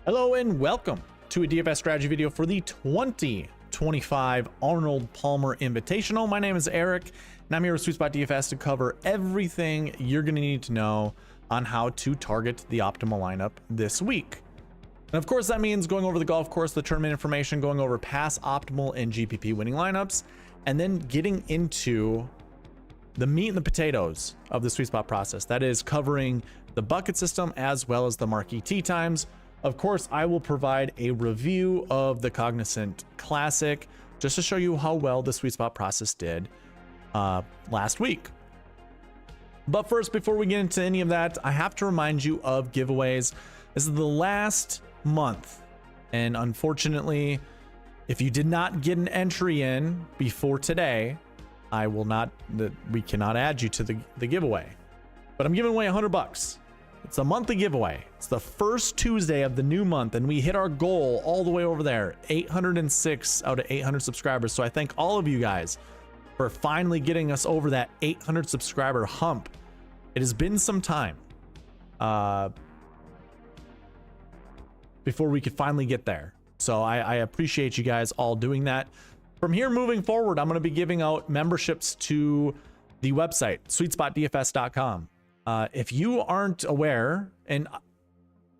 Hello and welcome to a DFS strategy video for the 2025 Arnold Palmer Invitational. My name is Eric and I'm here with SweetSpotDFS to cover everything you're going to need to know on how to target the optimal lineup this week. And of course, that means going over the golf course, the tournament information, going over past optimal and GPP winning lineups, and then getting into the meat and the potatoes of the SweetSpot process. That is covering the bucket system as well as the Marquee Tee Times. Of course, I will provide a review of the Cognizant Classic just to show you how well the SweetSpot process did last week. But first, before we get into any of that, I have to remind you of giveaways. This is the last month, and unfortunately, if you did not get an entry in before today, we cannot add you to the giveaway. But I'm giving away $100. It's a monthly giveaway. It's the first Tuesday of the new month, and we hit our goal all the way over there, 806 out of 800 subscribers. So I thank all of you guys for finally getting us over that 800 subscriber hump. It has been some time before we could finally get there. So I appreciate you guys all doing that. From here moving forward, I'm going to be giving out memberships to the website, SweetSpotDFS.com. If you aren't aware, and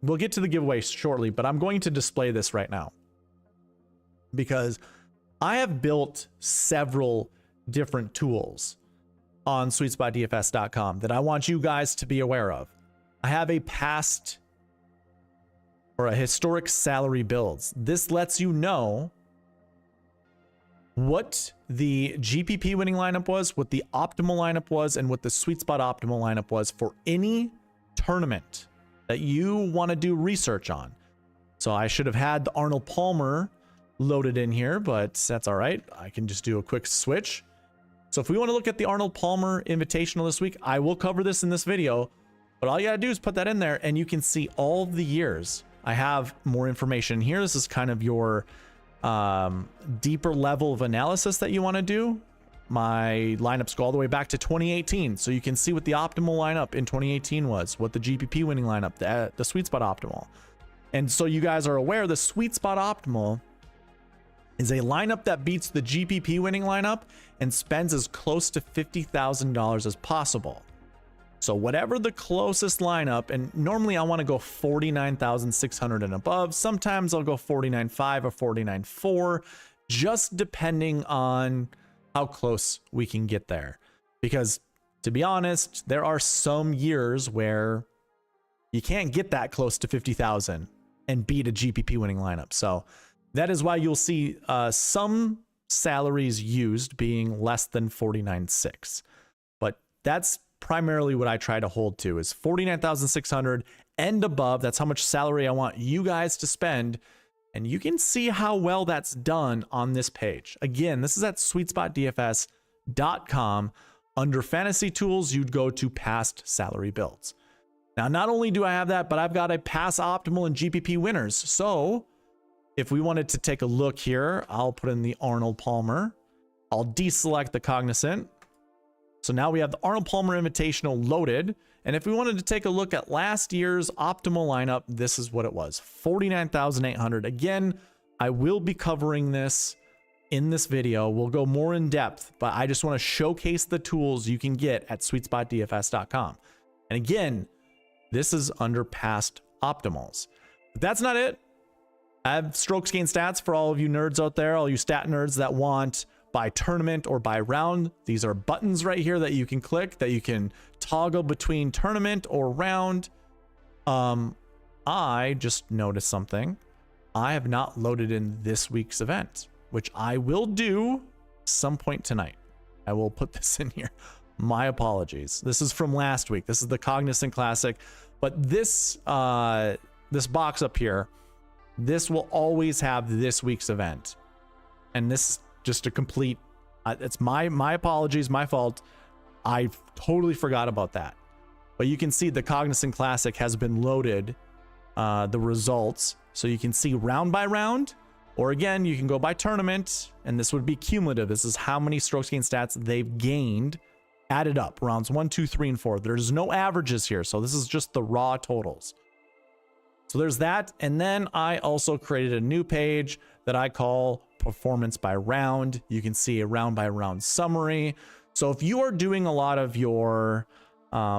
we'll get to the giveaway shortly, but I'm going to display this right now because I have built several different tools on SweetSpotDFS.com that I want you guys to be aware of. I have a past or a historic salary builds. This lets you know what the GPP winning lineup was, what the optimal lineup was, and what the SweetSpot optimal lineup was for any tournament that you want to do research on. So I should have had the Arnold Palmer loaded in here, but that's all right. I can just do a quick switch. So if we want to look at the Arnold Palmer Invitational this week, I will cover this in this video, but all you gotta do is put that in there and you can see all the years. I have more information here. This is kind of your deeper level of analysis that you want to do. My lineups go all the way back to 2018, so you can see what the optimal lineup in 2018 was, what the GPP winning lineup, the SweetSpot optimal. And so you guys are aware the SweetSpot optimal is a lineup that beats the GPP winning lineup and spends as close to $50,000 as possible. So whatever the closest lineup, and normally I want to go 49,600 and above. Sometimes I'll go 49.5 or 49.4, just depending on how close we can get there. Because to be honest, there are some years where you can't get that close to 50,000 and beat a GPP winning lineup. So that is why you'll see some salaries used being less than 49.6. But that's primarily what I try to hold to is 49,600 and above. That's how much salary I want you guys to spend. And you can see how well that's done on this page. Again, this is at SweetSpotDFS.com. Under fantasy tools, you'd go to past salary builds. Now, not only do I have that, but I've got a past optimal and GPP winners. So if we wanted to take a look here, I'll put in the Arnold Palmer. I'll deselect the Cognizant. So now we have the Arnold Palmer Invitational loaded. And if we wanted to take a look at last year's optimal lineup, this is what it was, 49,800. Again, I will be covering this in this video. We'll go more in depth, but I just want to showcase the tools you can get at SweetSpotDFS.com. And again, this is under past optimals. But that's not it. I have strokes gain stats for all of you nerds out there, all you stat nerds that want by tournament or by round. These are buttons right here that you can click, that you can toggle between tournament or round. I just noticed something. I have not loaded in this week's event, which I will do some point tonight. I will put this in here. My apologies. This is from last week. This is the Cognizant Classic, but this box up here, this will always have this week's event. And this is just a complete, it's my apologies, my fault. I totally forgot about that. But you can see the Cognizant Classic has been loaded, the results. So you can see round by round, or again, you can go by tournament, and this would be cumulative. This is how many strokes gain stats they've gained, added up, rounds 1, 2, 3, and 4. There's no averages here. So this is just the raw totals. So there's that. And then I also created a new page that I call performance by round. You can see a round by round summary. So if you are doing a lot of your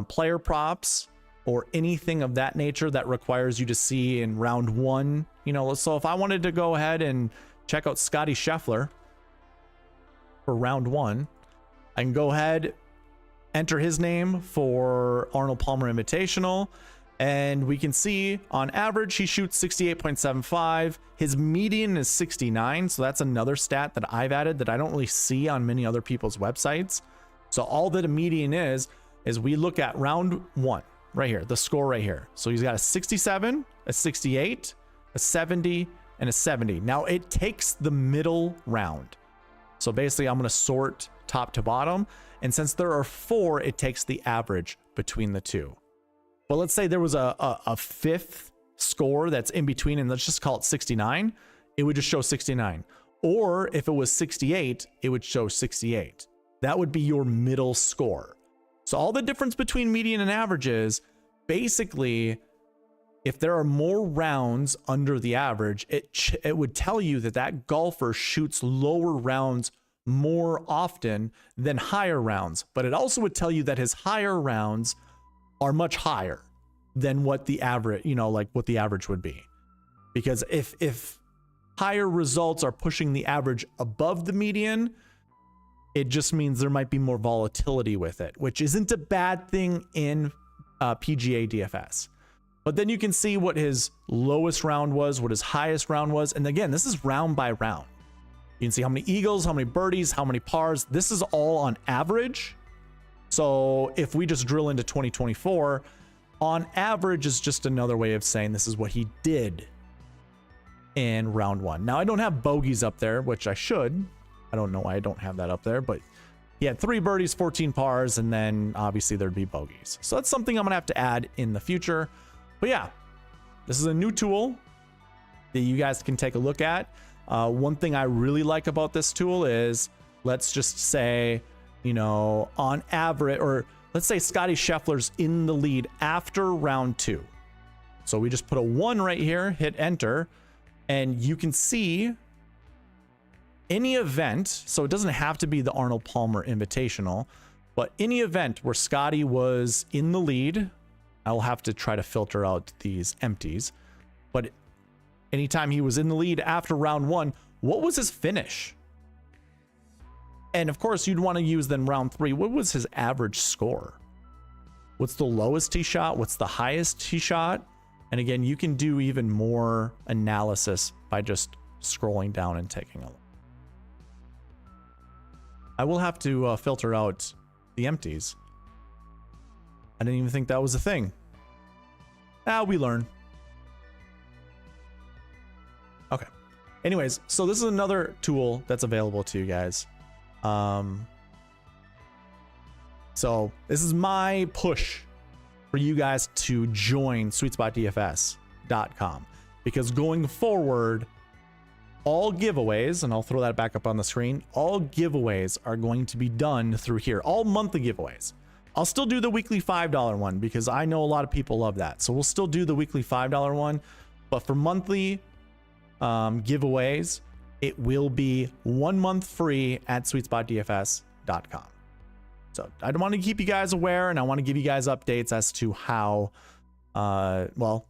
player props or anything of that nature that requires you to see in round one, you know, so if I wanted to go ahead and check out Scottie Scheffler for round one, I can go ahead, enter his name for Arnold Palmer Invitational, and we can see on average he shoots 68.75. His median is 69, so that's another stat that I've added that I don't really see on many other people's websites. So all that a median is we look at round one right here, the score right here. So he's got a 67, a 68, a 70, and a 70. Now it takes the middle round. So basically I'm going to sort top to bottom. And since there are 4, it takes the average between the two. But let's say there was a fifth score that's in between, and let's just call it 69. It would just show 69. Or if it was 68, it would show 68. That would be your middle score. So all the difference between median and average is basically, if there are more rounds under the average, it would tell you that that golfer shoots lower rounds more often than higher rounds. But it also would tell you that his higher rounds are much higher than what the average, you know, like what the average would be. Because if higher results are pushing the average above the median, it just means there might be more volatility with it, which isn't a bad thing in PGA DFS. But then you can see what his lowest round was, what his highest round was. And again, this is round by round. You can see how many eagles, how many birdies, how many pars. This is all on average. So if we just drill into 2024, on average is just another way of saying this is what he did in round one. Now I don't have bogeys up there, which I should. I don't know why I don't have that up there, but he had 3 birdies, 14 pars, and then obviously there'd be bogeys. So that's something I'm gonna have to add in the future. But yeah, this is a new tool that you guys can take a look at. One thing I really like about this tool is, let's just say, you know, on average, or let's say Scottie Scheffler's in the lead after round 2. So we just put a 1 right here, hit enter, and you can see any event. So it doesn't have to be the Arnold Palmer Invitational, but any event where Scottie was in the lead, I'll have to try to filter out these empties, but anytime he was in the lead after round 1, what was his finish? And of course, you'd want to use then round 3. What was his average score? What's the lowest he shot? What's the highest he shot? And again, you can do even more analysis by just scrolling down and taking a look. I will have to filter out the empties. I didn't even think that was a thing. We learn. Okay. Anyways, so this is another tool that's available to you guys. So this is my push for you guys to join SweetSpotDFS.com, because going forward, all giveaways, and I'll throw that back up on the screen, all giveaways are going to be done through here, all monthly giveaways. I'll still do the weekly $5 one because I know a lot of people love that. So we'll still do the weekly $5 one, but for monthly giveaways, it will be 1 month free at SweetSpotDFS.com. So I want to keep you guys aware, and I want to give you guys updates as to how, well,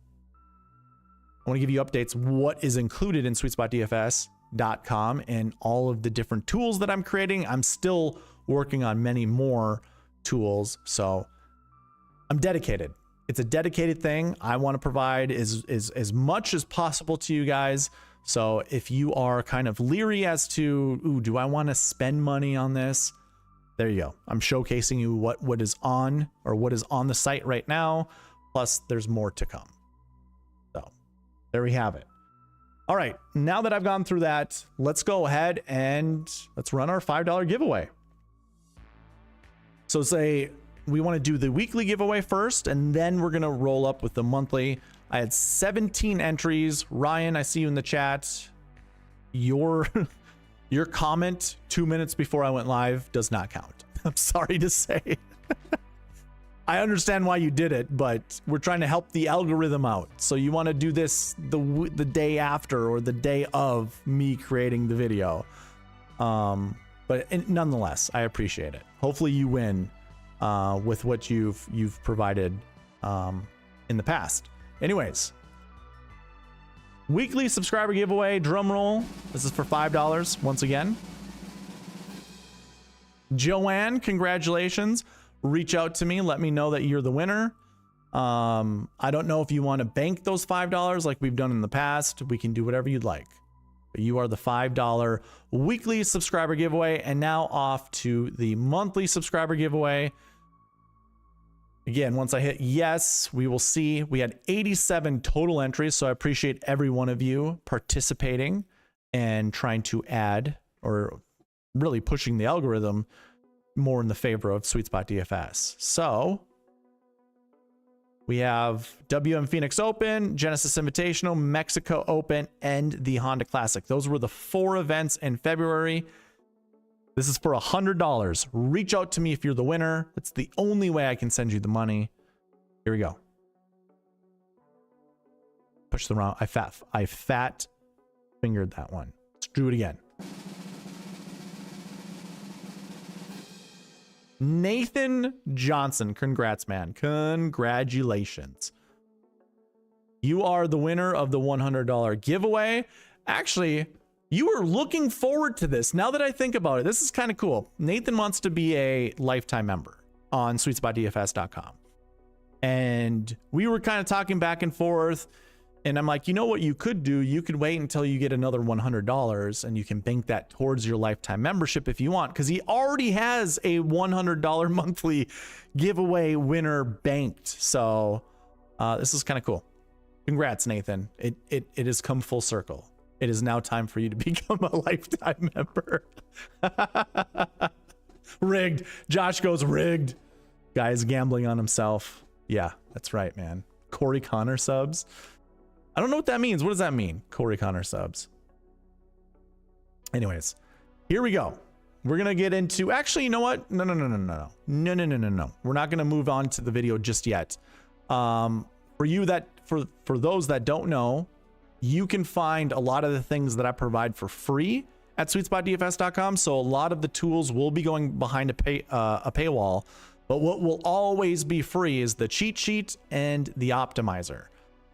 I want to give you updates what is included in SweetSpotDFS.com and all of the different tools that I'm creating. I'm still working on many more tools, so I'm dedicated. It's a dedicated thing. I want to provide as much as possible to you guys. So if you are kind of leery as to, ooh, do I want to spend money on this? There you go. I'm showcasing you what is on, or what is on the site right now. Plus there's more to come. So there we have it. All right. Now that I've gone through that, let's go ahead and let's run our $5 giveaway. So say we want to do the weekly giveaway first, and then we're going to roll up with the monthly. I had 17 entries. Ryan, I see you in the chat. Your comment 2 minutes before I went live does not count. I'm sorry to say. I understand why you did it, but we're trying to help the algorithm out. So you want to do this the day after or the day of me creating the video. But nonetheless, I appreciate it. Hopefully you win with what you've provided in the past. Anyways, weekly subscriber giveaway, drum roll. This is for $5 once again. Joanne, congratulations. Reach out to me. Let me know that you're the winner. I don't know if you want to bank those $5 like we've done in the past. We can do whatever you'd like. But you are the $5 weekly subscriber giveaway. And now off to the monthly subscriber giveaway. Again, once I hit yes, we will see. We had 87 total entries, so I appreciate every one of you participating and trying to add or really pushing the algorithm more in the favor of SweetSpot DFS. So we have WM Phoenix Open, Genesis Invitational, Mexico Open, and the Honda Classic. Those were the 4 events in February. This is for $100. Reach out to me if you're the winner. It's the only way I can send you the money. Here we go. Push the round. I fat fingered that one. Let's do it again. Nathan Johnson. Congrats, man. Congratulations. You are the winner of the $100 giveaway. Actually, you were looking forward to this. Now that I think about it, this is kind of cool. Nathan wants to be a lifetime member on SweetSpotDFS.com. And we were kind of talking back and forth. And I'm like, you know what you could do? You could wait until you get another $100 and you can bank that towards your lifetime membership if you want, because he already has a $100 monthly giveaway winner banked. So this is kind of cool. Congrats, Nathan. It has come full circle. It is now time for you to become a lifetime member. Rigged. Josh goes rigged. Guy's gambling on himself. Yeah, that's right, man. Corey Connor subs. I don't know what that means. What does that mean? Corey Connor subs. Anyways, here we go. We're going to get into, actually, you know what? No. We're not going to move on to the video just yet. For those that don't know, you can find a lot of the things that I provide for free at SweetSpotDFS.com. So a lot of the tools will be going behind a paywall, but what will always be free is the cheat sheet and the optimizer.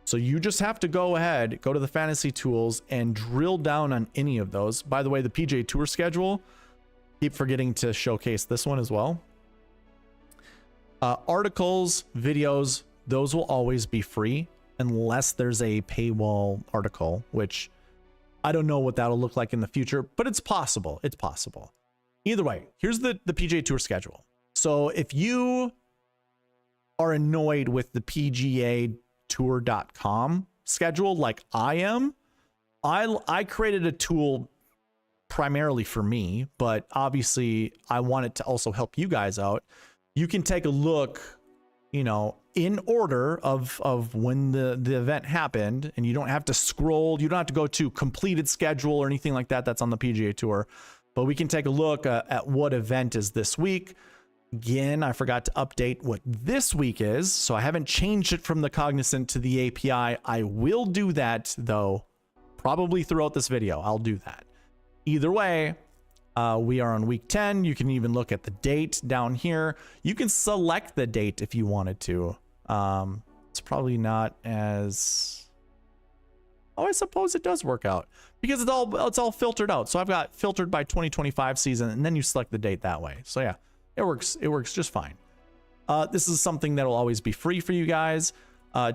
So you just have to go ahead, go to the fantasy tools and drill down on any of those. By the way, the PGA Tour schedule, keep forgetting to showcase this one as well. Articles, videos, those will always be free unless there's a paywall article, which I don't know what that'll look like in the future, but it's possible. It's possible. Either way, here's the PGA Tour schedule. So if you are annoyed with the PGA Tour.com schedule like I am, I created a tool primarily for me, but obviously I want it to also help you guys out. You can take a look, you know, in order of when the event happened, and you don't have to scroll, you don't have to go to completed schedule or anything like that that's on the PGA Tour, but we can take a look at what event is this week. Again, I forgot to update what this week is, so I haven't changed it from the Cognizant to the API. I will do that, though, probably throughout this video. I'll do that. Either way, we are on week 10. You can even look at the date down here. You can select the date if you wanted to. It's probably not as... Oh, I suppose it does work out because it's all filtered out. So I've got filtered by 2025 season, and then you select the date that way. So yeah. It works just fine. This is something that'll always be free for you guys.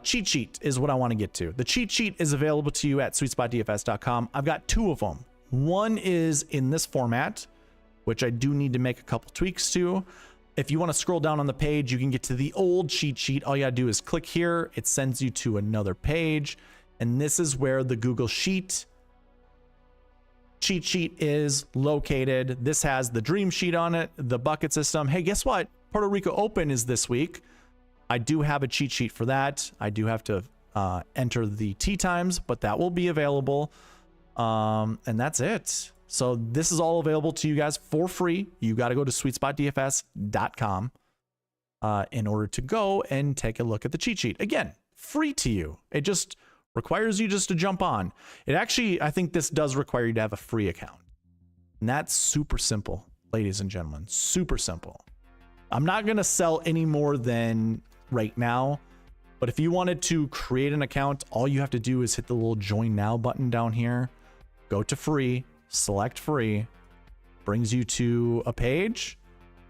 Cheat sheet is what I want to get to. The cheat sheet is available to you at SweetSpotDFS.com. I've got 2 of them. One is in this format, which I do need to make a couple tweaks to. If you want to scroll down on the page, you can get to the old cheat sheet. All you gotta do is click here. It sends you to another page. And this is where the Google Sheet cheat sheet is located. This has the dream sheet on it, the bucket system. Hey, guess what? Puerto Rico Open is this week. I do have a cheat sheet for that. I do have to enter the tee times, but that will be available. And that's it. So this is all available to you guys for free. You got to go to SweetSpotDFS.com. in order to go and take a look at the cheat sheet. Again, free to you. It just requires you just to jump on. It actually, I think this does require you to have a free account. And that's super simple, ladies and gentlemen, super simple. I'm not going to sell any more than right now, but if you wanted to create an account, all you have to do is hit the little join now button down here, go to free, select free, brings you to a page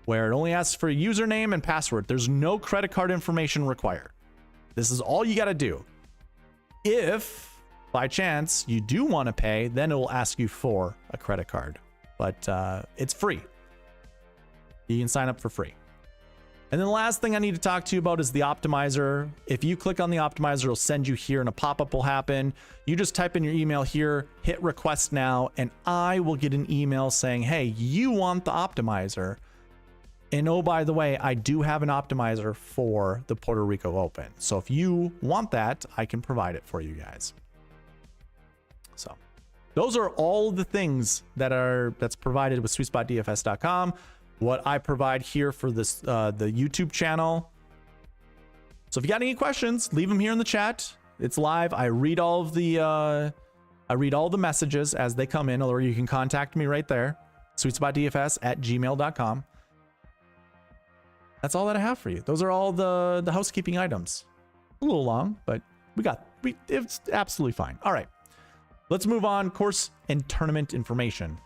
where it only asks for a username and password. There's no credit card information required. This is all you got to do. If by chance you do want to pay, then it will ask you for a credit card, but it's free. You can sign up for free. And then the last thing I need to talk to you about is the optimizer. If you click on the optimizer, it'll send you here and a pop-up will happen. You just type in your email here, hit request now, and I will get an email saying, hey, you want the optimizer. And oh, by the way, I do have an optimizer for the Puerto Rico Open. So if you want that, I can provide it for you guys. So those are all the things that's provided with SweetSpotDFS.com. What I provide here for this the YouTube channel. So if you got any questions, leave them here in the chat. It's live. I read all of the messages as they come in, or you can contact me right there. SweetSpotDFS@gmail.com. That's all that I have for you. Those are all the housekeeping items. A little long, but it's absolutely fine. All right, let's move on. Course and tournament information.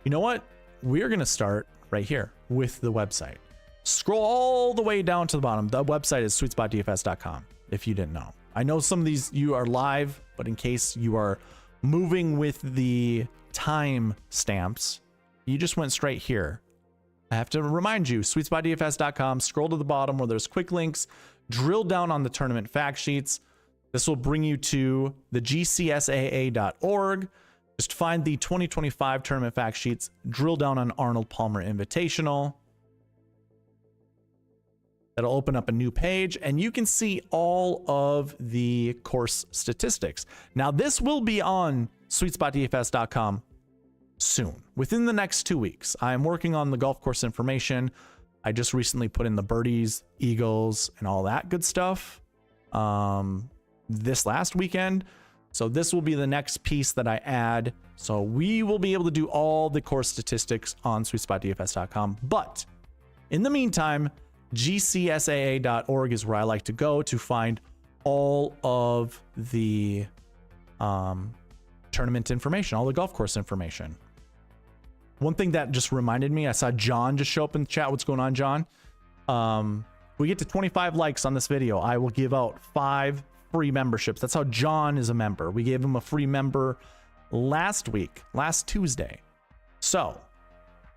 You know what? We're going to start right here with the website. Scroll all the way down to the bottom. The website is SweetSpotDFS.com, if you didn't know. I know some of these you are live, but in case you are moving with the time stamps, you just went straight here. I have to remind you, SweetSpotDFS.com, scroll to the bottom where there's quick links, drill down on the tournament fact sheets. This will bring you to the gcsaa.org. Just find the 2025 tournament fact sheets, drill down on Arnold Palmer Invitational. That'll open up a new page and you can see all of the course statistics. Now this will be on SweetSpotDFS.com soon, within the next 2 weeks. I'm working on the golf course information. I just recently put in the birdies, eagles, and all that good stuff this last weekend. So this will be the next piece that I add. So we will be able to do all the course statistics on SweetSpotDFS.com. But in the meantime, gcsaa.org is where I like to go to find all of the tournament information, all the golf course information. One thing that just reminded me, I saw John just show up in the chat. What's going on, John? We get to 25 likes on this video, I will give out 5 free memberships. That's how John is a member. We gave him a free member last Tuesday. So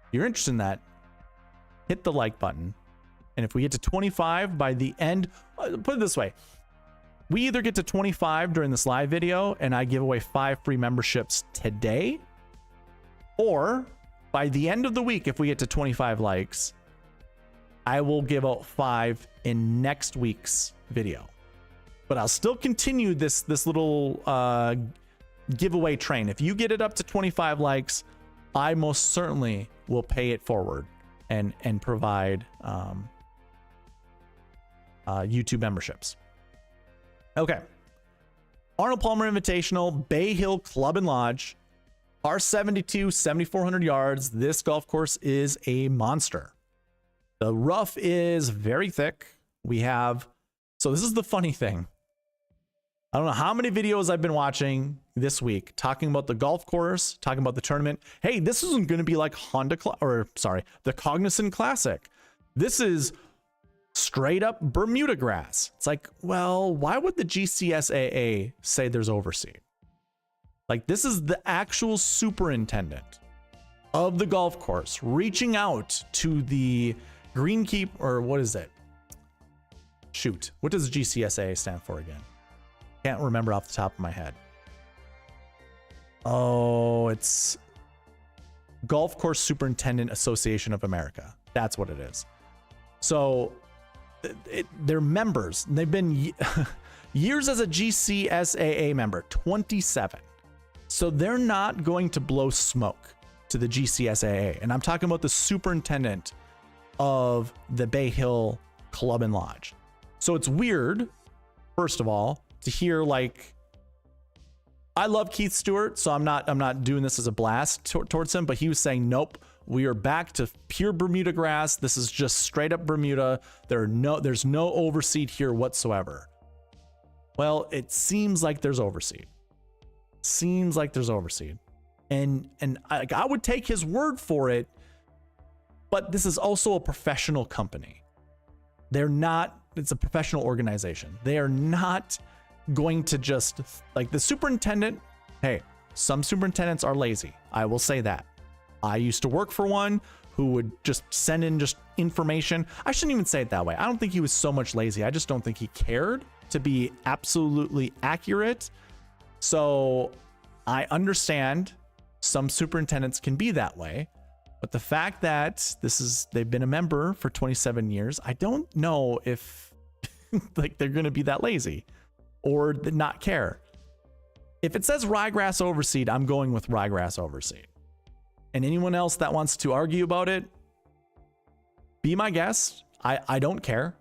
if you're interested in that, hit the like button. And if we get to 25 by the end, put it this way, we either get to 25 during this live video and I give away 5 free memberships today, or by the end of the week, if we get to 25 likes, I will give out 5 in next week's video. But I'll still continue this little giveaway train. If you get it up to 25 likes, I most certainly will pay it forward and provide YouTube memberships. Okay. Arnold Palmer Invitational, Bay Hill Club and Lodge, par 72, 7,400 yards. This golf course is a monster. The rough is very thick. So this is the funny thing. I don't know how many videos I've been watching this week talking about the golf course, talking about the tournament. Hey, this isn't going to be like the Cognizant Classic. This is straight up Bermuda grass. It's like, well, why would the GCSAA say there's overseed? Like, this is the actual superintendent of the golf course reaching out to the greenkeeper, or what is it? Shoot, what does GCSAA stand for again? Can't remember off the top of my head. Oh, it's Golf Course Superintendent Association of America. That's what it is. So they're members. They've been years as a GCSAA member, 27. So they're not going to blow smoke to the GCSAA. And I'm talking about the superintendent of the Bay Hill Club and Lodge. So it's weird, first of all, to hear like, I love Keith Stewart, so I'm not doing this as a blast towards him, but he was saying, nope, we are back to pure Bermuda grass. This is just straight up Bermuda. There's no overseed here whatsoever. Well, it seems like there's overseed. Seems like there's overseed. And I would take his word for it, but this is also a professional company. It's a professional organization. They are not going to just, like the superintendent, hey, some superintendents are lazy. I will say that. I used to work for one who would just send in just information. I shouldn't even say it that way. I don't think he was so much lazy. I just don't think he cared to be absolutely accurate. So I understand some superintendents can be that way, but the fact that they've been a member for 27 years, I don't know if like they're going to be that lazy or not care. If it says ryegrass overseed, I'm going with ryegrass overseed. And anyone else that wants to argue about it, be my guest. I don't care.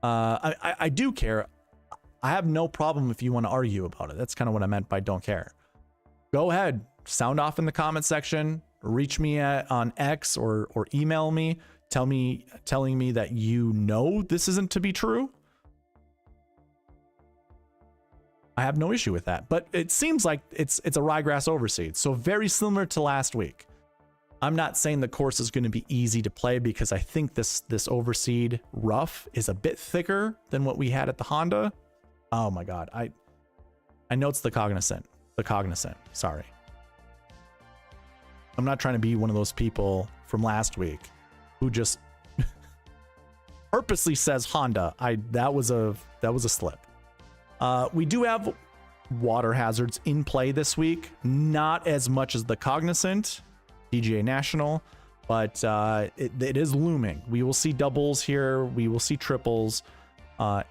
I do care. I have no problem if you want to argue about it. That's kind of what I meant by don't care. Go ahead, sound off in the comment section, reach me on X or email me, telling me that you know this isn't to be true. I have no issue with that, but it seems like it's a ryegrass overseed. So very similar to last week. I'm not saying the course is going to be easy to play because I think this overseed rough is a bit thicker than what we had at the Honda. Oh my God. I know it's the Cognizant. Sorry. I'm not trying to be one of those people from last week who just purposely says Honda. That was a slip. We do have water hazards in play this week, not as much as the Cognizant PGA National, but it is looming. We will see doubles here. We will see triples.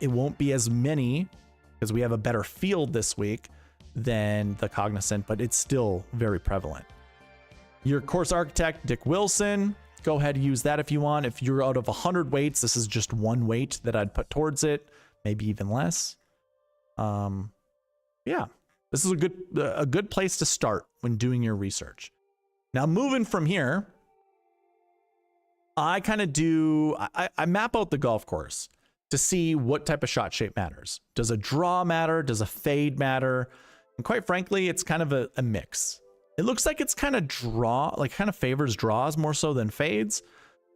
It won't be as many because we have a better field this week than the Cognizant, but it's still very prevalent. Your course architect, Dick Wilson, go ahead and use that if you want. If you're out of 100 weights, this is just one weight that I'd put towards it, maybe even less. Yeah, this is a good place to start when doing your research. Now, moving from here, I kind of I map out the golf course to see what type of shot shape matters. Does a draw matter? Does a fade matter? And quite frankly, it's kind of a mix. It looks like it's kind of favors draws more so than fades.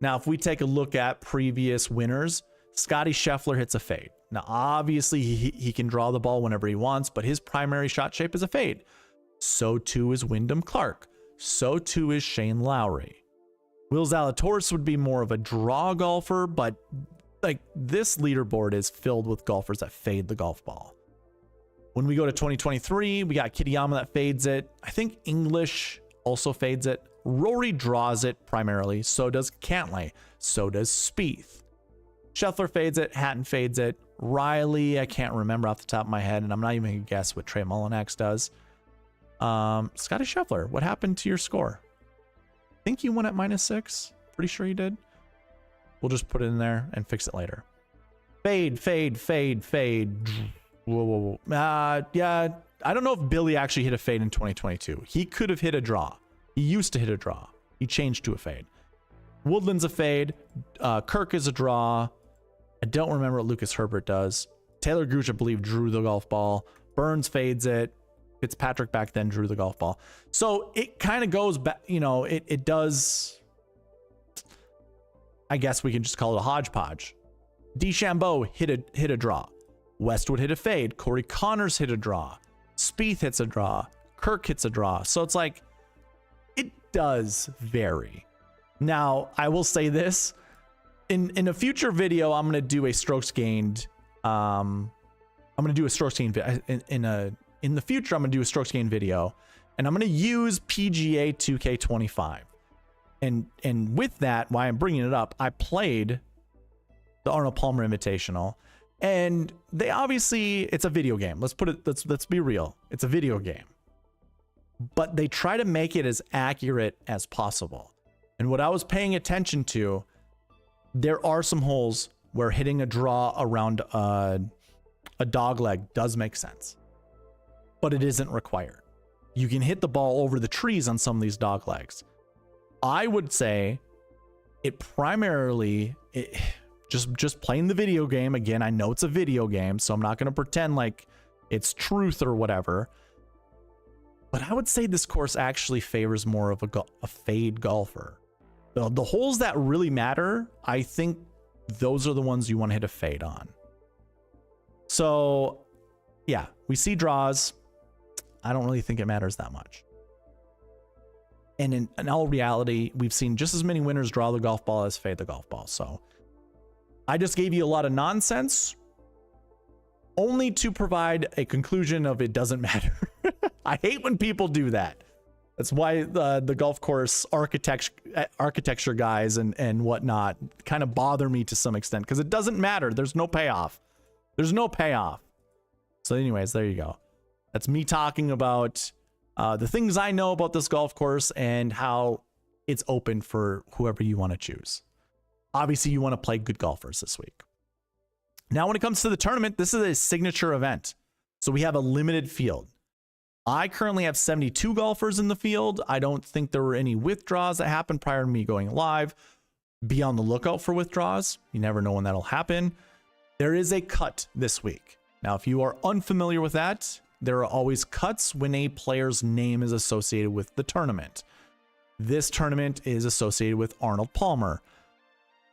Now, if we take a look at previous winners, Scotty Scheffler hits a fade. Now, obviously, he can draw the ball whenever he wants, but his primary shot shape is a fade. So too is Wyndham Clark. So too is Shane Lowry. Will Zalatoris would be more of a draw golfer, but like this leaderboard is filled with golfers that fade the golf ball. When we go to 2023, we got Kitayama that fades it. I think English also fades it. Rory draws it primarily. So does Cantlay. So does Spieth. Scheffler fades it. Hatton fades it. Riley, I can't remember off the top of my head, and I'm not even going to guess what Trey Mullinax does. Scotty Scheffler, what happened to your score? I think you won at -6. Pretty sure you did. We'll just put it in there and fix it later. Fade, fade, fade, fade. Whoa. Yeah, I don't know if Billy actually hit a fade in 2022. He could have hit a draw. He used to hit a draw. He changed to a fade. Woodland's a fade. Kirk is a draw. I don't remember what Lucas Herbert does. Taylor Gooch, I believe, drew the golf ball. Burns fades it. Fitzpatrick back then drew the golf ball. So it kind of goes back, it does. I guess we can just call it a hodgepodge. DeChambeau hit a draw. Westwood hit a fade. Corey Connors hit a draw. Spieth hits a draw. Kirk hits a draw. So it's like, it does vary. Now, I will say this. In a future video, I'm going to do a strokes gained. I'm going to do a strokes gained in the future. I'm going to do a strokes gained video, and I'm going to use PGA 2K25. And with that, why I'm bringing it up, I played the Arnold Palmer Invitational, and they obviously, it's a video game. Let's be real. It's a video game. but they try to make it as accurate as possible. And what I was paying attention to, there are some holes where hitting a draw around a dog leg does make sense, but it isn't required. You can hit the ball over the trees on some of these dog legs. I would say it primarily, just playing the video game. Again, I know it's a video game, so I'm not going to pretend like it's truth or whatever. But I would say this course actually favors more of a fade golfer. The holes that really matter, I think those are the ones you want to hit a fade on. So yeah, we see draws. I don't really think it matters that much. And in all reality, we've seen just as many winners draw the golf ball as fade the golf ball. So I just gave you a lot of nonsense only to provide a conclusion of it doesn't matter. I hate when people do that. That's why the golf course architecture guys and whatnot kind of bother me to some extent, because it doesn't matter. There's no payoff. There's no payoff. So anyways, there you go. That's me talking about the things I know about this golf course and how it's open for whoever you want to choose. Obviously, you want to play good golfers this week. Now, when it comes to the tournament, this is a signature event. So we have a limited field. I currently have 72 golfers in the field. I don't think there were any withdrawals that happened prior to me going live. Be on the lookout for withdrawals. You never know when that'll happen. There is a cut this week. Now, if you are unfamiliar with that, there are always cuts when a player's name is associated with the tournament. This tournament is associated with Arnold Palmer.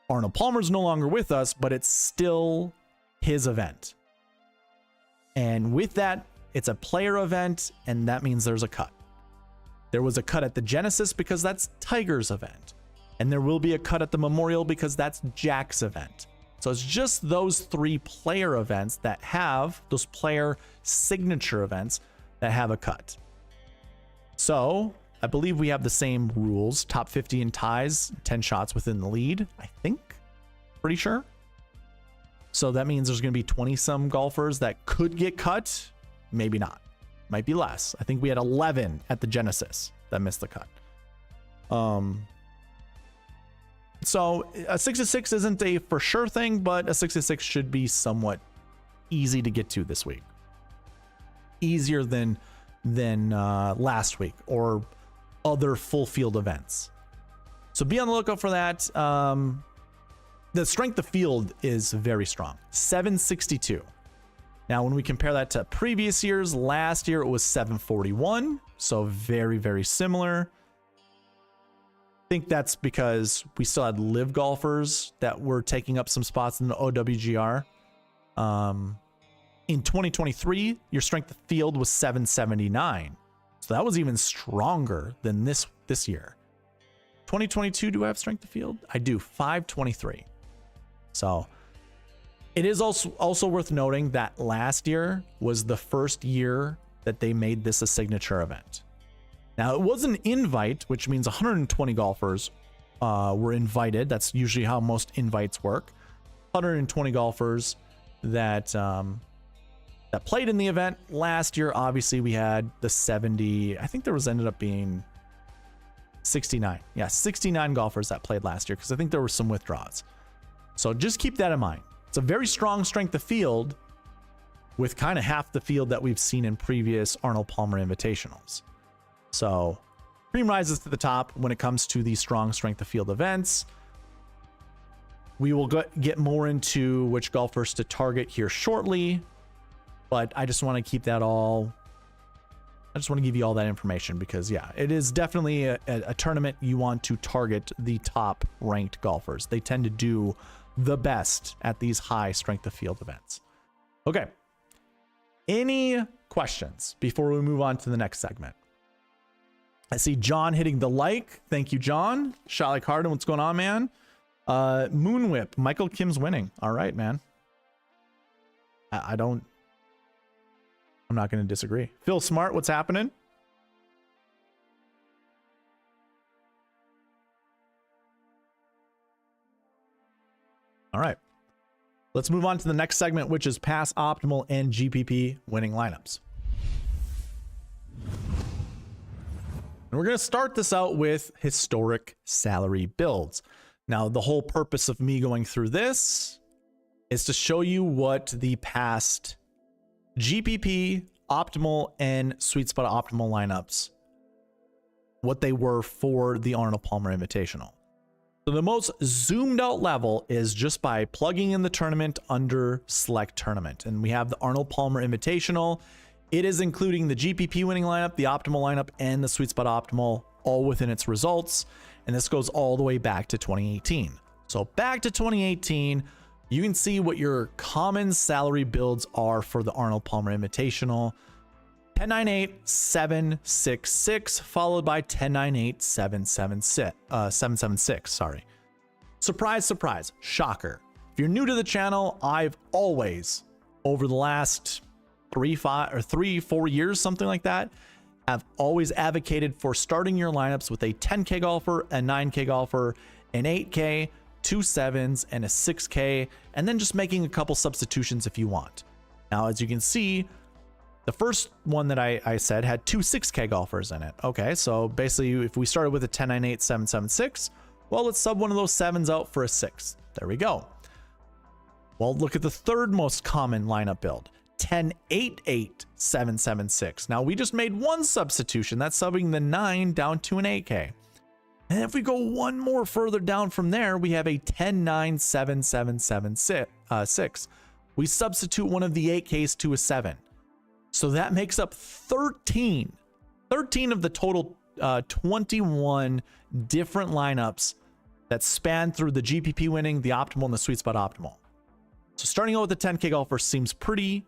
Arnold Palmer's no longer with us, but it's still his event. And with that, it's a player event, and that means there's a cut. There was a cut at the Genesis because that's Tiger's event. And there will be a cut at the Memorial because that's Jack's event. So it's just those three player events that have, those player signature events that have a cut. So I believe we have the same rules. Top 50 in ties, 10 shots within the lead, I think. Pretty sure. So that means there's going to be 20-some golfers that could get cut. Maybe not. Might be less. I think we had 11 at the Genesis that missed the cut. So a 66 isn't a for sure thing, but a 66 should be somewhat easy to get to this week. Easier than last week or other full field events. So be on the lookout for that. The strength of field is very strong. 762. Now, when we compare that to previous years, last year it was 741. So very, very similar. I think that's because we still had live golfers that were taking up some spots in the OWGR. In 2023, your strength of field was 779. So that was even stronger than this year. 2022, do I have strength of field? I do, 523. So it is also worth noting that last year was the first year that they made this a signature event. Now, it was an invite, which means 120 golfers were invited. That's usually how most invites work. 120 golfers that played in the event. Last year, obviously, we had the 70. I think there ended up being 69. Yeah, 69 golfers that played last year because I think there were some withdrawals. So just keep that in mind. It's a very strong strength of field with kind of half the field that we've seen in previous Arnold Palmer Invitationals. So cream rises to the top when it comes to the strong strength of field events. We will get more into which golfers to target here shortly, but I just want to keep that all. I just want to give you all that information because, yeah, it is definitely a tournament you want to target the top ranked golfers. They tend to do the best at these high strength of field events. Okay. Any questions before we move on to the next segment? I see John hitting the like. Thank you, John. Shot like Harden. What's going on, man? Moonwhip. Michael Kim's winning. All right, man. I'm not going to disagree. Phil Smart, what's happening? All right. Let's move on to the next segment, which is pass optimal and GPP winning lineups. And we're going to start this out with historic salary builds. Now, the whole purpose of me going through this is to show you what the past GPP, optimal, and SweetSpot optimal lineups, what they were for the Arnold Palmer Invitational. So the most zoomed out level is just by plugging in the tournament under select tournament. And we have the Arnold Palmer Invitational. It is including the GPP winning lineup, the optimal lineup, and the SweetSpot optimal all within its results. And this goes all the way back to 2018. So back to 2018, you can see what your common salary builds are for the Arnold Palmer Invitational. 1098-766 followed by 1098-776. Sorry. Surprise, surprise, shocker. If you're new to the channel, I've always, over the last 3-4 years, something like that, have always advocated for starting your lineups with a 10K golfer, a 9K golfer, an 8K, 2 7s, and a 6K, and then just making a couple substitutions if you want. Now, as you can see, the first one that I said had 2 6K golfers in it. Okay, so basically if we started with a 1098-776, well, let's sub one of those 7s out for a 6. There we go. Well, look at the third most common lineup build, 1088-776. Now we just made one substitution. That's subbing the 9 down to an 8K. And if we go one more further down from there, we have a 1097-776. We substitute one of the 8Ks to a 7. So that makes up 13 of the total 21 different lineups that span through the GPP winning, the optimal, and the SweetSpot optimal. So starting out with the 10K golfer seems pretty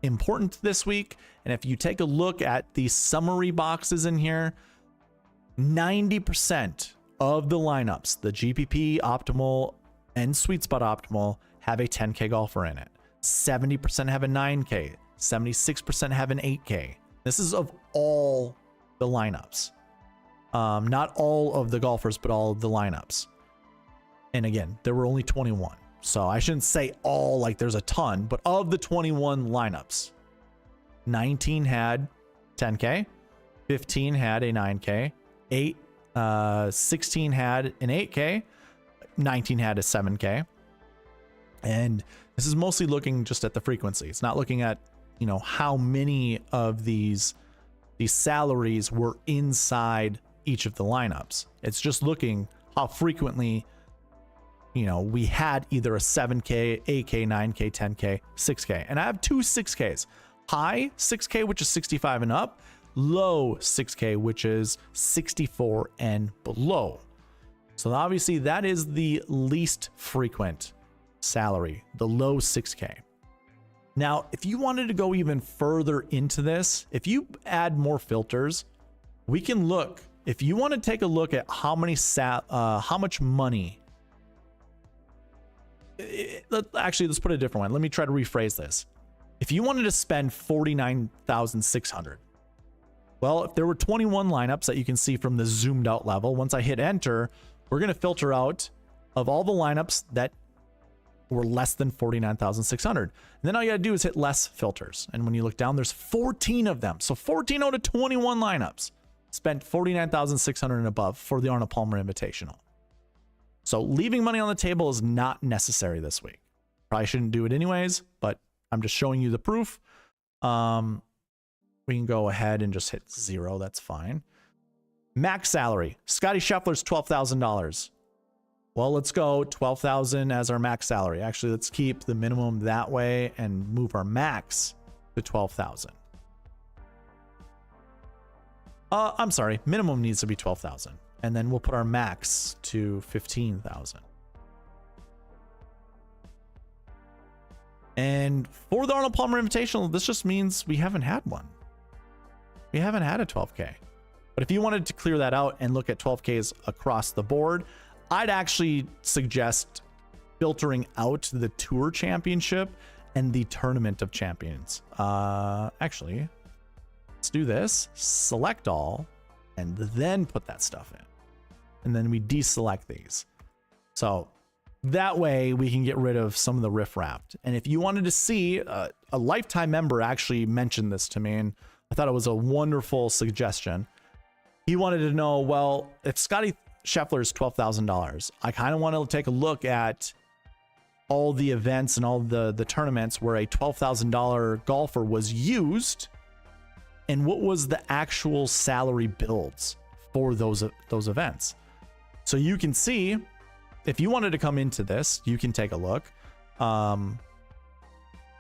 important this week. And if you take a look at the summary boxes in here, 90% of the lineups, the GPP optimal and SweetSpot optimal, have a 10K golfer in it. 70% have a 9K, 76% have an 8K. This is of all the lineups. Not all of the golfers, but all of the lineups. And again, there were only 21. So I shouldn't say all, like there's a ton, but of the 21 lineups, 19 had 10K, 15 had a 9K, 16 had an 8K, 19 had a 7K. And this is mostly looking just at the frequency. It's not looking at, you know, how many of these salaries were inside each of the lineups. It's just looking how frequently, you know, we had either a 7K, 8K, 9K, 10K, 6K. And I have 2 6Ks. High 6K, which is 65 and up. Low 6K, which is 64 and below. So obviously that is the least frequent salary, the low 6K. Now, if you wanted to go even further into this, if you add more filters, we can look. If you want to take a look at how much money. Actually, let's put it a different one. Let me try to rephrase this. If you wanted to spend $49,600, well, if there were 21 lineups that you can see from the zoomed out level, once I hit enter, we're going to filter out of all the lineups that were less than 49,600. And then all you got to do is hit less filters. And when you look down, there's 14 of them. So 14 out of 21 lineups spent 49,600 and above for the Arnold Palmer Invitational. So leaving money on the table is not necessary this week. Probably shouldn't do it anyways, but I'm just showing you the proof. We can go ahead and just hit 0. That's fine. Max salary. Scotty Scheffler's $12,000. Well, let's go 12,000 as our max salary. Actually, let's keep the minimum that way and move our max to 12,000. I'm sorry, minimum needs to be 12,000. And then we'll put our max to 15,000. And for the Arnold Palmer Invitational, this just means we haven't had one. We haven't had a 12K. But if you wanted to clear that out and look at 12Ks across the board, I'd actually suggest filtering out the Tour Championship and the Tournament of Champions. Actually, let's do this. Select all, and then put that stuff in. And then we deselect these. So that way we can get rid of some of the riffraff. And if you wanted to see, a lifetime member actually mentioned this to me, and I thought it was a wonderful suggestion. He wanted to know, well, if Scotty Scheffler is $12,000, I kind of want to take a look at all the events and all the tournaments where a $12,000 golfer was used, and what was the actual salary builds for those events. So you can see, if you wanted to come into this, you can take a look.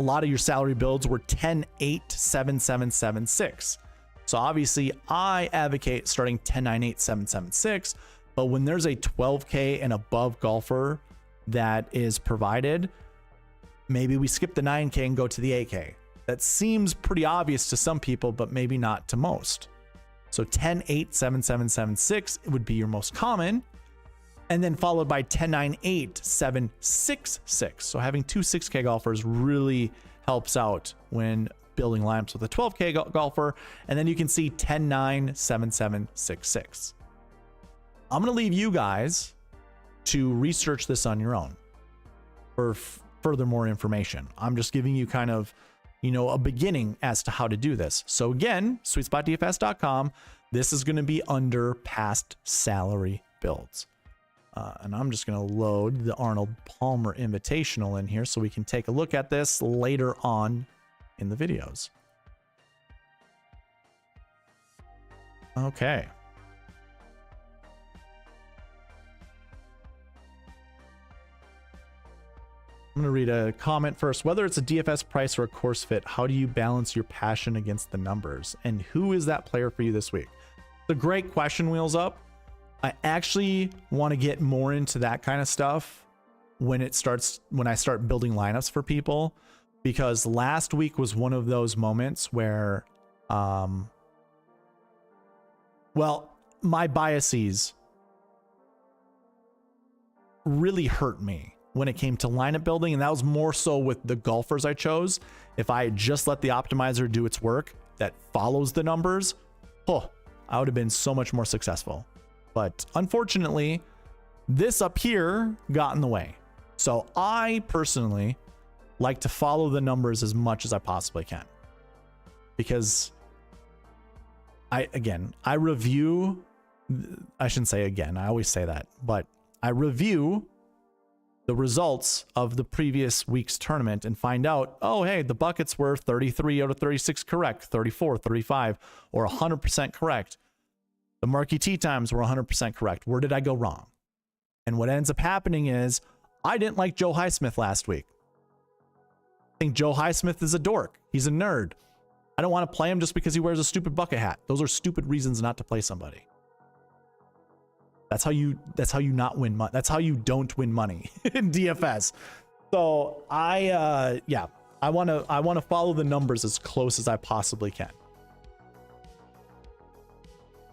A lot of your salary builds were 10, 8, 7, 7, 7, 6. So obviously I advocate starting 10, 9, 8, 7, 7, 6. But when there's a 12K and above golfer that is provided, maybe we skip the 9K and go to the 8K. That seems pretty obvious to some people, but maybe not to most. So 10, 8, 7, 7, 7, 6 would be your most common. And then followed by 10, 9, 8, 7, 6, 6. So having two 6K golfers really helps out when building lineups with a 12K golfer. And then you can see 10, 9, 7, 7, 6, 6. I'm going to leave you guys to research this on your own for further more information. I'm just giving you kind of, you know, a beginning as to how to do this. So again, SweetSpotDFS.com. This is going to be under past salary builds. And I'm just going to load the Arnold Palmer Invitational in here so we can take a look at this later on in the videos. Okay. I'm going to read a comment first. Whether it's a DFS price or a course fit, how do you balance your passion against the numbers? And who is that player for you this week? It's a great question, Wheels Up. I actually want to get more into that kind of stuff when I start building lineups for people, because last week was one of those moments where, well, my biases really hurt me when it came to lineup building, and that was more so with the golfers I chose. If I had just let the optimizer do its work that follows the numbers, I would have been so much more successful. But unfortunately, this up here got in the way. So I personally like to follow the numbers as much as I possibly can, because I review, I shouldn't say again, I always say that, but I review the results of the previous week's tournament and find out, oh, hey, the buckets were 33 out of 36 correct, 34, 35, or 100% correct. The Marquee Tee Times were 100% correct. Where did I go wrong? And what ends up happening is I didn't like Joe Highsmith last week. I think Joe Highsmith is a dork. He's a nerd. I don't want to play him just because he wears a stupid bucket hat. Those are stupid reasons not to play somebody. That's how you not win money. That's how you don't win money in DFS. So I want to follow the numbers as close as I possibly can.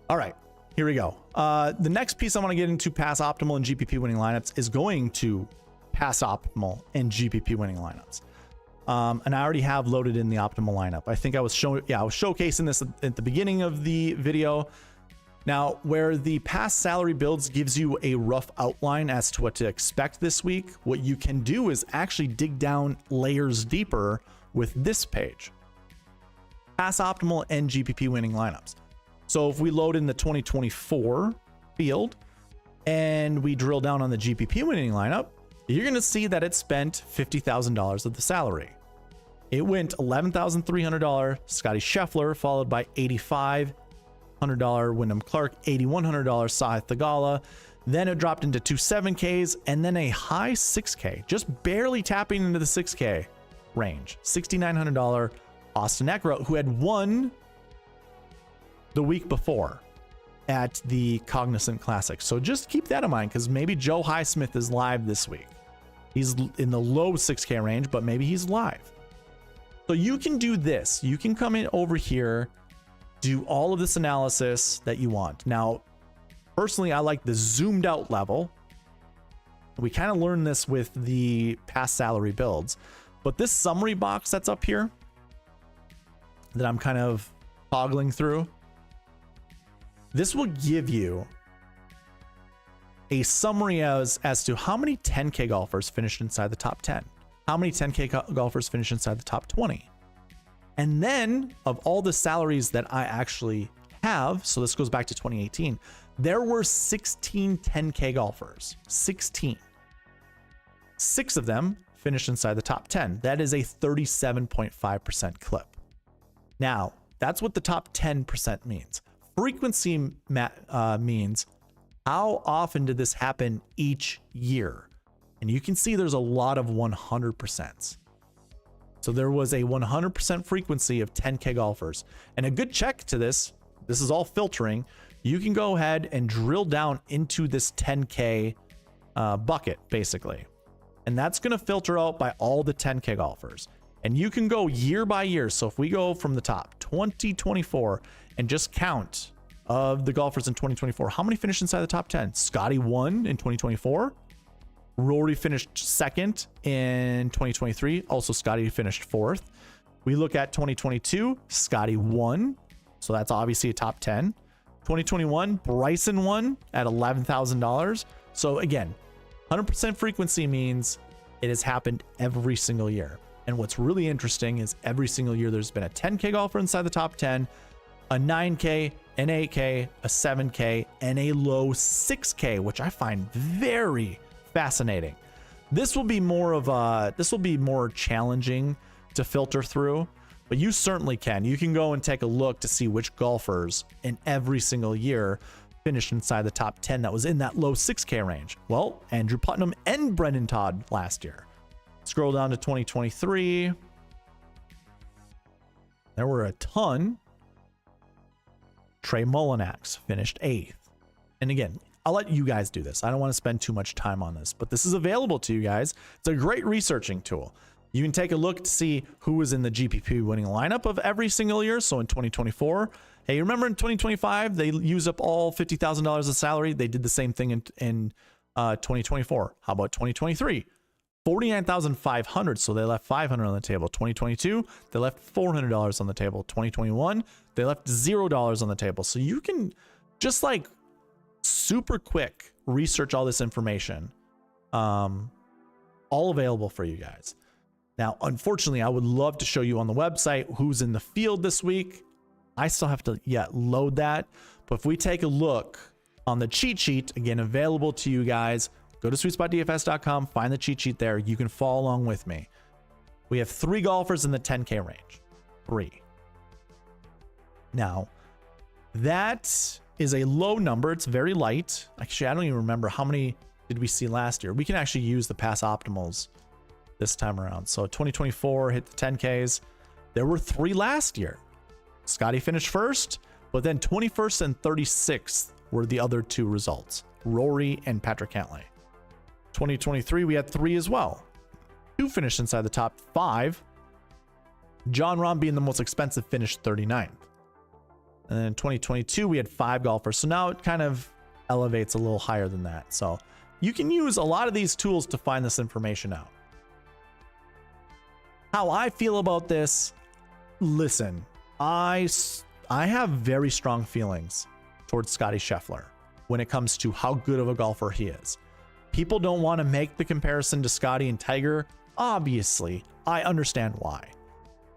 All right, here we go. The next piece I want to get into pass optimal and GPP winning lineups is going to pass optimal and GPP winning lineups. And I already have loaded in the optimal lineup. I think I was showcasing this at the beginning of the video. Now, where the past salary builds gives you a rough outline as to what to expect this week, what you can do is actually dig down layers deeper with this page. Pass optimal and GPP winning lineups. So if we load in the 2024 field and we drill down on the GPP winning lineup, you're going to see that it spent $50,000 of the salary. It went $11,300 Scotty Scheffler, followed by $8,500 Wyndham Clark, $8,100 Sahith Theegala. Then it dropped into two 7Ks and then a high 6K, just barely tapping into the 6K range. $6,900 Austin Eckroat, who had won the week before at the Cognizant Classic. So just keep that in mind, because maybe Joe Highsmith is live this week. He's in the low 6K range, but maybe he's live. So you can do this. You can come in over here, do all of this analysis that you want. Now, personally, I like the zoomed out level. We kind of learned this with the past salary builds, but this summary box that's up here that I'm kind of toggling through, this will give you a summary as to how many 10K golfers finished inside the top 10, how many 10K golfers finished inside the top 20, And then of all the salaries that I actually have, so this goes back to 2018, there were 16 10K golfers. 16. 6 of them finished inside the top 10. That is a 37.5% clip. Now, that's what the top 10% means. Frequency means how often did this happen each year? And you can see there's a lot of 100%. So there was a 100% frequency of 10K golfers. And a good check to this is all filtering. You can go ahead and drill down into this 10K bucket, basically. And that's going to filter out by all the 10K golfers. And you can go year by year. So if we go from the top, 2024, and just count of the golfers in 2024, how many finished inside the top 10? Scotty won in 2024. Rory finished second in 2023. Also, Scotty finished fourth. We look at 2022, Scotty won. So that's obviously a top 10. 2021, Bryson won at $11,000. So again, 100% frequency means it has happened every single year. And what's really interesting is every single year there's been a 10K golfer inside the top 10, a 9K, an 8K, a 7K, and a low 6K, which I find very fascinating. This will be more challenging to filter through, but you certainly can. You can go and take a look to see which golfers in every single year finished inside the top 10 that was in that low 6K range. Well, Andrew Putnam and Brendan Todd last year. Scroll down to 2023. There were a ton. Trey Mullinax finished 8th. And again, I'll let you guys do this. I don't want to spend too much time on this, but this is available to you guys. It's a great researching tool. You can take a look to see who was in the GPP winning lineup of every single year. So in 2024, hey, remember in 2025, they used up all $50,000 of salary. They did the same thing in 2024. How about 2023? 49,500. So they left 500 on the table. 2022, they left $400 on the table. 2021, they left $0 on the table. So you can just like super quick research all this information, all available for you guys. Now, unfortunately, I would love to show you on the website who's in the field this week. I still have to load that. But if we take a look on the cheat sheet, again, available to you guys, go to SweetSpotDFS.com, find the cheat sheet there. You can follow along with me. We have 3 golfers in the 10K range. 3. Now, that is a low number. It's very light. Actually, I don't even remember how many did we see last year. We can actually use the past optimals this time around. So 2024 hit the 10Ks. There were 3 last year. Scotty finished first, but then 21st and 36th were the other 2 results. Rory and Patrick Cantlay. 2023, we had 3 as well. 2 finished inside the top 5. John Rahm, being the most expensive, finished 39th. And then in 2022, we had 5 golfers. So now it kind of elevates a little higher than that. So you can use a lot of these tools to find this information out. How I feel about this, listen, I have very strong feelings towards Scotty Scheffler when it comes to how good of a golfer he is. People don't want to make the comparison to Scotty and Tiger. Obviously, I understand why.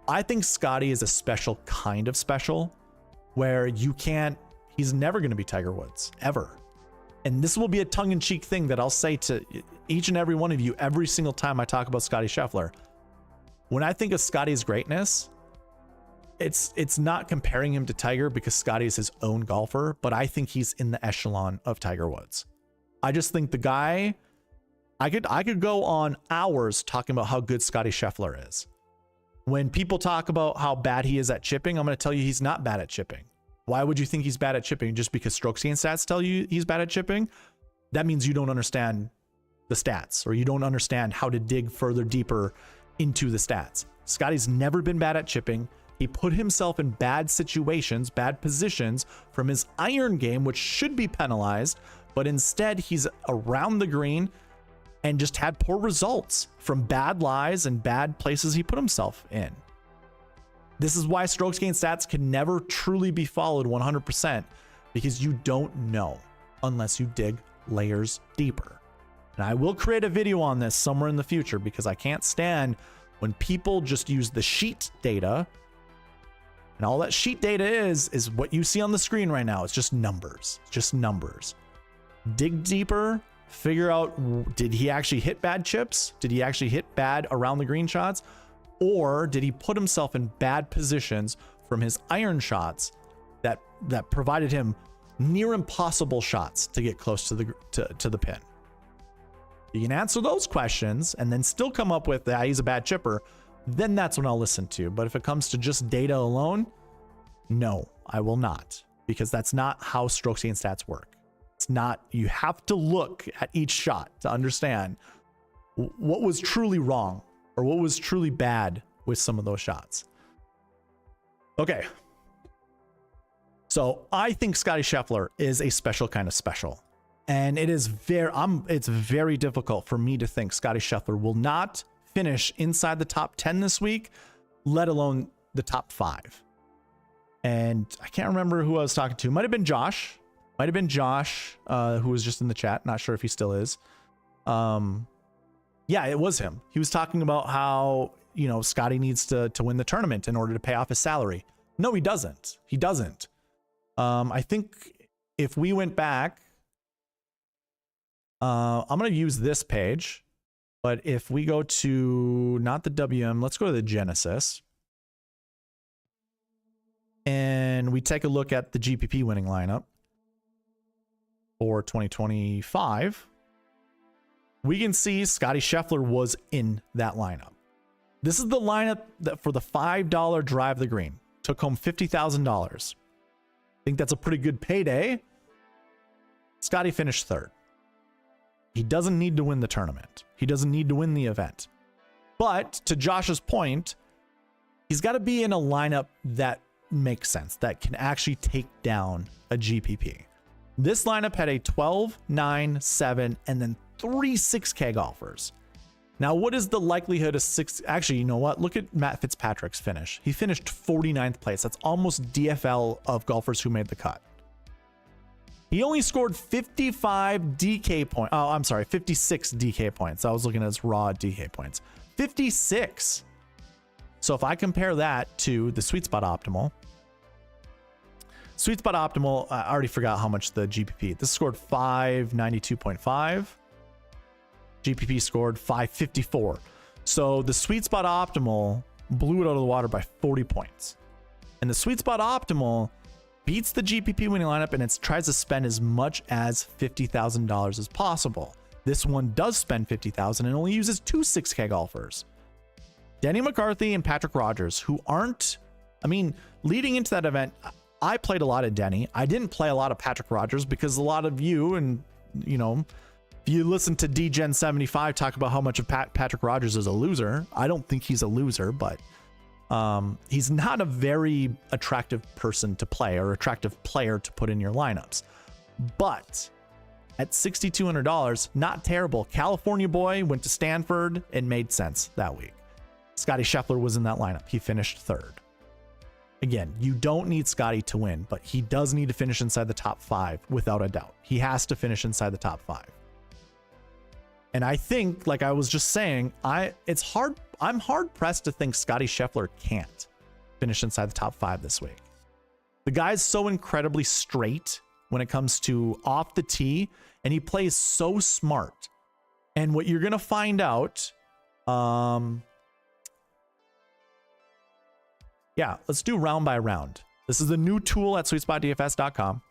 I think Scotty is a special kind of special where he's never going to be Tiger Woods, ever. And this will be a tongue-in-cheek thing that I'll say to each and every one of you every single time I talk about Scotty Scheffler. When I think of Scotty's greatness, it's not comparing him to Tiger because Scotty is his own golfer, but I think he's in the echelon of Tiger Woods. I just think the guy, I could go on hours talking about how good Scotty Scheffler is. When people talk about how bad he is at chipping, I'm going to tell you he's not bad at chipping. Why would you think he's bad at chipping? Just because strokes gain stats tell you he's bad at chipping? That means you don't understand the stats, or you don't understand how to dig further deeper into the stats. Scotty's never been bad at chipping. He put himself in bad situations, bad positions from his iron game, which should be penalized, but instead he's around the green and just had poor results from bad lies and bad places he put himself in. This is why strokes gain stats can never truly be followed 100%, because you don't know unless you dig layers deeper. And I will create a video on this somewhere in the future, because I can't stand when people just use the sheet data And all that sheet data is what you see on the screen right now. It's just numbers, just numbers. Dig deeper, figure out, did he actually hit bad chips? Did he actually hit bad around the green shots? Or did he put himself in bad positions from his iron shots that provided him near impossible shots to get close to the pin? You can answer those questions and then still come up with that he's a bad chipper. Then that's when I'll listen to. But if it comes to just data alone, no, I will not, because that's not how strokes gained stats work. It's not. You have to look at each shot to understand what was truly wrong or what was truly bad with some of those shots. Okay. So I think Scottie Scheffler is a special kind of special. And it is it's very difficult for me to think Scottie Scheffler will not finish inside the top 10 this week, let alone the top 5. And I can't remember who I was talking to. Might have been Josh, who was just in the chat. Not sure if he still is. Yeah, it was him. He was talking about how, you know, Scottie needs to win the tournament in order to pay off his salary. No, he doesn't. He doesn't. I think if we went back, I'm going to use this page, but if we go to not the WM, let's go to the Genesis. And we take a look at the GPP winning lineup for 2025. We can see Scottie Scheffler was in that lineup. This is the lineup that for the $5 drive the green took home $50,000. I think that's a pretty good payday. Scottie finished 3rd. He doesn't need to win the tournament. He doesn't need to win the event. But to Josh's point, he's got to be in a lineup that makes sense, that can actually take down a GPP. This lineup had a 12, 9, 7, and then 3 6K golfers. Now, what is the likelihood of 6? Actually, you know what? Look at Matt Fitzpatrick's finish. He finished 49th place. That's almost DFL of golfers who made the cut. He only scored 55 DK points. Oh, I'm sorry, 56 DK points. I was looking at his raw DK points. 56. So if I compare that to the SweetSpot Optimal, I already forgot how much the GPP. This scored 592.5. GPP scored 554. So the SweetSpot Optimal blew it out of the water by 40 points. And the SweetSpot Optimal beats the GPP winning lineup and it tries to spend as much as $50,000 as possible. This one does spend $50,000 and only uses 2 6K golfers. Denny McCarthy and Patrick Rogers, who aren't, I mean, leading into that event, I played a lot of Denny. I didn't play a lot of Patrick Rogers because a lot of you, and you know, if you listen to DGen75 talk about how much of Patrick Rogers is a loser, I don't think he's a loser, but he's not a very attractive person to play or attractive player to put in your lineups. But at $6,200, not terrible. California boy, went to Stanford and made sense that week. Scottie Scheffler was in that lineup. He finished 3rd. Again, you don't need Scottie to win, but he does need to finish inside the top 5 without a doubt. He has to finish inside the top 5. And I think, like I was just saying, I'm hard pressed to think Scottie Scheffler can't finish inside the top 5 this week. The guy's so incredibly straight when it comes to off the tee, and he plays so smart. And what you're going to find out, yeah, let's do round by round. This is a new tool at SweetSpotDFS.com.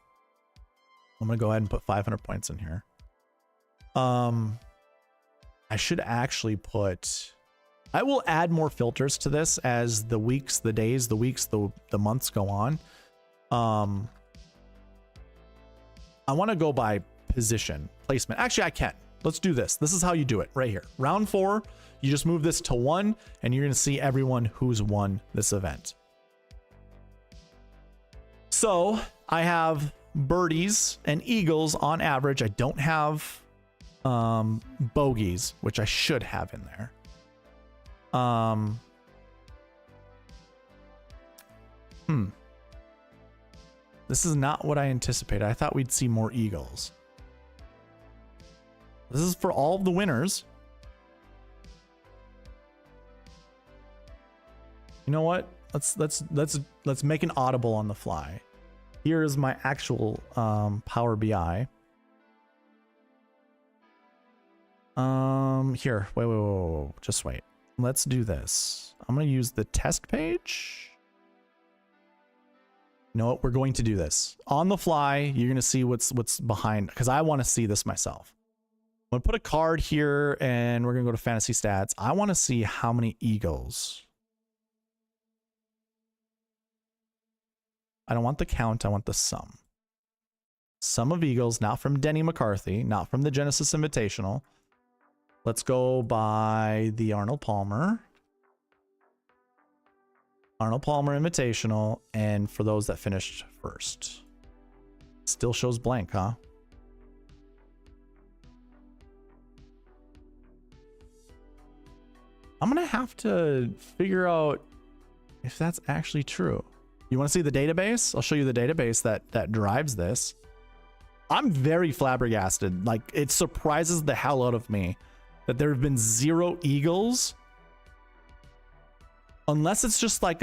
I'm going to go ahead and put 500 points in here. I should actually I will add more filters to this as the weeks, the days, the weeks, the months go on. I want to go by position placement. Actually, I can. Let's do this. This is how you do it right here. Round 4, you just move this to 1 and you're going to see everyone who's won this event. So I have birdies and eagles on average. I don't have bogeys, which I should have in there. This is not what I anticipated. I thought we'd see more eagles. This is for all of the winners. You know what? let's make an audible on the fly. Here is my actual Power BI. Here, wait, just wait. Let's do this. I'm gonna use the test page. You know what? We're going to do this on the fly. You're gonna see what's behind, because I want to see this myself. I'm gonna put a card here, and we're gonna go to fantasy stats. I want to see how many eagles. I don't want the count. I want the sum. Sum of eagles, not from Denny McCarthy, not from the Genesis Invitational. Let's go by the Arnold Palmer. Arnold Palmer Invitational, and for those that finished first. Still shows blank, huh? I'm gonna have to figure out if that's actually true. You want to see the database? I'll show you the database that drives this. I'm very flabbergasted. Like, it surprises the hell out of me that there have been 0 eagles, unless it's just like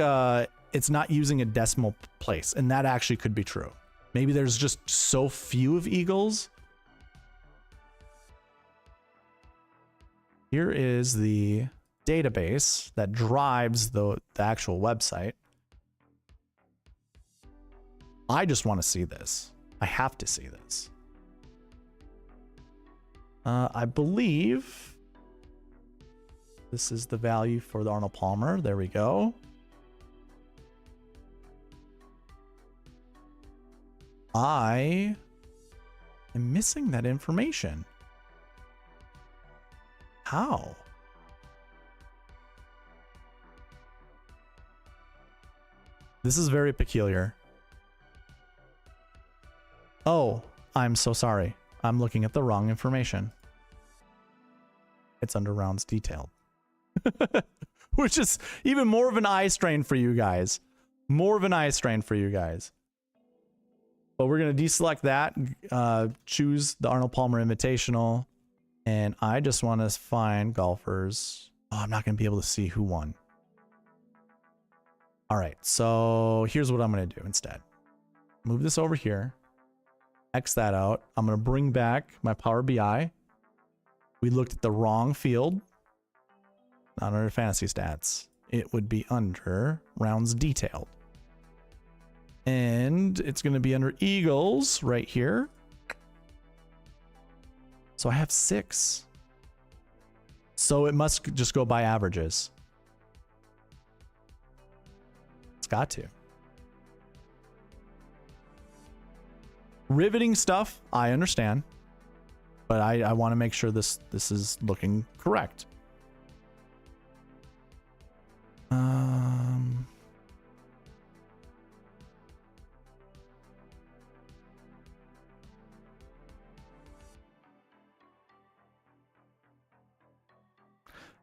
it's not using a decimal place, and that actually could be true. Maybe there's just so few of eagles. Here is the database that drives the actual website. I just want to see this. I have to see this. I believe this is the value for the Arnold Palmer. There we go. I am missing that information. How? This is very peculiar. Oh, I'm so sorry. I'm looking at the wrong information. It's under rounds detailed. Which is even more of an eye strain for you guys. More of an eye strain for you guys. But we're going to deselect that. Choose the Arnold Palmer Invitational. And I just want to find golfers. Oh, I'm not going to be able to see who won. All right. So here's what I'm going to do instead. Move this over here. X that out. I'm going to bring back my Power BI. We looked at the wrong field. Not under fantasy stats. It would be under rounds detailed. And it's going to be under eagles right here. So I have 6. So it must just go by averages. It's got to. Riveting stuff, I understand. But I want to make sure this is looking correct.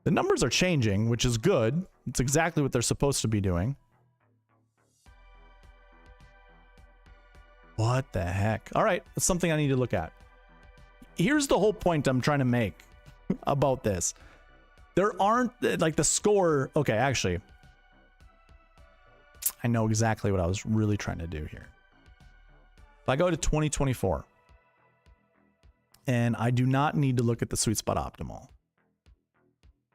The numbers are changing, which is good. It's exactly what they're supposed to be doing. What the heck? All right, that's something I need to look at. Here's the whole point I'm trying to make about this. There aren't, like, the score. Okay, actually, I know exactly what I was really trying to do here. If I go to 2024, and I do not need to look at the SweetSpot Optimal.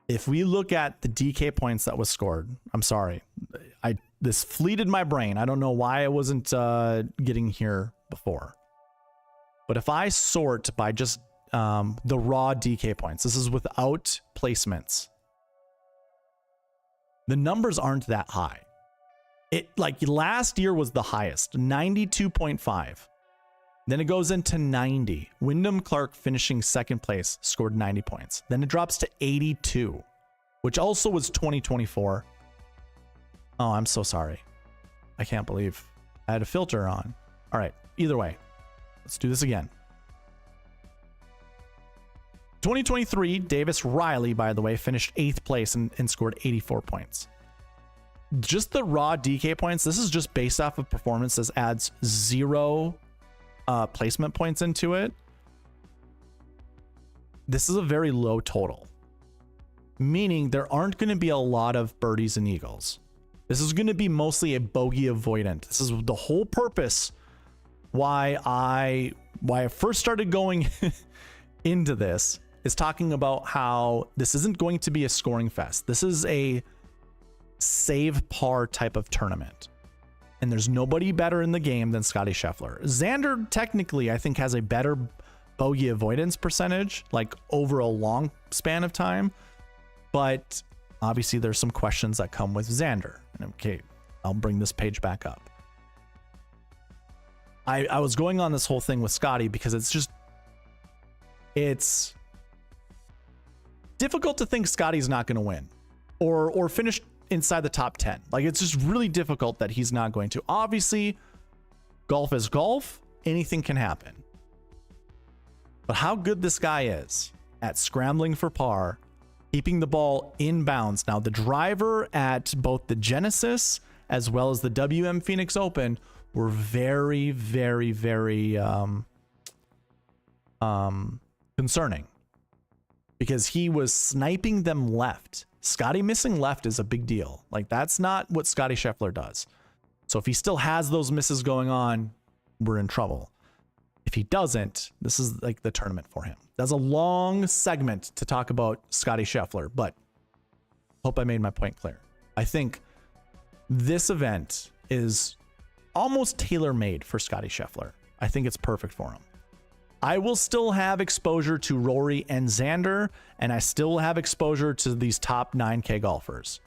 If we look at the DK points that was scored, I'm sorry, this fleeted my brain. I don't know why I wasn't getting here before. But if I sort by just the raw DK points, this is without placements, the numbers aren't that high. It, like, last year was the highest, 92.5. Then it goes into 90. Wyndham Clark, finishing second place, scored 90 points. Then it drops to 82, which also was 2024. Oh, I'm so sorry. I can't believe I had a filter on. All right, either way, let's do this again. 2023, Davis Riley, by the way, finished 8th place and scored 84 points. Just the raw DK points, this is just based off of performance. This adds 0 placement points into it. This is a very low total, meaning there aren't going to be a lot of birdies and eagles. This is going to be mostly a bogey avoidant. This is the whole purpose why I first started going into this, is talking about how this isn't going to be a scoring fest. This is a save par type of tournament. And there's nobody better in the game than Scottie Scheffler. Xander technically, I think, has a better bogey avoidance percentage, like over a long span of time. But obviously there's some questions that come with Xander. Okay, I'll bring this page back up. I was going on this whole thing with Scottie because it's difficult to think Scottie's not going to win or finish inside the top 10. Like, it's just really difficult that he's not going to. Obviously, golf is golf. Anything can happen. But how good this guy is at scrambling for par, keeping the ball in bounds. Now, the driver at both the Genesis as well as the WM Phoenix Open were very, very, very concerning because he was sniping them left. Scottie missing left is a big deal. Like, that's not what Scottie Scheffler does. So if he still has those misses going on, we're in trouble. If he doesn't, this is like the tournament for him. That's a long segment to talk about Scottie Scheffler, but hope I made my point clear. I think this event is almost tailor-made for Scottie Scheffler. I think it's perfect for him. I will still have exposure to Rory and Xander, and I still have exposure to these top 9K golfers.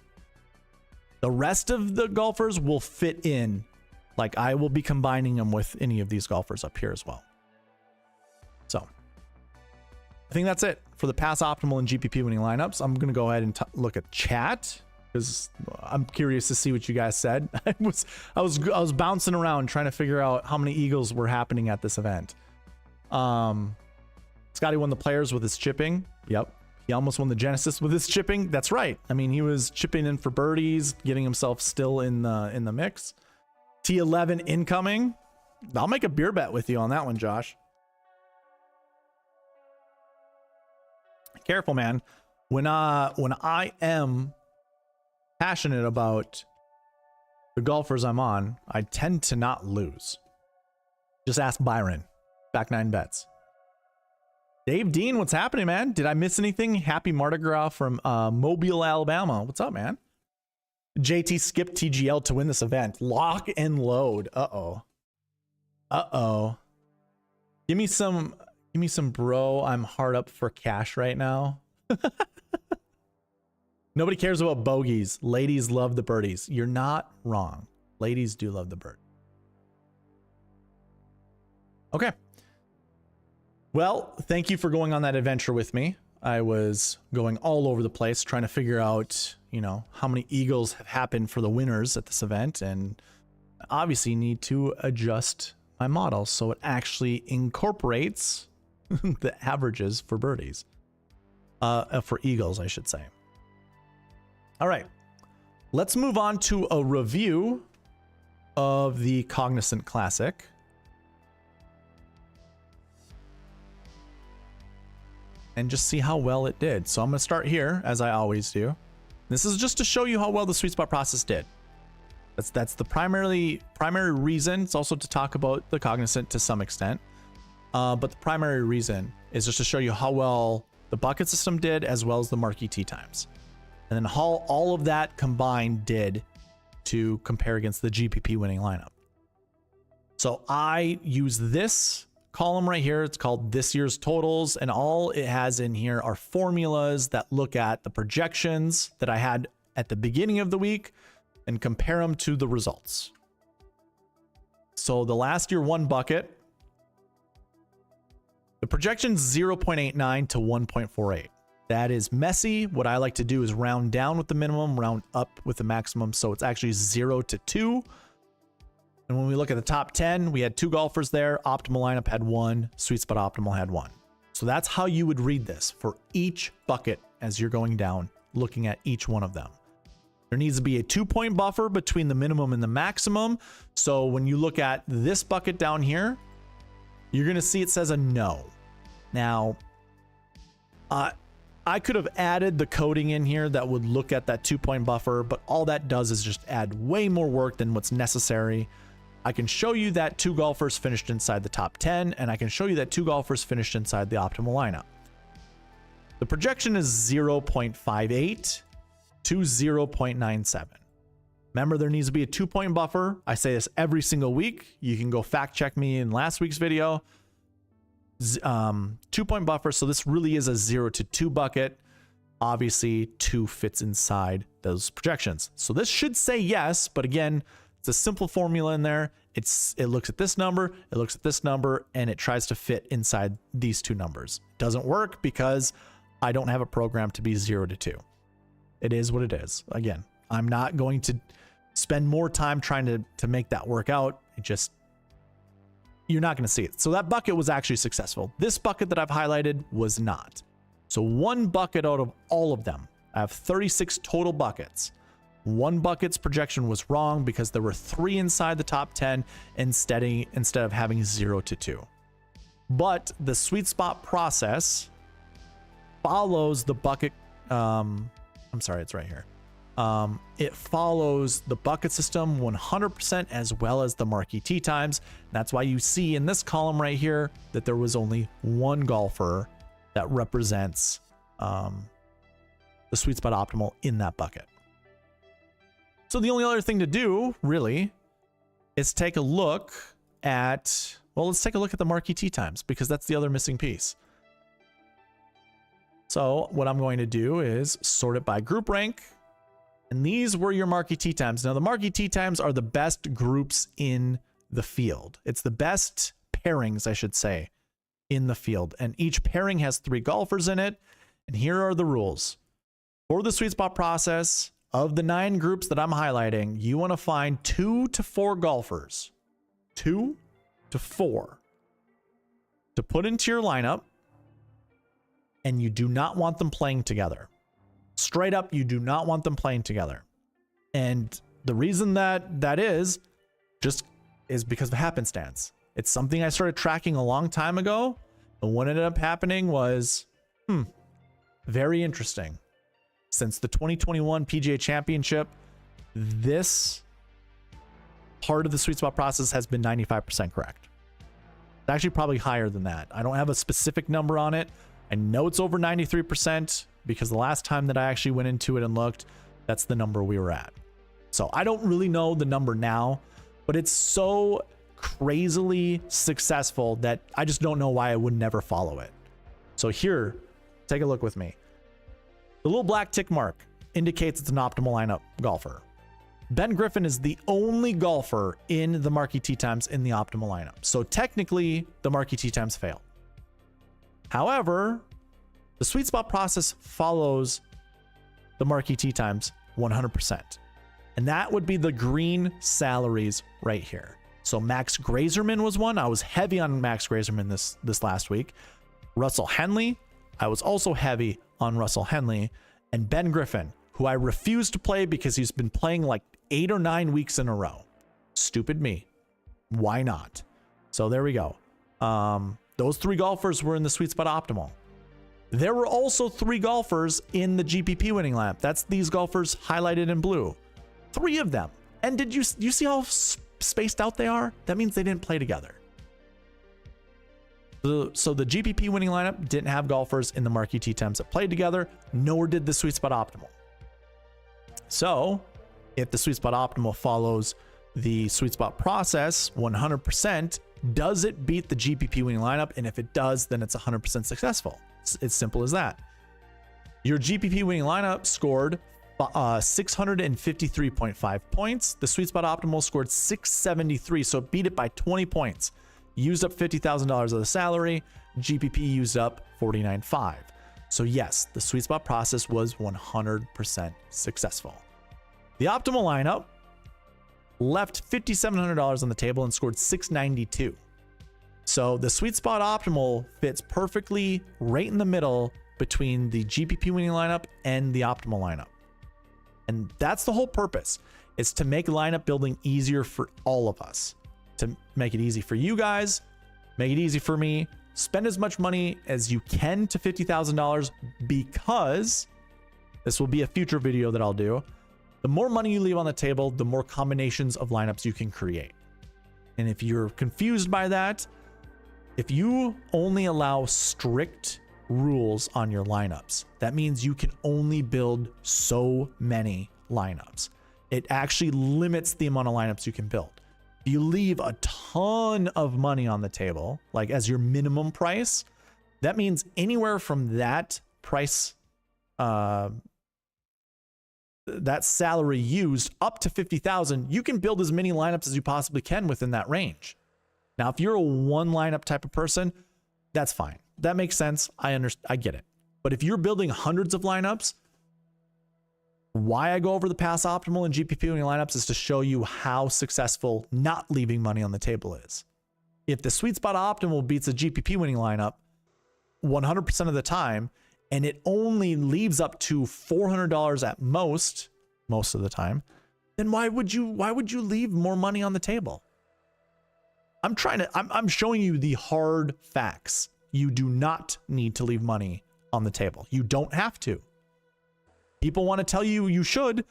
The rest of the golfers will fit in. Like, I will be combining them with any of these golfers up here as well. So I think that's it for the pass optimal and GPP winning lineups. I'm going to go ahead and look at chat because I'm curious to see what you guys said. I was bouncing around trying to figure out how many eagles were happening at this event. Scottie won the Players with his chipping. Yep. He almost won the Genesis with his chipping. That's right. I mean, he was chipping in for birdies, getting himself still in the mix. T11 incoming. I'll make a beer bet with you on that one, Josh. Careful, man. When I am passionate about the golfers I'm on, I tend to not lose. Just ask Byron. Back 9 bets. Dave Dean, what's happening, man? Did I miss anything? Happy Mardi Gras from Mobile, Alabama. What's up, man? JT skipped TGL to win this event. Lock and load. Uh-oh. Uh-oh. Give me some bro. I'm hard up for cash right now. Nobody cares about bogeys. Ladies love the birdies. You're not wrong. Ladies do love the bird. Okay. Well, thank you for going on that adventure with me. I was going all over the place trying to figure out, you know, how many eagles have happened for the winners at this event, and obviously need to adjust my model so it actually incorporates the averages for birdies, for eagles, I should say. All right, let's move on to a review of the Cognizant Classic. And just see how well it did. So I'm going to start here, as I always do. This is just to show you how well the SweetSpot process did. That's the primary reason. It's also to talk about the Cognizant to some extent. But the primary reason is just to show you how well the bucket system did, as well as the Marquee Tee Times. And then how all of that combined did to compare against the GPP winning lineup. So I use this column right here. It's called this year's totals, and all it has in here are formulas that look at the projections that I had at the beginning of the week and compare them to the results. So the last year one bucket, the projection's 0.89 to 1.48. That is messy. What I like to do is round down with the minimum, round up with the maximum, so it's actually 0 to 2. And when we look at the top 10, we had 2 golfers there. Optimal lineup had 1. SweetSpot Optimal had 1. So that's how you would read this for each bucket as you're going down, looking at each one of them. There needs to be a 2-point buffer between the minimum and the maximum. So when you look at this bucket down here, you're going to see it says a no. Now, I could have added the coding in here that would look at that 2-point buffer, but all that does is just add way more work than what's necessary. I can show you that 2 golfers finished inside the top 10, and I can show you that 2 golfers finished inside the optimal lineup. The projection is 0.58 to 0.97. Remember, there needs to be a 2-point buffer. I say this every single week. You can go fact check me in last week's video. 2-point buffer. So this really is a 0 to 2 bucket. Obviously 2 fits inside those projections. So this should say yes, but again, it's a simple formula in there. It looks at this number, it looks at this number, and it tries to fit inside these 2 numbers. It doesn't work because I don't have a program to be 0 to 2. It is what it is. Again, I'm not going to spend more time trying to make that work out. It just, you're not going to see it. So that bucket was actually successful. This bucket that I've highlighted was not. So 1 bucket out of all of them. I have 36 total buckets. 1 bucket's projection was wrong because there were 3 inside the top 10 instead of having 0 to 2. But the SweetSpot process follows the bucket. I'm sorry, it's right here. It follows the bucket system 100% as well as the Marquee Tee Times. That's why you see in this column right here that there was only 1 golfer that represents the SweetSpot Optimal in that bucket. So the only other thing to do really is take a look at, well, let's take a look at the Marquee Tee Times because that's the other missing piece. So what I'm going to do is sort it by group rank. And these were your Marquee Tee Times. Now, the Marquee Tee Times are the best groups in the field. It's the best pairings, I should say, in the field. And each pairing has 3 golfers in it. And here are the rules. For the SweetSpot process, of the 9 groups that I'm highlighting, you want to find 2 to 4 golfers. 2 to 4. To put into your lineup. And you do not want them playing together. Straight up, you do not want them playing together. And the reason that is because of happenstance. It's something I started tracking a long time ago. And what ended up happening was, very interesting. Since the 2021 PGA Championship, this part of the SweetSpot process has been 95% correct. It's actually probably higher than that. I don't have a specific number on it. I know it's over 93%. Because the last time that I actually went into it and looked, that's the number we were at. So I don't really know the number now, but it's so crazily successful that I just don't know why I would never follow it. So here, take a look with me. The little black tick mark indicates it's an optimal lineup golfer. Ben Griffin is the only golfer in the Marquee Tee Times in the optimal lineup. So technically, the Marquee Tee Times failed. However, the SweetSpot process follows the Marquee Tee Times 100%. And that would be the green salaries right here. So Max Grazerman was one. I was heavy on Max Grazerman this last week. Russell Henley. I was also heavy on Russell Henley. And Ben Griffin, who I refused to play because he's been playing like 8 or 9 weeks in a row. Stupid me. Why not? So there we go. Those 3 golfers were in the SweetSpot Optimal. There were also 3 golfers in the GPP winning lineup. That's these golfers highlighted in blue. 3 of them. And did you see how spaced out they are? That means they didn't play together. So the GPP winning lineup didn't have golfers in the Marquee Tee Times that played together, nor did the SweetSpot Optimal. So if the SweetSpot Optimal follows the SweetSpot process 100%, does it beat the GPP winning lineup? And if it does, then it's 100% successful. It's simple as that. Your GPP winning lineup scored 653.5 points. The SweetSpot Optimal scored 673, so it beat it by 20 points. Used up $50,000 of the salary. GPP used up $49,500. So yes, the SweetSpot process was 100% successful. The optimal lineup left $5,700 on the table and scored 692. So the SweetSpot Optimal fits perfectly right in the middle between the GPP winning lineup and the optimal lineup. And that's the whole purpose, is to make lineup building easier for all of us. To make it easy for you guys, make it easy for me, spend as much money as you can to $50,000, because this will be a future video that I'll do. The more money you leave on the table, the more combinations of lineups you can create. And if you're confused by that, if you only allow strict rules on your lineups, that means you can only build so many lineups. It actually limits the amount of lineups you can build. If you leave a ton of money on the table, like as your minimum price, that means anywhere from that price, that salary used up to 50,000, you can build as many lineups as you possibly can within that range. Now, if you're a one lineup type of person, that's fine. That makes sense. I get it. But if you're building hundreds of lineups, why I go over the past optimal and GPP winning lineups is to show you how successful not leaving money on the table is. If the sweet spot optimal beats a GPP winning lineup 100% of the time, and it only leaves up to $400 at most of the time, then why would you leave more money on the table? I'm showing you the hard facts. You do not need to leave money on the table. You don't have to. People want to tell you you should.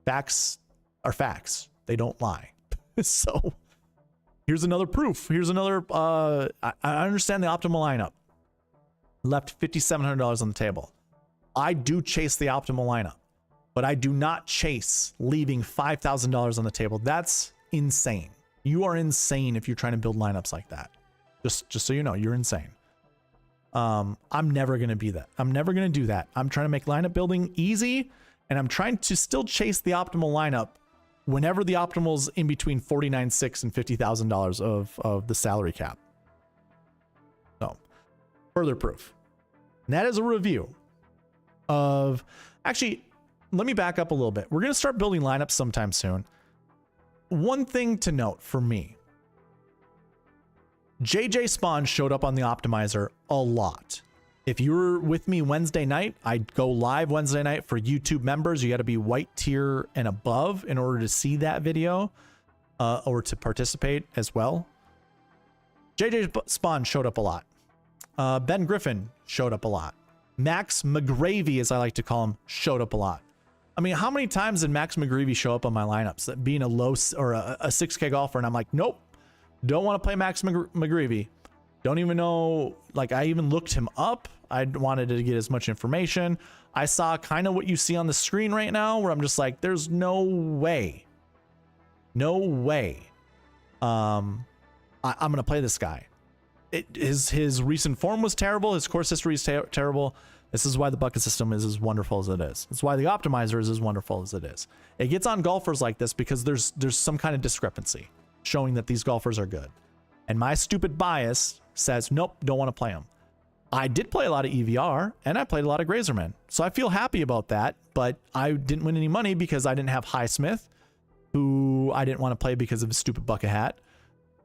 Facts are facts. They don't lie. So here's another proof. Here's another, I understand the optimal lineup. Left $5,700 on the table. I do chase the optimal lineup, but I do not chase leaving $5,000 on the table. That's insane. You are insane if you're trying to build lineups like that. Just so you know, you're insane. I'm never going to be that. I'm never going to do that. I'm trying to make lineup building easy, and I'm trying to still chase the optimal lineup whenever the optimal's in between $49,600 and $50,000 of the salary cap. So, further proof. And that is a review of, actually, let me back up a little bit. We're going to start building lineups sometime soon. One thing to note for me, JJ Spawn showed up on the optimizer a lot. If you were with me Wednesday night, I'd go live Wednesday night for YouTube members. You got to be white tier and above in order to see that video or to participate as well. JJ Spawn showed up a lot. Ben Griffin showed up a lot. Max McGravy, as I like to call him, showed up a lot. I mean, how many times did Max McGravy show up on my lineups? That being a low or a 6K golfer, and I'm like, nope, don't want to play Max McGravy. Don't even know. Like, I even looked him up. I wanted to get as much information. I saw kind of what you see on the screen right now, where I'm just like, there's no way. No way. I'm gonna play this guy. His recent form was terrible. His course history is terrible. This is why the bucket system is as wonderful as it is. It's why the optimizer is as wonderful as it is. It gets on golfers like this because there's some kind of discrepancy showing that these golfers are good. And my stupid bias says, nope, don't want to play them. I did play a lot of EVR, and I played a lot of Grazerman. So I feel happy about that, but I didn't win any money because I didn't have Highsmith, who I didn't want to play because of his stupid bucket hat.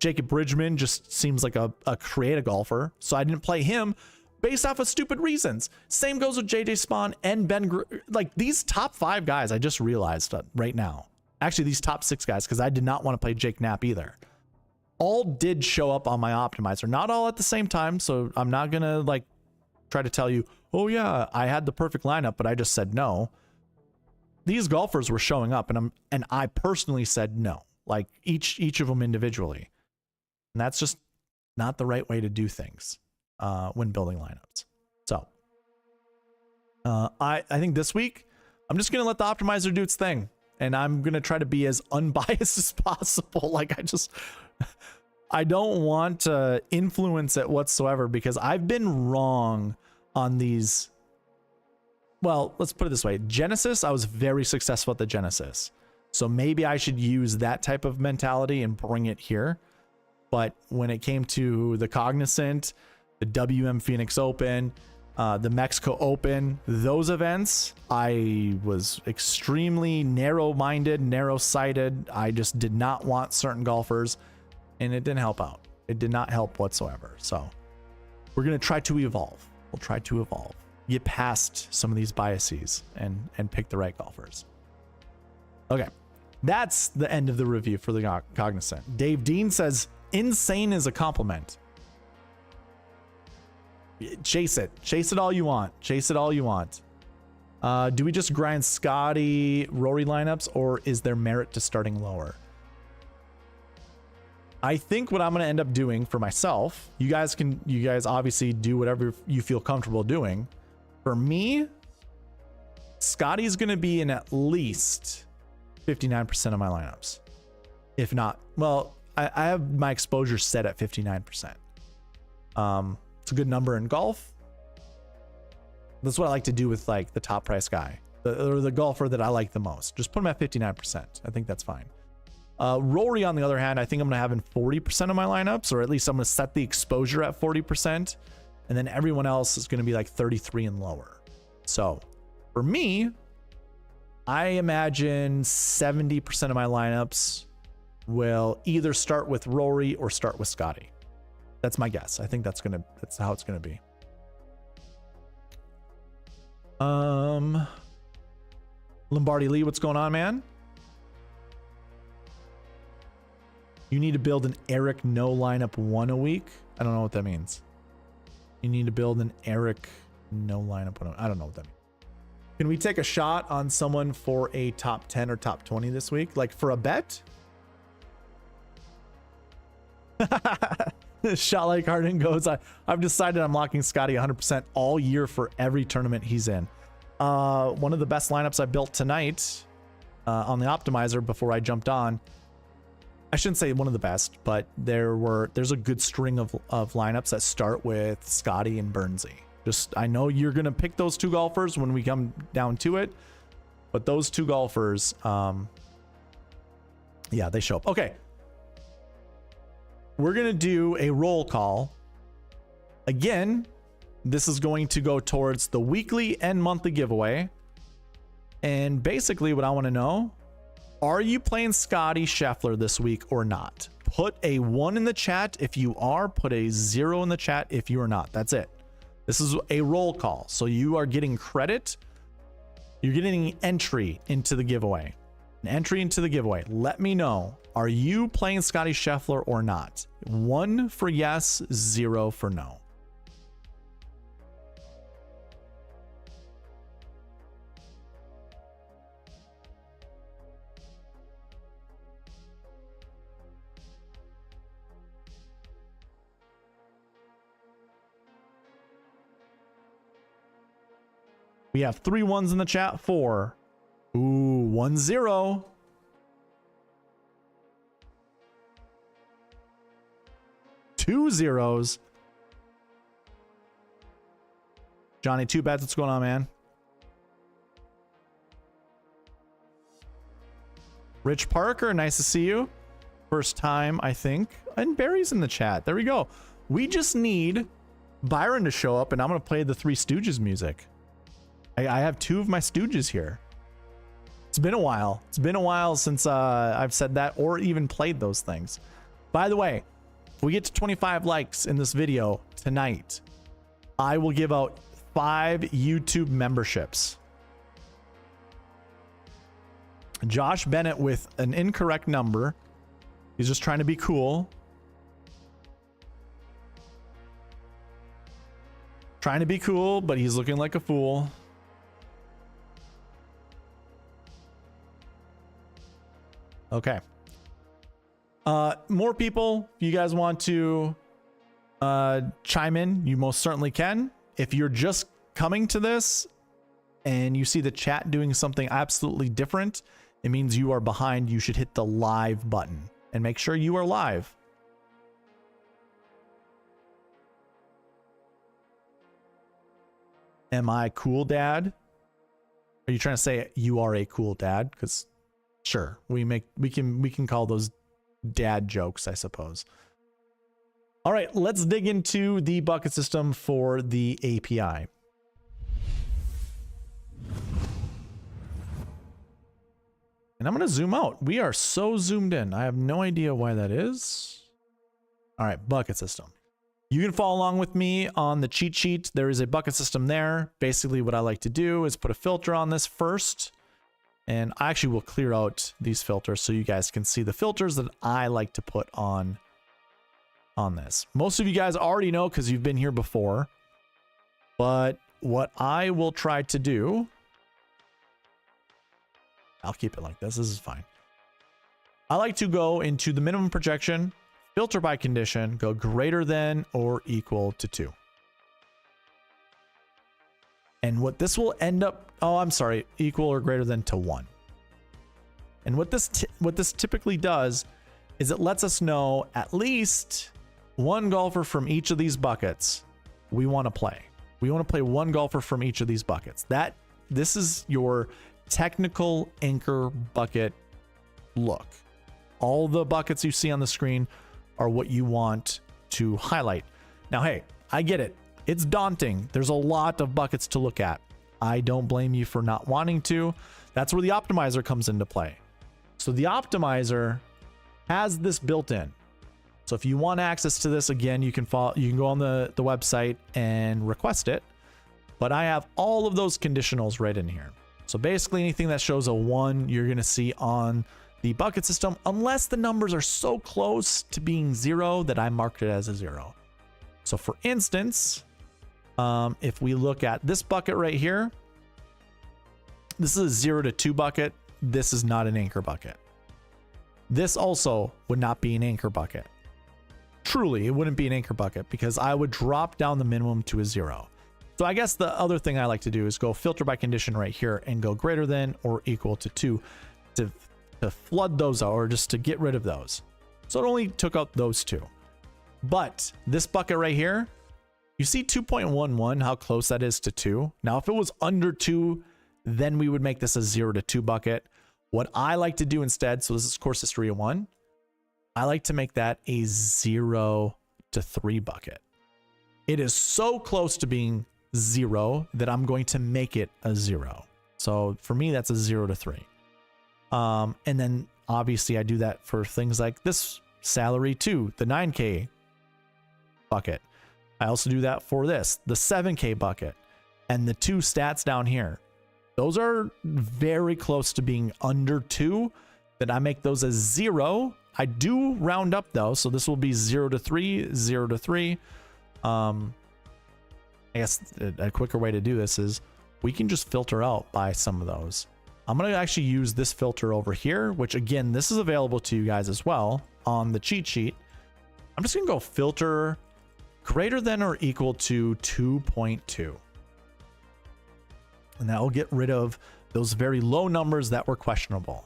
Jacob Bridgman just seems like a creative golfer, so I didn't play him based off of stupid reasons. Same goes with JJ Spawn and Ben. Like, these top 5 guys, I just realized right now. Actually, these top 6 guys, because I did not want to play Jake Knapp either. All did show up on my optimizer. Not all at the same time, so I'm not going to, like, try to tell you, oh, yeah, I had the perfect lineup, but I just said no. These golfers were showing up, and I personally said no. Like, each of them individually. And that's just not the right way to do things when building lineups. So I think this week I'm just going to let the optimizer do its thing, and I'm going to try to be as unbiased as possible. Like, I don't want to influence it whatsoever, because I've been wrong on these. Well, let's put it this way. Genesis, I was very successful at the Genesis. So maybe I should use that type of mentality and bring it here. But when it came to the Cognizant, the WM Phoenix Open, the Mexico Open, those events, I was extremely narrow-minded, narrow-sighted. I just did not want certain golfers, and it didn't help out. It did not help whatsoever. So we're going to try to evolve. We'll try to evolve. Get past some of these biases and pick the right golfers. Okay, that's the end of the review for the Cognizant. Dave Dean says, insane is a compliment. Chase it. Chase it all you want. Chase it all you want. Do we just grind Scotty, Rory lineups, or is there merit to starting lower? I think what I'm going to end up doing for myself, you guys obviously do whatever you feel comfortable doing. For me, Scotty's going to be in at least 59% of my lineups. If not, well, I have my exposure set at 59%. It's a good number in golf. That's what I like to do with like the top price guy, or the golfer that I like the most. Just put him at 59%. I think that's fine. Rory, on the other hand, I think I'm going to have in 40% of my lineups, or at least I'm going to set the exposure at 40%. And then everyone else is going to be like 33 and lower. So for me, I imagine 70% of my lineups will either start with Rory or start with Scotty. That's my guess. I think that's how it's going to be. Lombardi Lee, what's going on, man? You need to build an Eric no lineup 1 a week. I don't know what that means. You need to build an Eric no lineup 1. I don't know what that means. Can we take a shot on someone for a top 10 or top 20 this week? Like for a bet? Shot like Harden goes, I've decided I'm locking Scotty 100% all year for every tournament he's in. One of the best lineups I built tonight on the optimizer before I jumped on. I shouldn't say one of the best, but there's a good string of lineups that start with Scotty and Burnsy. I know you're going to pick those two golfers when we come down to it, but those two golfers, yeah, they show up. Okay. We're going to do a roll call. Again, this is going to go towards the weekly and monthly giveaway. And basically what I want to know, are you playing Scotty Scheffler this week or not? Put a 1 in the chat if you are, put a 0 in the chat if you are not. That's it. This is a roll call. So you are getting credit. You're getting an entry into the giveaway. An entry into the giveaway. Let me know. Are you playing Scotty Scheffler or not? 1 for yes, 0 for no. We have 3 1s in the chat. 4. Ooh, 1 0. Two zeros. Johnny, 2 bets. What's going on, man? Rich Parker, nice to see you. First time, I think. And Barry's in the chat. There we go. We just need Byron to show up, and I'm going to play the Three Stooges music. I have 2 of my Stooges here. It's been a while. It's been a while since I've said that or even played those things. By the way, if we get to 25 likes in this video tonight, I will give out 5 YouTube memberships. Josh Bennett with an incorrect number. He's just trying to be cool. Trying to be cool, but he's looking like a fool. Okay. More people, if you guys want to chime in, you most certainly can. If you're just coming to this and you see the chat doing something absolutely different, it means you are behind. You should hit the live button and make sure you are live. Am I cool, Dad? Are you trying to say you are a cool dad? Because sure, we can call those dad jokes, I suppose. All right, let's dig into the bucket system for the API. And I'm going to zoom out. We are so zoomed in. I have no idea why that is. All right, bucket system. You can follow along with me on the cheat sheet. There is a bucket system there. Basically, what I like to do is put a filter on this first. And I actually will clear out these filters so you guys can see the filters that I like to put on this. Most of you guys already know because you've been here before. But what I will try to do, I'll keep it like this. This is fine. I like to go into the minimum projection, filter by condition, go greater than or equal to 2. And what this will end up, oh, I'm sorry, equal or greater than to 1. And what this typically does is it lets us know at least one golfer from each of these buckets we want to play. We want to play one golfer from each of these buckets. This is your technical anchor bucket look. All the buckets you see on the screen are what you want to highlight. Now, hey, I get it. It's daunting. There's a lot of buckets to look at. I don't blame you for not wanting to. That's where the optimizer comes into play. So the optimizer has this built in. So if you want access to this, again, you can go on the website and request it. But I have all of those conditionals right in here. So basically anything that shows a 1, you're going to see on the bucket system, unless the numbers are so close to being 0 that I marked it as a 0. So for instance, if we look at this bucket right here, this is a 0 to 2 bucket. This is not an anchor bucket. This also would not be an anchor bucket. Truly, it wouldn't be an anchor bucket because I would drop down the minimum to a 0. So I guess the other thing I like to do is go filter by condition right here and go greater than or equal to 2 to flood those out, or just to get rid of those. So it only took out those 2. But this bucket right here, you see 2.11, how close that is to 2. Now, if it was under 2, then we would make this a 0 to 2 bucket. What I like to do instead, so this is course history of 1, I like to make that a 0 to 3 bucket. It is so close to being 0 that I'm going to make it a 0. So for me, that's a 0 to 3. And then obviously I do that for things like this salary too, the 9K bucket. I also do that for this, the 7K bucket, and the 2 stats down here. Those are very close to being under 2, that I make those as 0. I do round up though, so this will be 0 to 3, 0 to 3. I guess a quicker way to do this is we can just filter out by some of those. I'm going to actually use this filter over here, which again, this is available to you guys as well on the cheat sheet. I'm just going to go filter greater than or equal to 2.2. And that will get rid of those very low numbers that were questionable.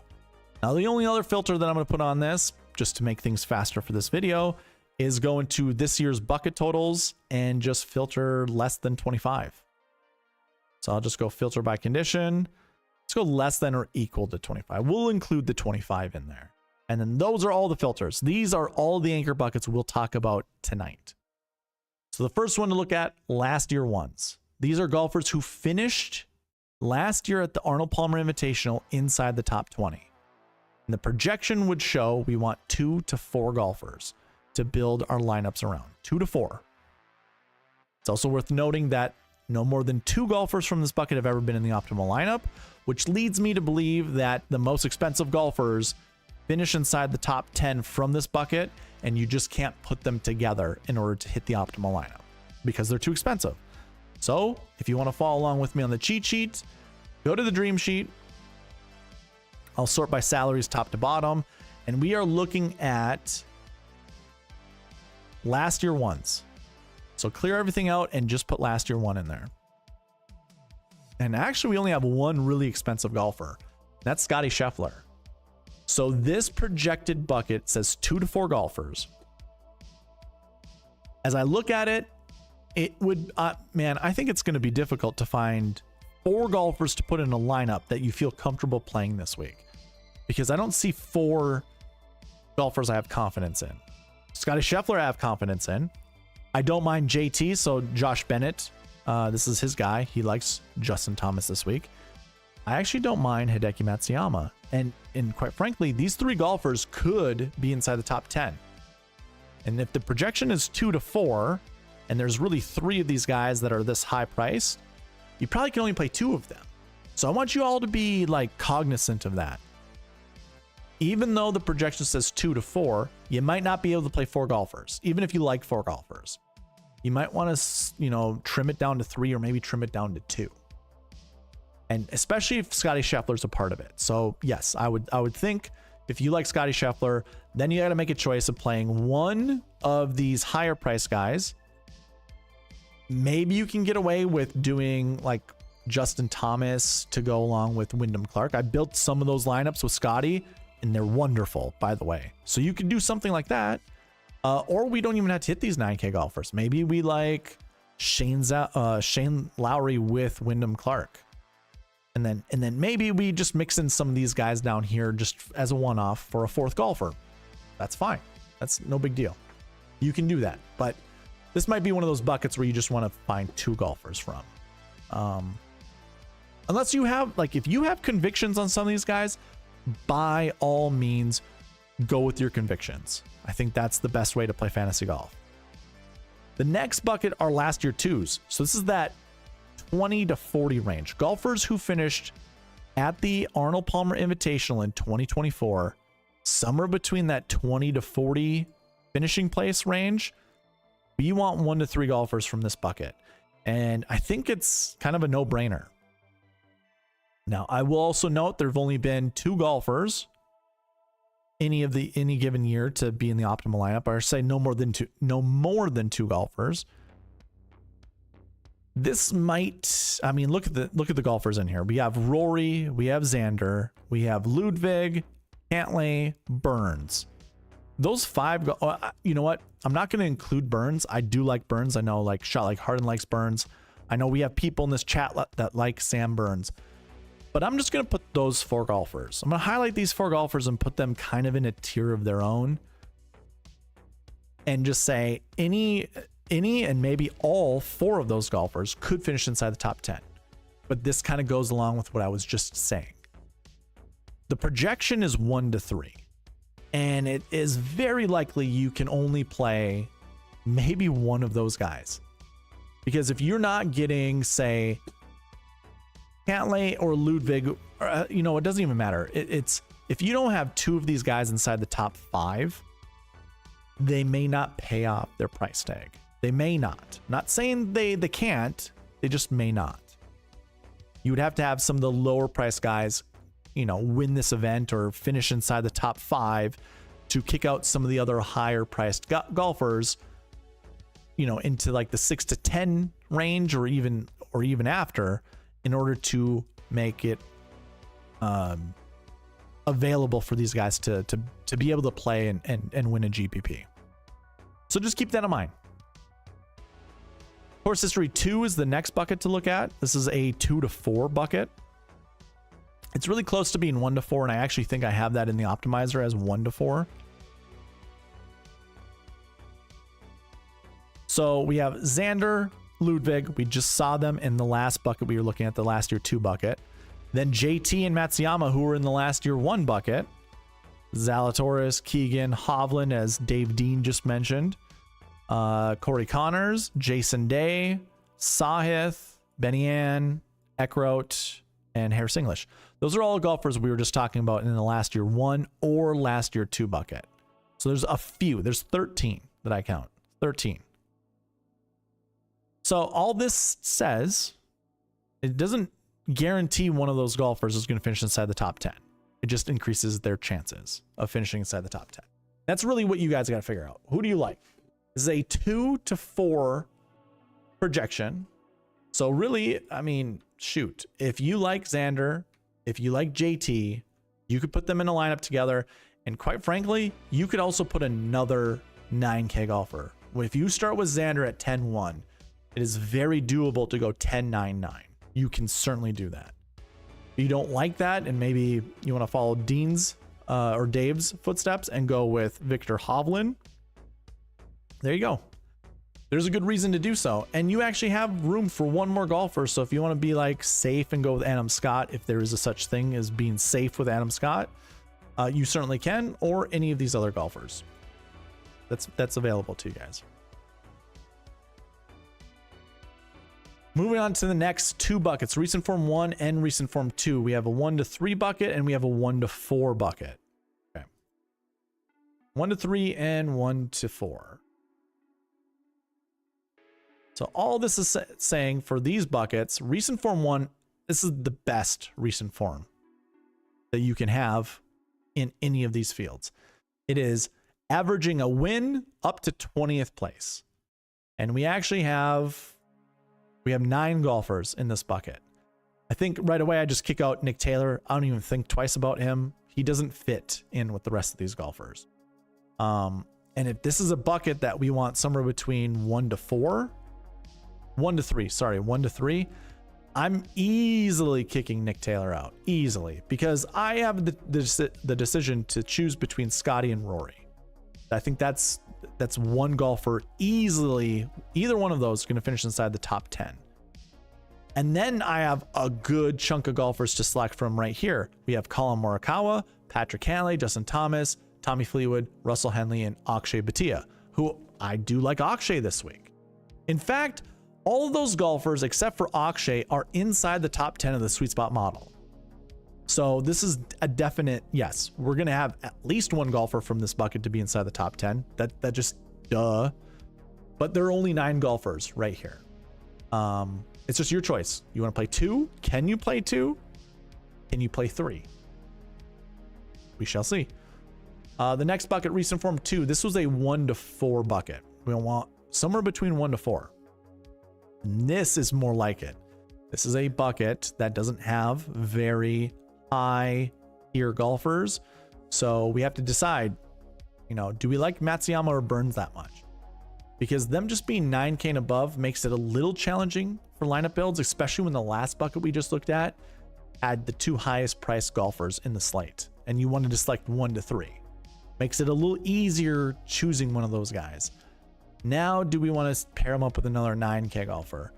Now, the only other filter that I'm going to put on this, just to make things faster for this video, is go into this year's bucket totals and just filter less than 25. So I'll just go filter by condition. Let's go less than or equal to 25. We'll include the 25 in there. And then those are all the filters. These are all the anchor buckets we'll talk about tonight. So the first one to look at, last year ones. These are golfers who finished last year at the Arnold Palmer Invitational inside the top 20. And the projection would show we want 2 to 4 golfers to build our lineups around. 2 to 4. It's also worth noting that no more than 2 golfers from this bucket have ever been in the optimal lineup, which leads me to believe that the most expensive golfers finish inside the top 10 from this bucket, and you just can't put them together in order to hit the optimal lineup because they're too expensive. So if you want to follow along with me on the cheat sheet, go to the dream sheet. I'll sort by salaries top to bottom, and we are looking at last year ones. So clear everything out and just put last year 1 in there. And actually, we only have one really expensive golfer. That's Scotty Scheffler. So this projected bucket says 2 to 4 golfers. As I look at it, it would, man, I think it's going to be difficult to find 4 golfers to put in a lineup that you feel comfortable playing this week, because I don't see 4 golfers I have confidence in. Scotty Scheffler I have confidence in. I don't mind JT, so Josh Bennett. This is his guy. He likes Justin Thomas this week. I actually don't mind Hideki Matsuyama. And quite frankly, these 3 golfers could be inside the top 10. And if the projection is 2 to 4, and there's really 3 of these guys that are this high priced, you probably can only play 2 of them. So I want you all to be like cognizant of that. Even though the projection says 2 to 4, you might not be able to play 4 golfers, even if you like 4 golfers. you might want to, you know, trim it down to 3 or maybe trim it down to 2. And especially if Scottie Scheffler's a part of it. So yes, I would think if you like Scottie Scheffler, then you got to make a choice of playing one of these higher price guys. Maybe you can get away with doing like Justin Thomas to go along with Wyndham Clark. I built some of those lineups with Scottie, and they're wonderful, by the way. So you could do something like that. Or we don't even have to hit these 9K golfers. Maybe we like Shane Lowry with Wyndham Clark. And then maybe we just mix in some of these guys down here just as a one-off for a 4th golfer. That's fine. That's no big deal. You can do that. But this might be one of those buckets where you just want to find 2 golfers from. Unless you have, like, if you have convictions on some of these guys, by all means, go with your convictions. I think that's the best way to play fantasy golf. The next bucket are last year 2s. So this is that 20 to 40 range. Golfers who finished at the Arnold Palmer Invitational in 2024, somewhere between that 20 to 40 finishing place range. We want 1 to 3 golfers from this bucket. And I think it's kind of a no-brainer. Now, I will also note there have only been 2 golfers any given year to be in the optimal lineup. Or say no more than 2 golfers. This might, I mean, look at the golfers in here. We have Rory, we have Xander, we have Ludwig, Cantlay, Burns. Those 5, you know what? I'm not going to include Burns. I do like Burns. I know like Shot Like Harden likes Burns. I know we have people in this chat that like Sam Burns. But I'm just going to put those 4 golfers. I'm going to highlight these 4 golfers and put them kind of in a tier of their own. And just say any and maybe all 4 of those golfers could finish inside the top 10. But this kind of goes along with what I was just saying. The projection is 1 to 3. And it is very likely you can only play maybe one of those guys. Because if you're not getting, say, Cantlay or Ludwig, you know, it doesn't even matter. It's if you don't have 2 of these guys inside the top 5, they may not pay off their price tag. They may not. Not saying they can't, they just may not. You would have to have some of the lower price guys, you know, win this event or finish inside the top 5 to kick out some of the other higher priced golfers, you know, into like the 6 to 10 range or even after, in order to make it available for these guys to be able to play and win a GPP. So just keep that in mind. Course History 2 is the next bucket to look at. This is a 2 to 4 bucket. It's really close to being 1 to 4, and I actually think I have that in the optimizer as 1 to 4. So we have Xander, Ludwig. We just saw them in the last bucket we were looking at, the last year 2 bucket. Then JT and Matsuyama, who were in the last year 1 bucket. Zalatoris, Keegan, Hovland, as Dave Dean just mentioned. Corey Connors, Jason Day, Sahith, Benny Ann, Eckroat, and Harris English. Those are all golfers we were just talking about in the last year 1 or last year 2 bucket. So there's a few. There's 13 that I count. 13. So all this says, it doesn't guarantee one of those golfers is going to finish inside the top 10. It just increases their chances of finishing inside the top 10. That's really what you guys got to figure out. Who do you like? This is a 2 to 4 projection. So really, I mean, shoot, if you like Xander, if you like JT, you could put them in a lineup together. And quite frankly, you could also put another 9K golfer. If you start with Xander at 10-1, it is very doable to go 10-9-9. You can certainly do that. If you don't like that, and maybe you want to follow Dean's or Dave's footsteps and go with Victor Hovland, there you go. There's a good reason to do so. And you actually have room for one more golfer. So if you want to be like safe and go with Adam Scott, if there is a such thing as being safe with Adam Scott, you certainly can, or any of these other golfers. That's available to you guys. Moving on to the next 2 buckets, recent form 1 and recent form 2. We have a 1 to 3 bucket and we have a 1 to 4 bucket. Okay. 1 to 3 and 1 to 4. So all this is saying for these buckets, recent form 1, this is the best recent form that you can have in any of these fields. It is averaging a win up to 20th place. And we actually have 9 golfers in this bucket. I think right away I just kick out Nick Taylor. I don't even think twice about him. He doesn't fit in with the rest of these golfers. And if this is a bucket that we want somewhere between 1 to 3, I'm easily kicking Nick Taylor out, easily, because I have the decision to choose between Scotty and Rory. I think that's one golfer easily, either one of those is going to finish inside the top 10. And then I have a good chunk of golfers to select from right here. We have Colin Morikawa, Patrick Cantlay, Justin Thomas, Tommy Fleetwood, Russell Henley, and Akshay Bhatia, who I do like Akshay this week. In fact, all of those golfers, except for Akshay, are inside the top 10 of the Sweet Spot model. So this is a definite, yes, we're going to have at least one golfer from this bucket to be inside the top 10. That just, duh. But there are only 9 golfers right here. It's just your choice. You want to play 2? Can you play 2? Can you play 3? We shall see. The next bucket, recent form 2. This was a 1 to 4 bucket. We want somewhere between 1 to 4. And this is more like it. This is a bucket that doesn't have very high tier golfers. So we have to decide, do we like Matsuyama or Burns that much? Because them just being 9K and above makes it a little challenging for lineup builds, especially when the last bucket we just looked at had the 2 highest priced golfers in the slate and you wanted to select 1 to 3. Makes it a little easier choosing one of those guys. Now, do we want to pair them up with another 9K golfer?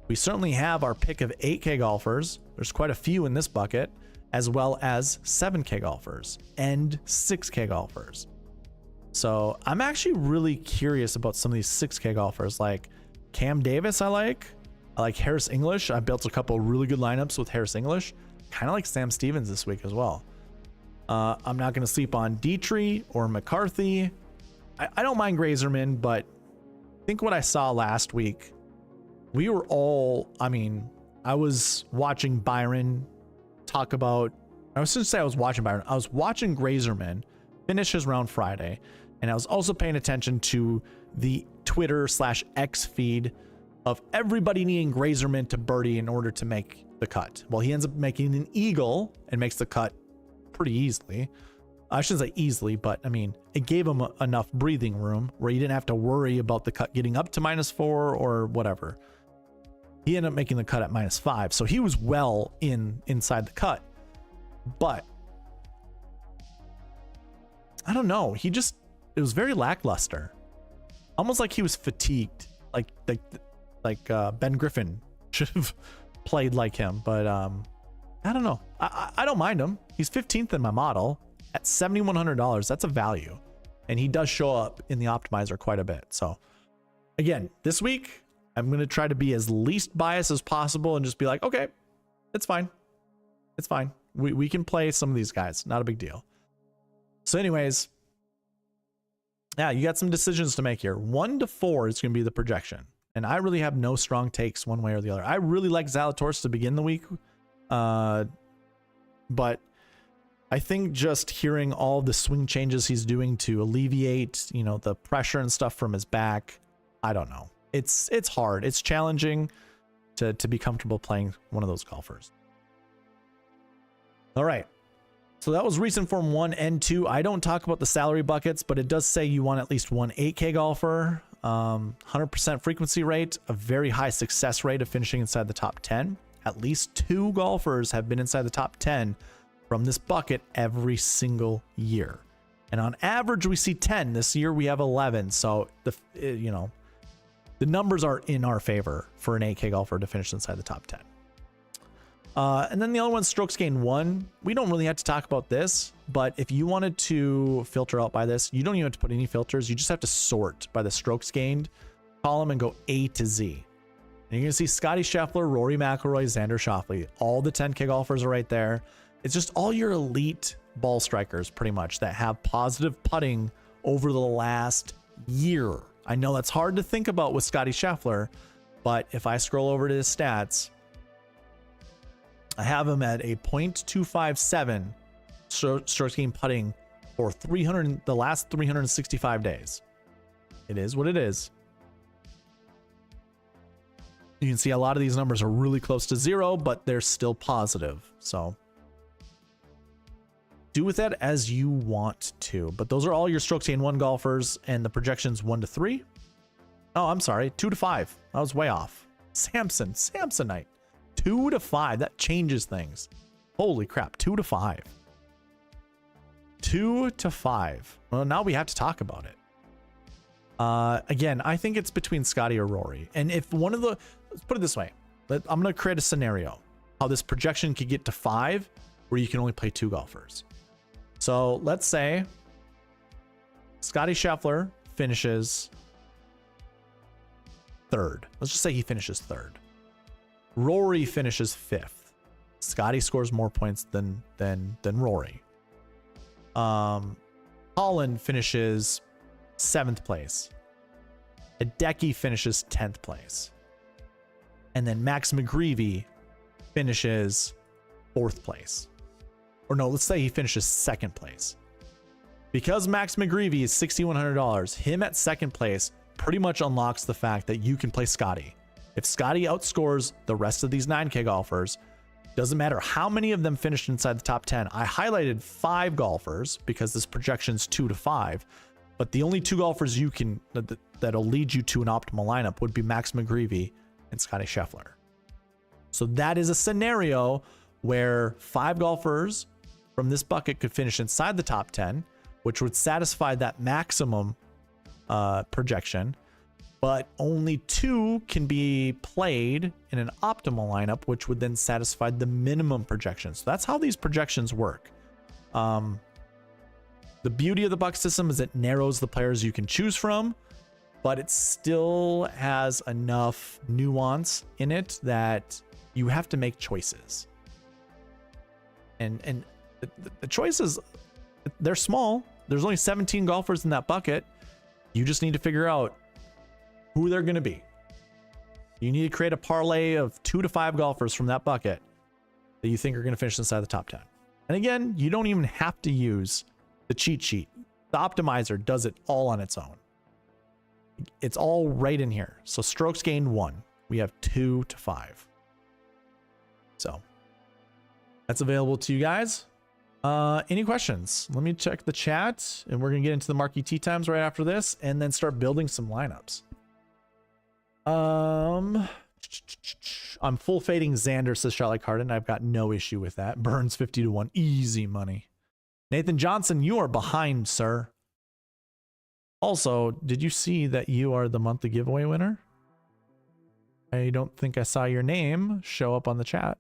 We certainly have our pick of 8K golfers. There's quite a few in this bucket, as well as 7K golfers and 6K golfers. So I'm actually really curious about some of these 6K golfers, like Cam Davis. I like Harris English. I built a couple really good lineups with Harris English. Kind of like Sam Stevens this week as well. I'm not going to sleep on Dietrich or McCarthy. I don't mind Grazerman, but I think what I saw last week, we were all, I was watching Byron talk about, I was going to say I was watching Byron. I was watching Grazerman finish his round Friday, and I was also paying attention to the Twitter/X feed of everybody needing Grazerman to birdie in order to make the cut. Well, he ends up making an eagle and makes the cut pretty easily. I shouldn't say easily, but it gave him enough breathing room where he didn't have to worry about the cut getting up to -4 or whatever. He ended up making the cut at -5, so he was well inside the cut. But I don't know, it was very lackluster, almost like he was fatigued, like Ben Griffin should have played like him. But I don't know. I don't mind him. He's 15th in my model at $7,100. That's a value, and he does show up in the optimizer quite a bit. So again, this week I'm going to try to be as least biased as possible and just be like, okay, it's fine. It's fine. We can play some of these guys. Not a big deal. So anyways, yeah, you got some decisions to make here. 1 to 4 is going to be the projection. And I really have no strong takes one way or the other. I really like Zalatoris to begin the week. But I think just hearing all the swing changes he's doing to alleviate, the pressure and stuff from his back, I don't know. It's hard. It's challenging to be comfortable playing one of those golfers. All right. So that was recent form 1 and 2. I don't talk about the salary buckets, but it does say you want at least one 8K golfer, 100% frequency rate, a very high success rate of finishing inside the top 10. At least 2 golfers have been inside the top 10 from this bucket every single year. And on average, we see 10. This year we have 11. So the numbers are in our favor for an 8K golfer to finish inside the top 10. And then the other one, strokes gained 1. We don't really have to talk about this, but if you wanted to filter out by this, you don't even have to put any filters. You just have to sort by the strokes gained column and go A to Z. And you're going to see Scotty Scheffler, Rory McIlroy, Xander Schauffele. All the 10K golfers are right there. It's just all your elite ball strikers, pretty much, that have positive putting over the last year. I know that's hard to think about with Scotty Scheffler, But if I scroll over to his stats, I have him at a .257 strokes gained putting for the last 365 days. It is what it is. You can see a lot of these numbers are really close to 0, but they're still positive. So do with that as you want to. But those are all your strokes gained 1 golfers, and the projections 1 to 3. Oh, I'm sorry, 2 to 5. I was way off. Samsonite, 2 to 5. That changes things. Holy crap, 2 to 5. 2 to 5. Well, now we have to talk about it. Again, I think it's between Scotty or Rory. And if one of the, let's put it this way. I'm going to create a scenario how this projection could get to 5 where you can only play 2 golfers. So let's say Scotty Scheffler finishes 3rd. Let's just say he finishes 3rd. Rory finishes 5th. Scotty scores more points than Rory. Holland finishes 7th place. Hideki finishes 10th place. And then Max McGreevy finishes 4th place. Or no, let's say he finishes 2nd place. Because Max McGreevy is $6,100, him at 2nd place pretty much unlocks the fact that you can play Scotty. If Scotty outscores the rest of these 9K golfers, doesn't matter how many of them finished inside the top 10. I highlighted 5 golfers because this projection's 2 to 5. But the only 2 golfers you can that'll lead you to an optimal lineup would be Max McGreevy and Scotty Scheffler. So that is a scenario where 5 golfers from this bucket could finish inside the top 10, which would satisfy that maximum projection. But only 2 can be played in an optimal lineup, which would then satisfy the minimum projection. So that's how these projections work. The beauty of the bucket system is it narrows the players you can choose from, but it still has enough nuance in it that you have to make choices. And the choices, they're small. There's only 17 golfers in that bucket. You just need to figure out who they're going to be. You need to create a parlay of 2 to 5 golfers from that bucket that you think are going to finish inside the top 10. And again, you don't even have to use the cheat sheet. The optimizer does it all on its own. It's all right in here. So strokes gained 1. We have 2 to 5. So that's available to you guys. Any questions? Let me check the chat, and we're going to get into the Marquee Tee Times right after this and then start building some lineups. I'm full fading Xander, says Charlie Carden. I've got no issue with that. Burns 50 to 1. Easy money. Nathan Johnson, you are behind, sir. Also, did you see that you are the monthly giveaway winner? I don't think I saw your name show up on the chat.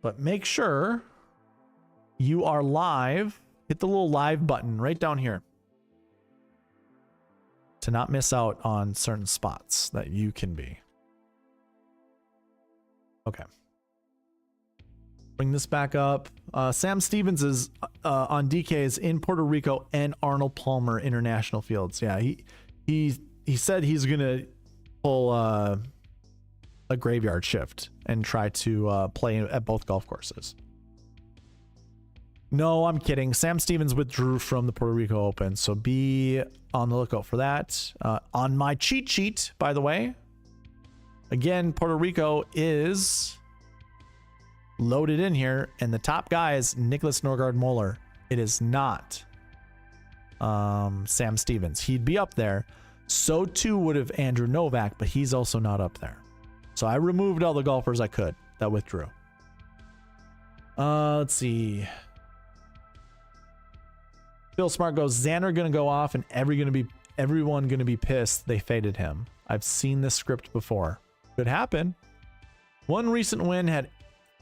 But make sure you are live. Hit the little live button right down here to not miss out on certain spots that you can be. Okay. Bring this back up. Sam Stevens is on DK's in Puerto Rico and Arnold Palmer International Fields. Yeah, he said he's gonna pull a graveyard shift and try to play at both golf courses. No, I'm kidding. Sam Stevens withdrew from the Puerto Rico Open, so be on the lookout for that. On my cheat sheet, by the way, again, Puerto Rico is loaded in here, and the top guy is Nicholas Norgard Moeller. It is not Sam Stevens. He'd be up there. So too would have Andrew Novak, but he's also not up there. So I removed all the golfers I could that withdrew. Let's see. Phil Smart goes, Xander gonna go off and everyone gonna be pissed they faded him. I've seen this script before. Could happen. One recent win had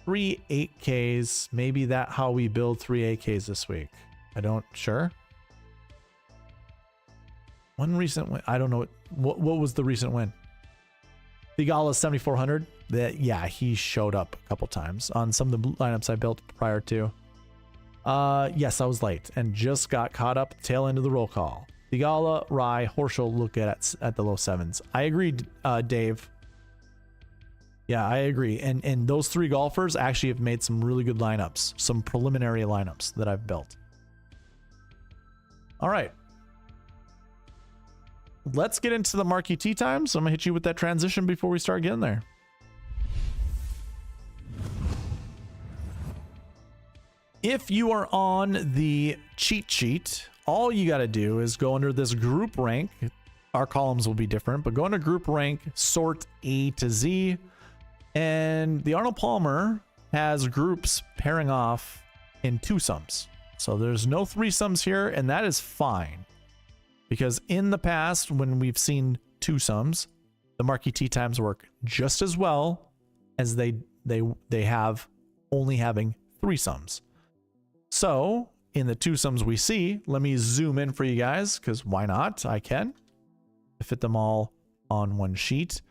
3 8Ks. Maybe that how we build 3 8Ks this week. I don't sure. One recent win. I don't know what was the recent win. Thigala 7,400. That, yeah, he showed up a couple times on some of the lineups I built prior to. Yes, I was late and just got caught up tail end of the roll call. Thigala, Rye, Horschel look at the low sevens. I agree, Dave. Yeah, I agree. And those three golfers actually have made some really good lineups, some preliminary lineups that I've built. All right. Let's get into the Marquee Tee Times. I'm gonna hit you with that transition before we start getting there. If you are on the cheat sheet, all you got to do is go under this group rank. Our columns will be different, but go under group rank, sort A to Z. And the Arnold Palmer has groups pairing off in twosomes. So there's no threesomes here, and that is fine. Because in the past, when we've seen twosomes, the Marquee Tee Times work just as well as they have only having threesomes. So in the twosomes we see, let me zoom in for you guys, because why not? I can fit them all on one sheet.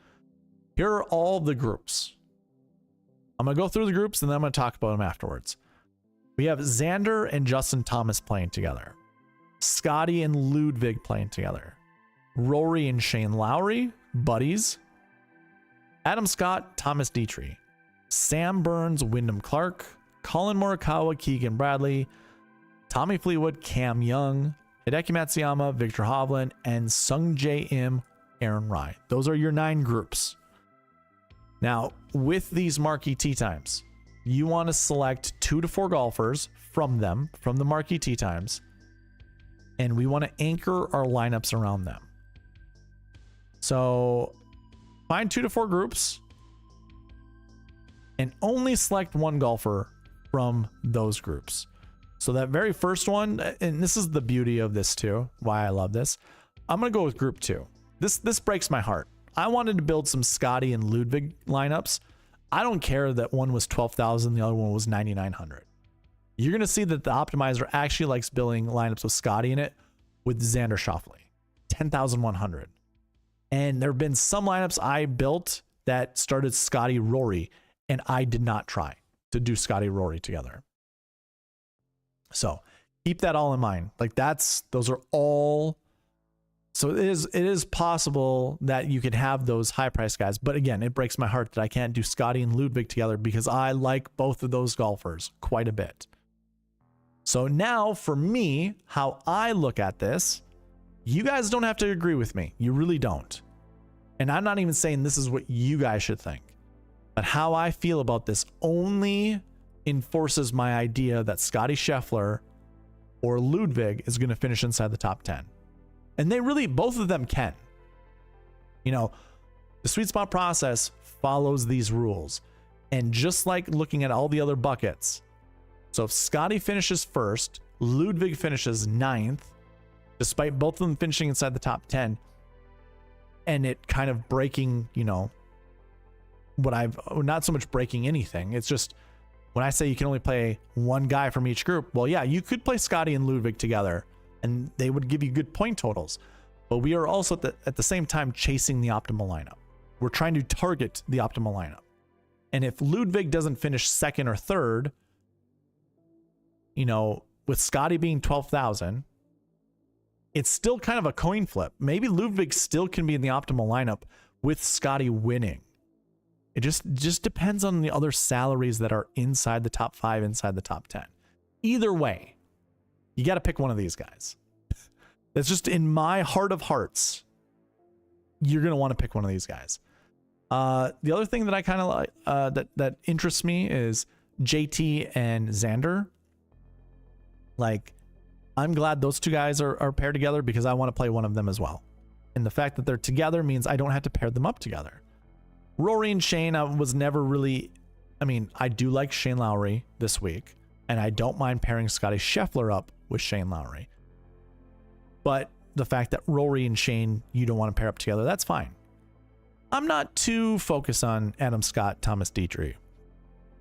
Here are all the groups. I'm going to go through the groups and then I'm going to talk about them afterwards. We have Xander and Justin Thomas playing together. Scotty and Ludwig playing together. Rory and Shane Lowry, buddies. Adam Scott, Thomas Dietrich. Sam Burns, Wyndham Clark. Colin Morikawa, Keegan Bradley. Tommy Fleetwood, Cam Young. Hideki Matsuyama, Victor Hovland, and Sung J M, Aaron Rai. Those are your 9 groups. Now, with these Marquee Tee Times, you want to select 2 to 4 golfers from the Marquee Tee Times, and we want to anchor our lineups around them. So find 2 to 4 groups and only select 1 golfer from those groups. So that very first one, and this is the beauty of this too, why I love this. I'm going to go with group 2. This breaks my heart. I wanted to build some Scotty and Ludwig lineups. I don't care that one was 12,000, the other one was 9,900. You're going to see that the optimizer actually likes building lineups with Scotty in it with Xander Schauffele, 10,100. And there have been some lineups I built that started Scotty Rory, and I did not try to do Scotty Rory together. So keep that all in mind. Like those are all. So it is possible that you could have those high price guys. But again, it breaks my heart that I can't do Scotty and Ludwig together because I like both of those golfers quite a bit. So now for me, how I look at this, you guys don't have to agree with me. You really don't. And I'm not even saying this is what you guys should think. But how I feel about this only enforces my idea that Scotty Scheffler or Ludwig is going to finish inside the top 10. And they really, both of them can. You know, the sweet spot process follows these rules. And just like looking at all the other buckets, so if Scotty finishes first, Ludwig finishes 9th, despite both of them finishing inside the top 10, and it kind of breaking, you know, not so much breaking anything. It's just when I say you can only play 1 guy from each group, well, yeah, you could play Scotty and Ludwig together and they would give you good point totals. But we are also at the same time chasing the optimal lineup. We're trying to target the optimal lineup. And if Ludwig doesn't finish 2nd or 3rd, you know, with Scotty being 12,000, it's still kind of a coin flip. Maybe Ludwig still can be in the optimal lineup with Scotty winning. It just depends on the other salaries that are inside the top 5, inside the top 10. Either way, you got to pick one of these guys. That's just in my heart of hearts. You're going to want to pick one of these guys. The other thing that I kind of like, that interests me is JT and Xander. Like, I'm glad those 2 guys are paired together because I want to play one of them as well. And the fact that they're together means I don't have to pair them up together. Rory and Shane, I was never really, I mean, I do like Shane Lowry this week, and I don't mind pairing Scotty Scheffler up with Shane Lowry. But the fact that Rory and Shane, you don't want to pair up together, that's fine. I'm not too focused on Adam Scott, Thomas Dietrich.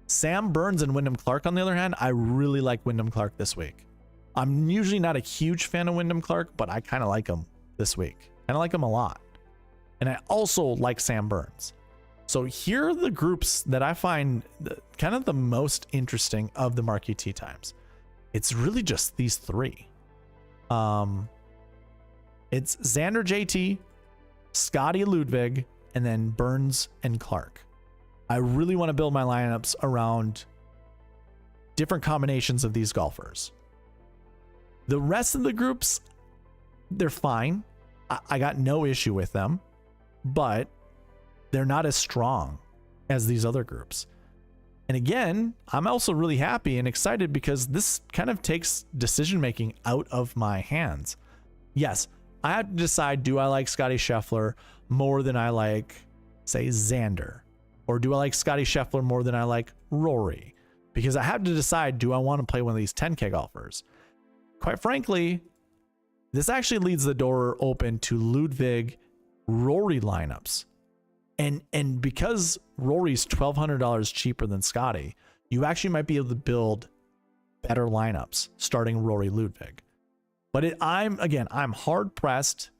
Sam Burns and Wyndham Clark, on the other hand, I really like Wyndham Clark this week. I'm usually not a huge fan of Wyndham Clark, but I kind of like him this week. Kind of like him a lot. And I also like Sam Burns. So here are the groups that I find kind of the most interesting of the Marquee Tee Times. it's really just these three. It's Xander JT, Scotty Ludwig, and then Burns and Clark. I really want to build my lineups around different combinations of these golfers. The rest of the groups, they're fine. I got no issue with them, but they're not as strong as these other groups. And again, I'm also really happy and excited because this kind of takes decision making out of my hands. Yes, I have to decide, do I like Scotty Scheffler more than I like, say, Xander? Or do I like Scotty Scheffler more than I like Rory? Because I have to decide, do I want to play one of these 10K golfers? Quite frankly, this actually leaves the door open to Ludwig Rory lineups. And because Rory's $1,200 cheaper than Scotty, you actually might be able to build better lineups starting Rory Ludwig. But I'm hard pressed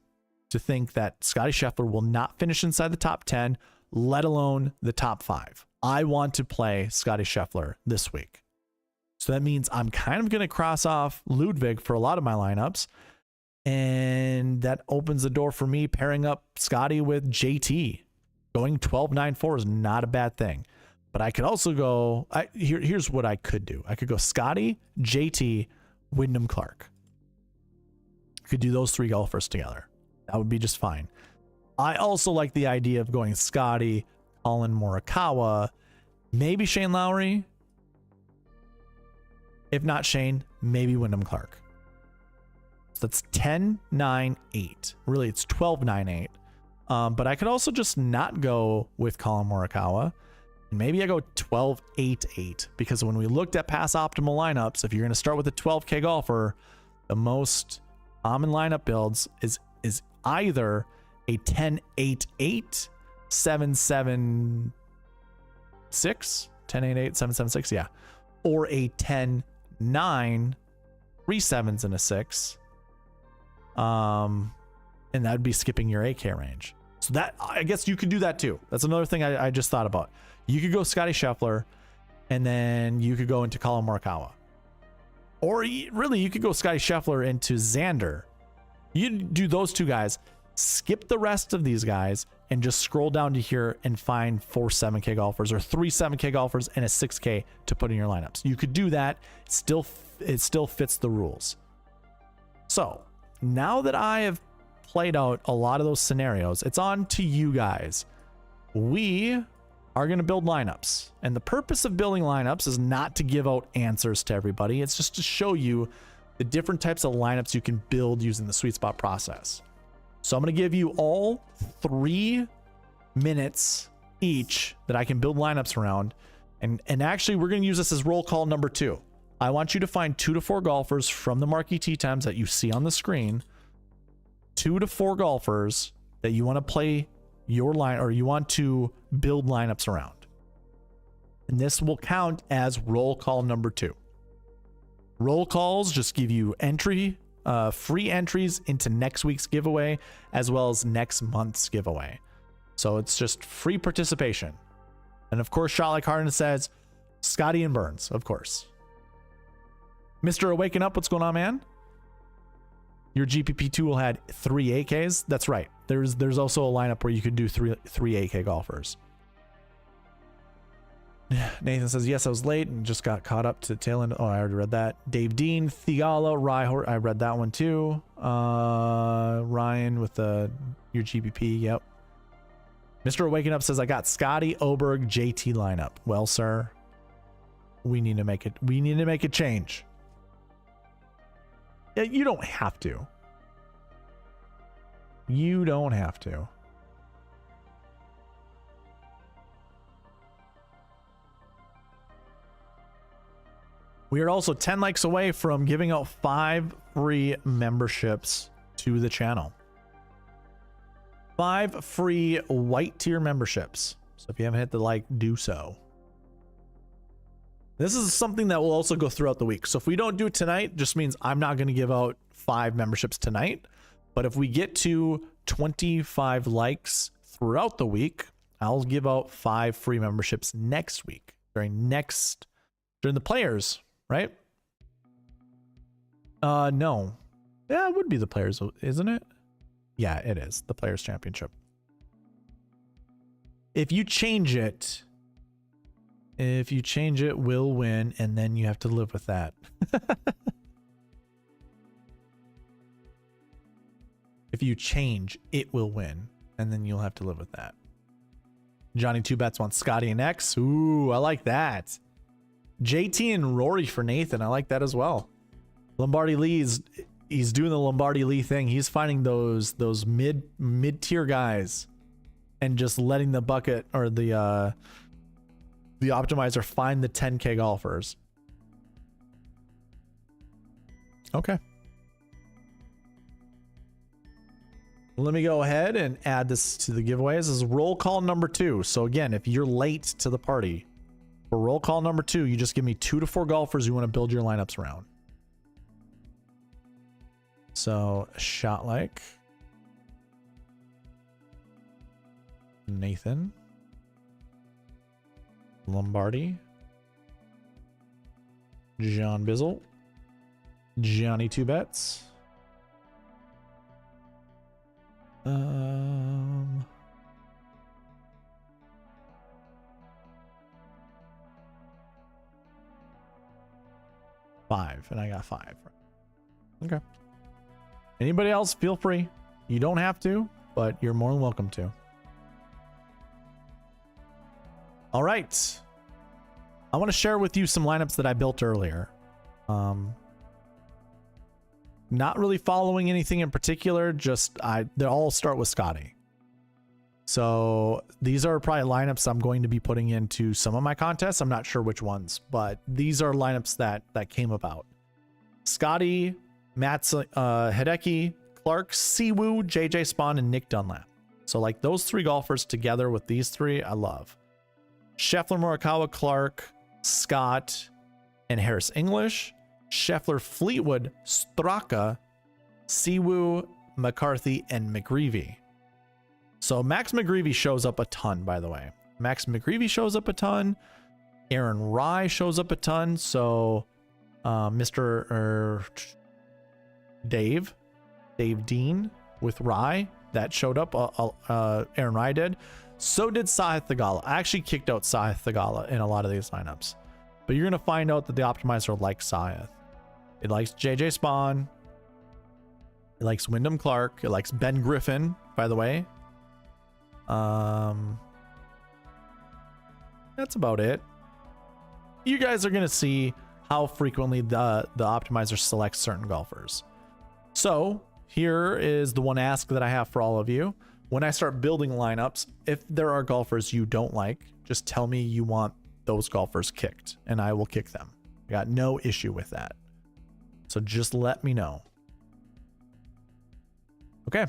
to think that Scotty Scheffler will not finish inside the top 10, let alone the top 5. I want to play Scotty Scheffler this week. So that means I'm kind of going to cross off Ludwig for a lot of my lineups. And that opens the door for me pairing up Scotty with JT. Going 12-9-4 is not a bad thing. But I could also go, here's what I could do. I could go Scotty, JT, Wyndham Clark. Could do those three golfers together. That would be just fine. I also like the idea of going Scotty, Colin Morikawa, maybe Shane Lowry. If not Shane, maybe Wyndham Clark. So that's 10-9-8. Really, it's 12-9-8. But I could also just not go with Colin Morikawa. Maybe I go 12-8-8, because when we looked at past optimal lineups, if you're going to start with a 12K golfer, the most common lineup builds is either a 10-8-8, 7-7-6, 10-8-8, 7-7-6, yeah, or a 10-9, 3 7s and a 6. And that would be skipping your 8K range. So that, I guess you could do that too. That's another thing I just thought about. You could go Scotty Scheffler, and then you could go into Colin Morikawa. Or really, you could go Scotty Scheffler into Xander. You do those two guys, skip the rest of these guys, and just scroll down to here and find 4 7K golfers or 3 7K golfers and a 6K to put in your lineups. You could do that. It still fits the rules. So now that I have played out a lot of those scenarios, it's on to you guys. We are going to build lineups, and the purpose of building lineups is not to give out answers to everybody. It's just to show you the different types of lineups you can build using the SweetSpot process. So I'm going to give you all 3 minutes each that I can build lineups around, and actually we're going to use this as roll call number 2. I want you to find 2 to 4 golfers from the Marquee Tee Times that you see on the screen, 2 to 4 golfers that you want to play your line, or you want to build lineups around. And this will count as roll call number 2. Roll calls just give you free entries into next week's giveaway as well as next month's giveaway. So it's just free participation. And of course, Shot Like Harden says, Scotty and Burns, of course. Mr. Awaken Up, what's going on, man? Your GPP tool had 3 8Ks. That's right. There's also a lineup where you could do three 8K golfers. Nathan says, yes, I was late and just got caught up to the tail end. Oh, I already read that. Dave Dean, Theala, Ryhort, I read that one too. Ryan with your GPP, yep. Mr. Waking Up says, I got Scotty, Oberg, JT lineup. Well, sir, we need to make a change. You don't have to. You don't have to. We are also 10 likes away from giving out 5 free memberships to the channel. 5 free white tier memberships. So if you haven't hit the like, do so. This is something that will also go throughout the week. So if we don't do it tonight, just means I'm not going to give out 5 memberships tonight. But if we get to 25 likes throughout the week, I'll give out 5 free memberships next week during the players, right? No. Yeah, it would be the Players, isn't it? Yeah, it is. The Players Championship. If you change it, we'll win, and then you have to live with that. If you change, it will win, and then you'll have to live with that. Johnny 2 Bets wants Scotty and X. Ooh, I like that. JT and Rory for Nathan. I like that as well. Lombardi Lee's he's doing the Lombardi Lee thing. He's finding those mid-tier guys and just letting the bucket or the optimizer find the 10K golfers. Okay. Let me go ahead and add this to the giveaways. This is roll call number 2. So again, if you're late to the party, for roll call number 2, you just give me 2 to 4 golfers you want to build your lineups around. So shot like Nathan, Lombardi, John Bizzle, Johnny 2 Bets. 5, and I got 5. Okay. Anybody else, feel free. You don't have to, but you're more than welcome to. All right. I want to share with you some lineups that I built earlier. Not really following anything in particular, just they all start with Scotty. So these are probably lineups I'm going to be putting into some of my contests. I'm not sure which ones, but these are lineups that came about. Scotty, Matt Hideki, Clark, Siwoo, JJ Spawn, and Nick Dunlap. So like those 3 golfers together with these 3, I love. Scheffler, Morikawa, Clark, Scott, and Harris English. Scheffler, Fleetwood, Straka, Siwoo, McCarthy, and McGreevy. So Max McGreevy shows up a ton, by the way. Max McGreevy shows up a ton. Aaron Rye shows up a ton. So Dave Dean with Rye, that showed up. Aaron Rye did. So did Sahith Theegala. I actually kicked out Sahith Theegala in a lot of these lineups. But you're going to find out that the optimizer likes Sahith. It likes JJ Spawn. It likes Wyndham Clark. It likes Ben Griffin, by the way. That's about it. You guys are going to see how frequently the optimizer selects certain golfers. So here is the one ask that I have for all of you. When I start building lineups, if there are golfers you don't like, just tell me you want those golfers kicked, and I will kick them. I got no issue with that. So just let me know. Okay.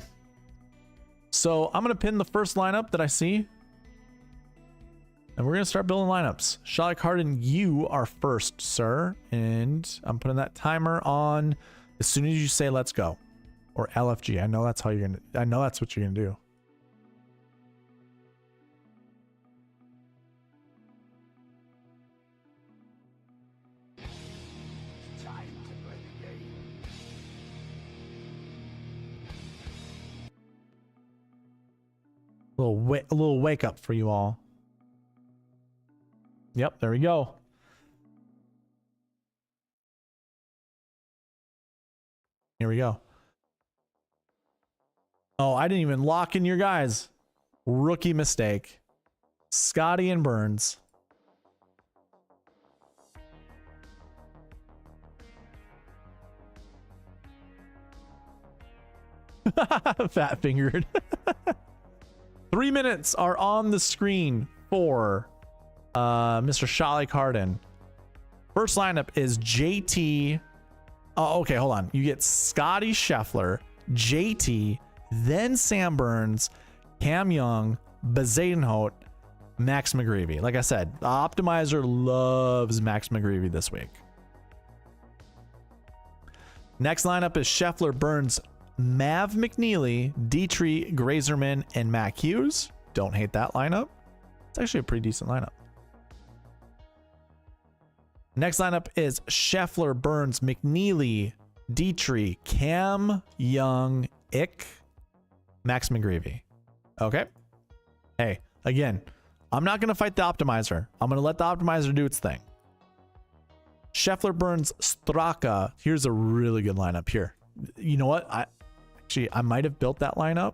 So I'm going to pin the first lineup that I see. And we're going to start building lineups. Shalik Harden, you are first, sir. And I'm putting that timer on as soon as you say let's go. Or LFG. I know that's how you're going to, I know that's what you're going to do. A little wake up for you all. Yep, there we go. Here we go. Oh, I didn't even lock in your guys. Rookie mistake. Scotty and Burns. Fat fingered. 3 minutes are on the screen for Mr. Shalik Harden. First lineup is JT. Oh, okay, hold on. You get Scotty Scheffler, JT, then Sam Burns, Cam Young, Bezadenhout, Max McGreevy. Like I said, the optimizer loves Max McGreevy this week. Next lineup is Scheffler, Burns, Mav McNeely, Dietrich, Grazerman, and Mac Hughes. Don't hate that lineup. It's actually a pretty decent lineup. Next lineup is Scheffler, Burns, McNeely, Dietrich, Cam, Young, Ick, Max McGreevy. Okay. Hey, again, I'm not going to fight the optimizer. I'm going to let the optimizer do its thing. Scheffler, Burns, Straka. Here's a really good lineup here. You know what? I might have built that lineup,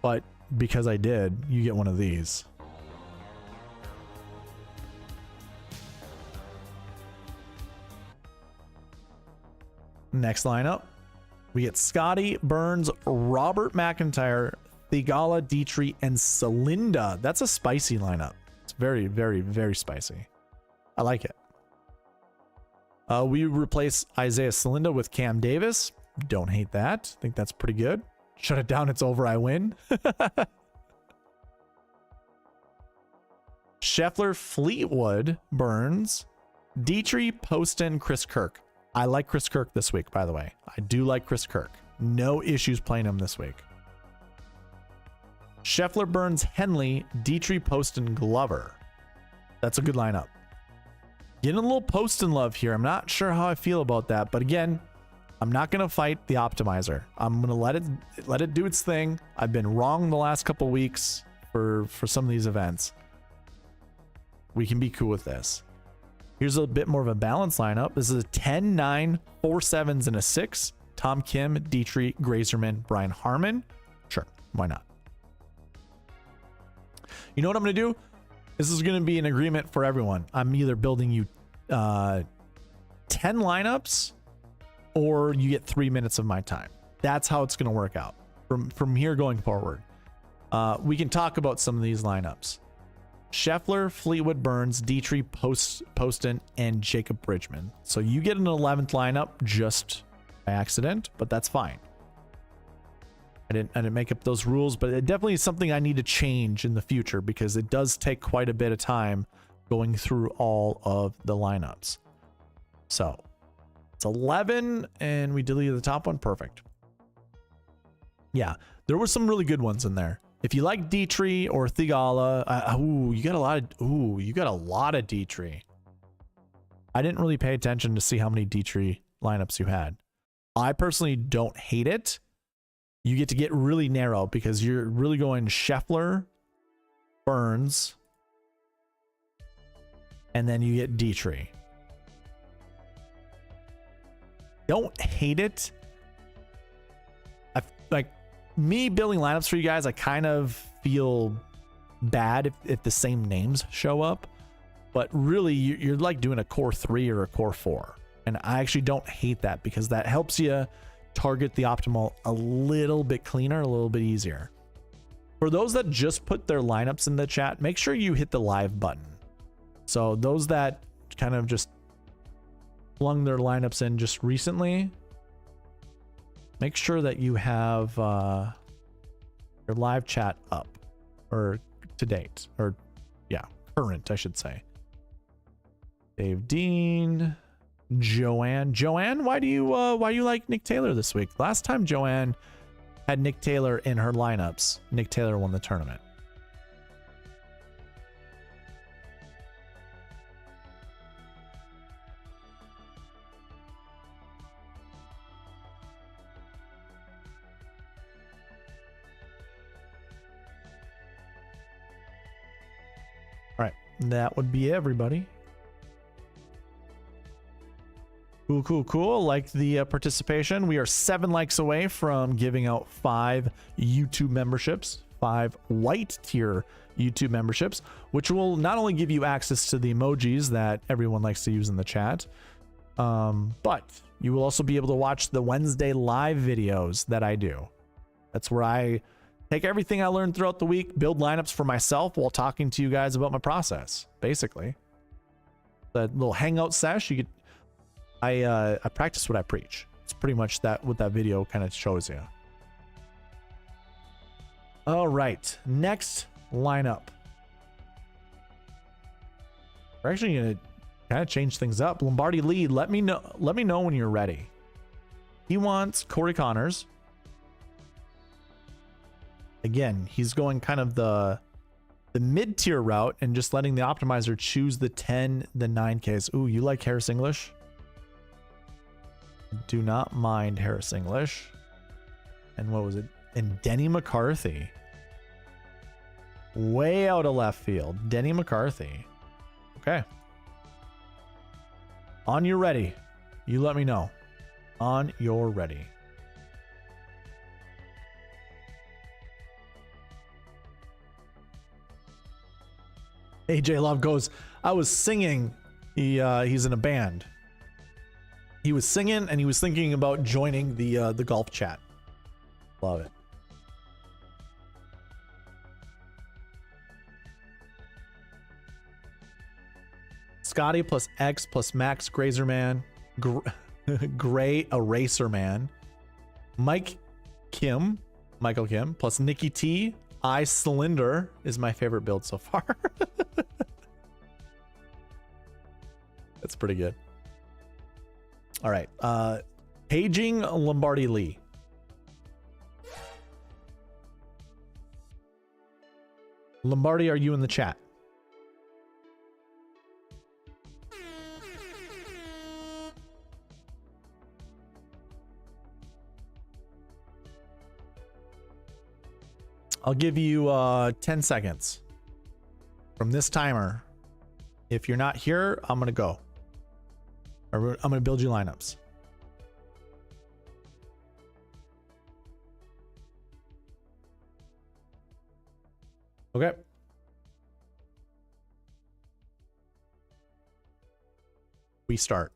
but because I did, you get one of these. Next lineup, we get Scotty, Burns, Robert McIntyre, Thigala, Dietrich, and Celinda. That's a spicy lineup. It's very, very, very spicy. I like it. We replace Isaiah Celinda with Cam Davis. Don't hate that. I think that's pretty good. Shut it down. It's over. I win. Scheffler, Fleetwood, Burns, Dietrich, Poston, Chris Kirk. I like Chris Kirk this week, by the way. I do like Chris Kirk. No issues playing him this week. Scheffler, Burns, Henley, Dietrich, Poston, Glover. That's a good lineup. Getting a little Poston love here. I'm not sure how I feel about that, but again, I'm not going to fight the optimizer. I'm going to let it do its thing. I've been wrong the last couple weeks for some of these events. We can be cool with this. Here's a bit more of a balanced lineup. This is a 10, 9, 4 7s, and a 6. Tom Kim, Dietrich, Grazerman, Brian Harmon. Sure, why not? You know what I'm going to do? This is going to be an agreement for everyone. I'm either building you 10 lineups or you get 3 minutes of my time. That's how it's going to work out from here going forward. We can talk about some of these lineups. Scheffler, Fleetwood, Burns, Dietrich, Poston, and Jacob Bridgman. So you get an 11th lineup just by accident, but that's fine. I didn't make up those rules, but it definitely is something I need to change in the future because it does take quite a bit of time going through all of the lineups. So it's 11 and we deleted the top one. Perfect. Yeah, there were some really good ones in there. If you like Dietrich or Thigala, you got a lot of Dietrich. I didn't really pay attention to see how many Dietrich lineups you had. I personally don't hate it. You get to get really narrow because you're really going Scheffler, Burns, and then you get Dietrich. Don't hate it. Like me building lineups for you guys, I kind of feel bad if the same names show up, but really you're like doing a core 3 or a core 4, and I actually don't hate that because that helps you target the optimal a little bit cleaner, a little bit easier. For those that just put their lineups in the chat, make sure you hit the live button. So those that kind of just flung their lineups in just recently, make sure that you have your live chat up or to date, or yeah, current, I should say. Dave Dean, Joanne, why do you like Nick Taylor this week? Last time Joanne had Nick Taylor in her lineups, Nick Taylor won the tournament. All right, that would be everybody. Cool. Like the participation. We are 7 likes away from giving out 5 YouTube memberships, 5 white tier YouTube memberships, which will not only give you access to the emojis that everyone likes to use in the chat, but you will also be able to watch the Wednesday live videos that I do. That's where I take everything I learned throughout the week, build lineups for myself while talking to you guys about my process, basically. That little hangout sesh, you could I practice what I preach. It's pretty much that what that video kind of shows you. All right, next lineup. We're actually gonna kind of change things up. Lombardi lead. Let me know when you're ready. He wants Corey Connors. Again, he's going kind of the mid-tier route and just letting the optimizer choose the 10, the 9Ks. Ooh, you like Harris English? Do not mind Harris English. And what was it? And Denny McCarthy. Way out of left field. Denny McCarthy. Okay. On your ready. You let me know. On your ready. AJ Love goes, I was singing. He's in a band. He was singing and he was thinking about joining the golf chat. Love it. Scotty plus X plus Max Grazerman. Gray Eraser Man. Michael Kim plus Nikki T. I Cylinder is my favorite build so far. That's pretty good. All right. Paging Lombardi Lee. Lombardi, are you in the chat? I'll give you 10 seconds from this timer. If you're not here, I'm going to go. I'm going to build you lineups. Okay. We start.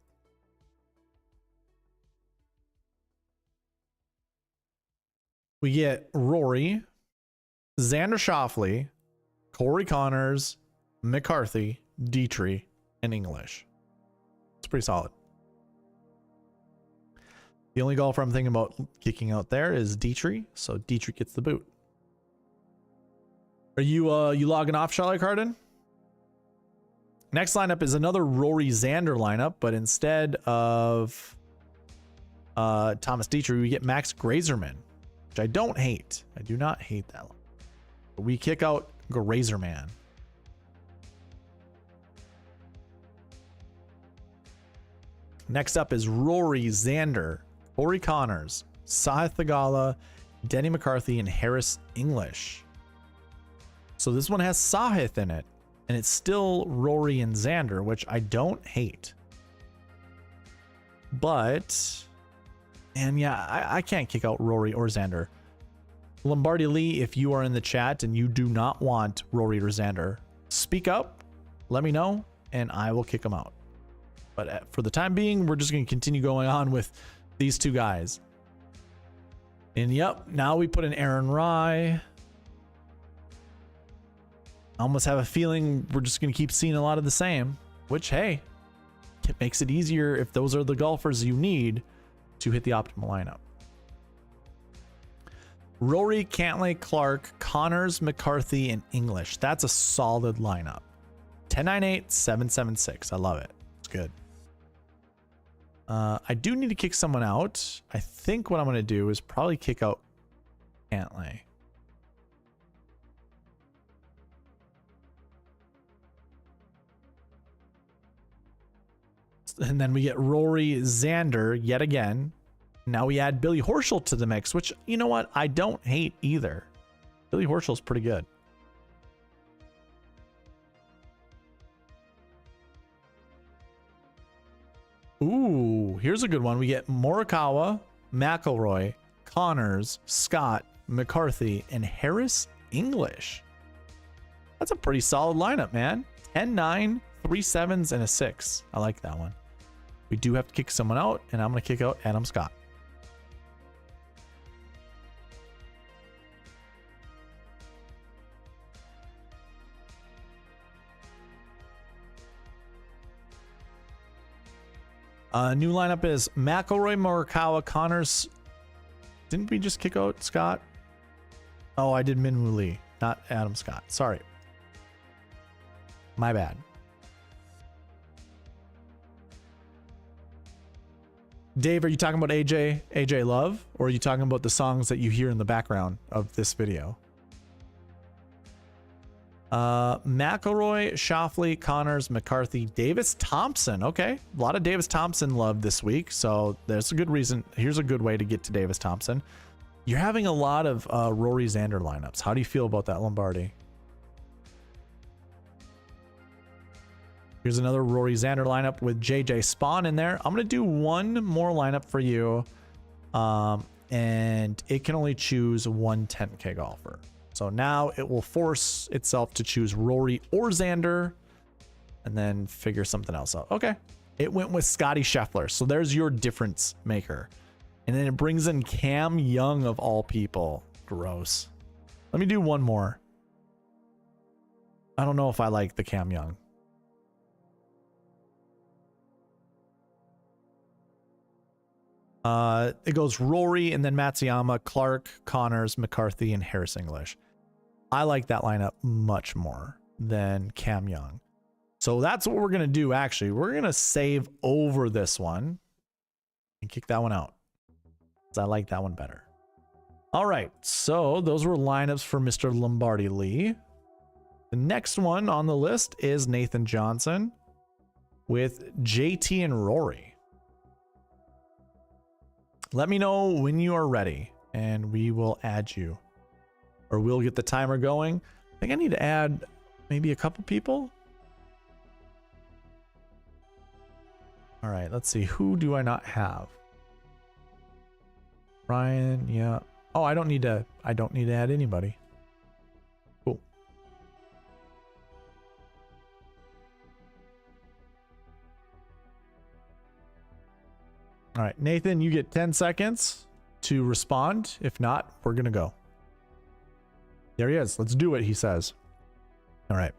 We get Rory, Xander Schauffele, Corey Connors, McCarthy, Dietrich, and English. It's pretty solid. The only golfer I'm thinking about kicking out there is Dietrich, so Dietrich gets the boot. Are you logging off, Charlie Carden? Next lineup is another Rory Xander lineup, but instead of Thomas Dietrich, we get Max Grazerman, which I don't hate. I do not hate that one. But we kick out Grazerman. Next up is Rory Xander, Corey Connors, Sahith Theegala, Denny McCarthy, and Harris English. So this one has Sahith in it, and it's still Rory and Xander, which I don't hate. But, and yeah, I can't kick out Rory or Xander. Lombardi Lee, if you are in the chat and you do not want Rory or Xander, speak up, let me know, and I will kick them out. But for the time being, we're just going to continue going on with these two guys. And yep, now we put in Aaron Rye. I almost have a feeling we're just going to keep seeing a lot of the same, which, hey, it makes it easier if those are the golfers you need to hit the optimal lineup. Rory, Cantlay, Clark, Connors, McCarthy, and English. That's a solid lineup. 10-9-8, 7-7-6. I love it. It's good. I do need to kick someone out. I think what I'm going to do is probably kick out Cantlay. And then we get Rory Xander yet again. Now we add Billy Horschel to the mix, which, you know what? I don't hate either. Billy Horschel's pretty good. Ooh, here's a good one. We get Morikawa, McIlroy, Connors, Scott, McCarthy, and Harris English. That's a pretty solid lineup, man. 10-9, 3 7s, and a 6. I like that one. We do have to kick someone out, and I'm going to kick out Adam Scott. New lineup is McIlroy, Morikawa, Connors. Didn't we just kick out Scott? Oh, I did Minwoo Lee, not Adam Scott. Sorry. My bad. Dave, are you talking about AJ Love, or are you talking about the songs that you hear in the background of this video? McIlroy, Schauffele, Connors, McCarthy, Davis Thompson. Okay, a lot of Davis Thompson love this week, so there's a good reason. Here's a good way to get to Davis Thompson. You're having a lot of Rory Xander lineups. How do you feel about that, Lombardi? Here's another Rory Xander lineup with JJ Spawn in there. I'm going to do one more lineup for you, and it can only choose one 10K golfer. So now it will force itself to choose Rory or Xander and then figure something else out. Okay. It went with Scotty Scheffler. So there's your difference maker. And then it brings in Cam Young of all people. Gross. Let me do one more. I don't know if I like the Cam Young. It goes Rory and then Matsuyama, Clark, Connors, McCarthy, and Harris English. I like that lineup much more than Cam Young. So that's what we're going to do, actually. We're going to save over this one and kick that one out, because I like that one better. All right, so those were lineups for Mr. Lombardi Lee. The next one on the list is Nathan Johnson with JT and Rory. Let me know when you are ready, and we will add you. Or we'll get the timer going. I think I need to add maybe a couple people. All right, let's see. Who do I not have? Ryan, yeah. Oh, I don't need to add anybody. Cool. All right, Nathan, you get 10 seconds to respond. If not, we're going to go. There he is. Let's do it, he says. All right.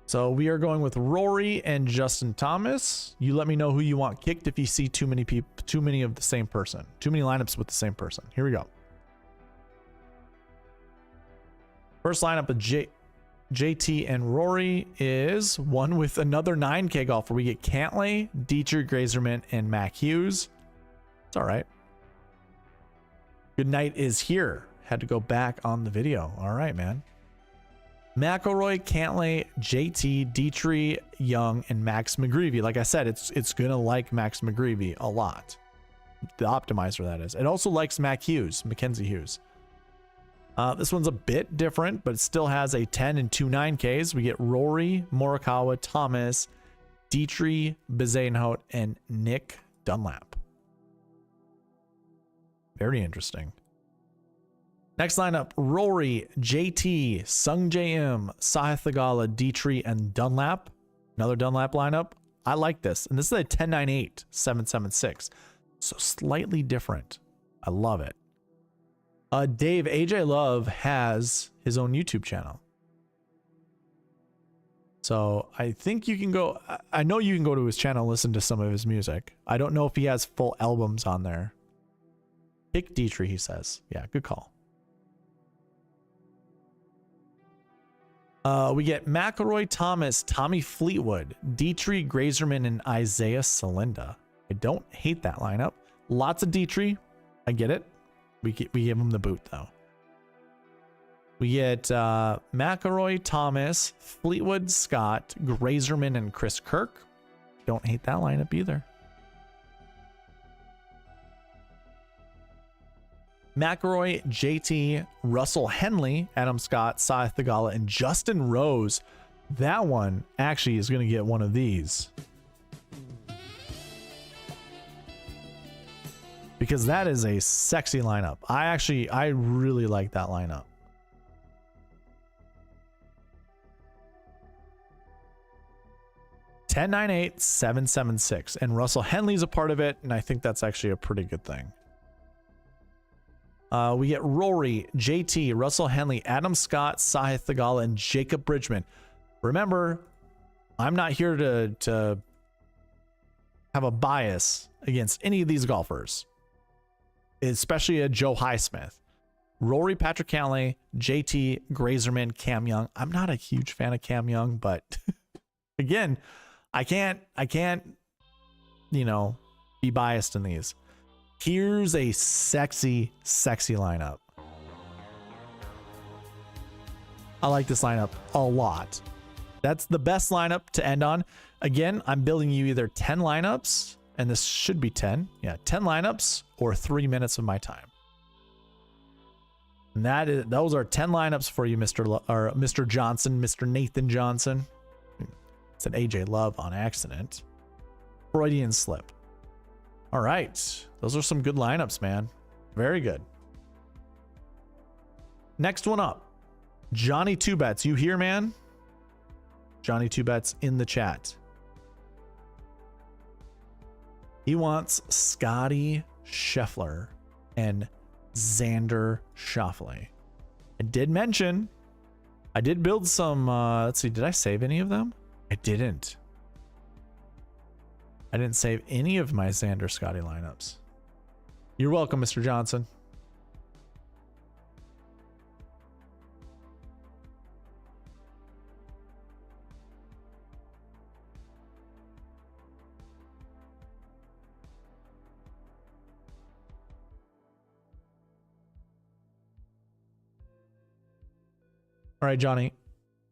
So we are going with Rory and Justin Thomas. You let me know who you want kicked if you see too many people, too many of the same person, too many lineups with the same person. Here we go. First lineup of JT and Rory is one with another 9K golfer. We get Cantlay, Dietrich Grazerman, and Mac Hughes. It's all right. Good night is here. Had to go back on the video. All right, man. McIlroy, Cantlay, JT, Dietrich, Young, and Max McGreevy. Like I said, it's gonna like Max McGreevy a lot. The optimizer, that is. It also likes Mac Hughes, Mackenzie Hughes. This one's a bit different, but it still has a 10 and 2 9Ks. We get Rory, Morikawa, Thomas, Dietrich, Bezuidenhout, and Nick Dunlap. Very interesting. Next lineup, Rory, JT, Sung J M, Sahith Theegala, Dietrich, and Dunlap. Another Dunlap lineup. I like this. And this is a 10-9-8, 7-7-6. So slightly different. I love it. Dave, AJ Love has his own YouTube channel. So I think you can go, I know you can go to his channel and listen to some of his music. I don't know if he has full albums on there. Pick Dietrich, he says. Yeah, good call. We get McIlroy, Thomas, Tommy Fleetwood, Dietrich, Grazerman, and Isaiah Salinda. I don't hate that lineup. Lots of Dietrich. I get it. We give him the boot, though. We get McIlroy, Thomas, Fleetwood, Scott, Grazerman, and Chris Kirk. Don't hate that lineup either. McIlroy, JT, Russell Henley, Adam Scott, Sahith Theegala, and Justin Rose. That one actually is going to get one of these. Because that is a sexy lineup. I really like that lineup. Ten, 9, 8, 7, 7, 6. And Russell Henley's a part of it, and I think that's actually a pretty good thing. We get Rory, JT, Russell Henley, Adam Scott, Sahith Theegala, and Jacob Bridgman. Remember, I'm not here to have a bias against any of these golfers, especially a Joe Highsmith. Rory, Patrick Cantlay, JT, Grazerman, Cam Young. I'm not a huge fan of Cam Young, but again, I can't, you know, be biased in these. Here's a sexy, sexy lineup. I like this lineup a lot. That's the best lineup to end on. Again, I'm building you either 10 lineups, and this should be 10. Yeah, 10 lineups or 3 minutes of my time. And those are 10 lineups for you, Mr. Johnson, Mr. Nathan Johnson. It's an AJ Love on accident. Freudian slip. All right. Those are some good lineups, man. Very good. Next one up. Johnny Two Bets. You here, man? Johnny Two Bets in the chat. He wants Scotty Scheffler and Xander Schauffele. I did mention, I did build some, let's see, did I save any of them? I didn't. I didn't save any of my Xander Scotty lineups. You're welcome, Mr. Johnson. All right, Johnny.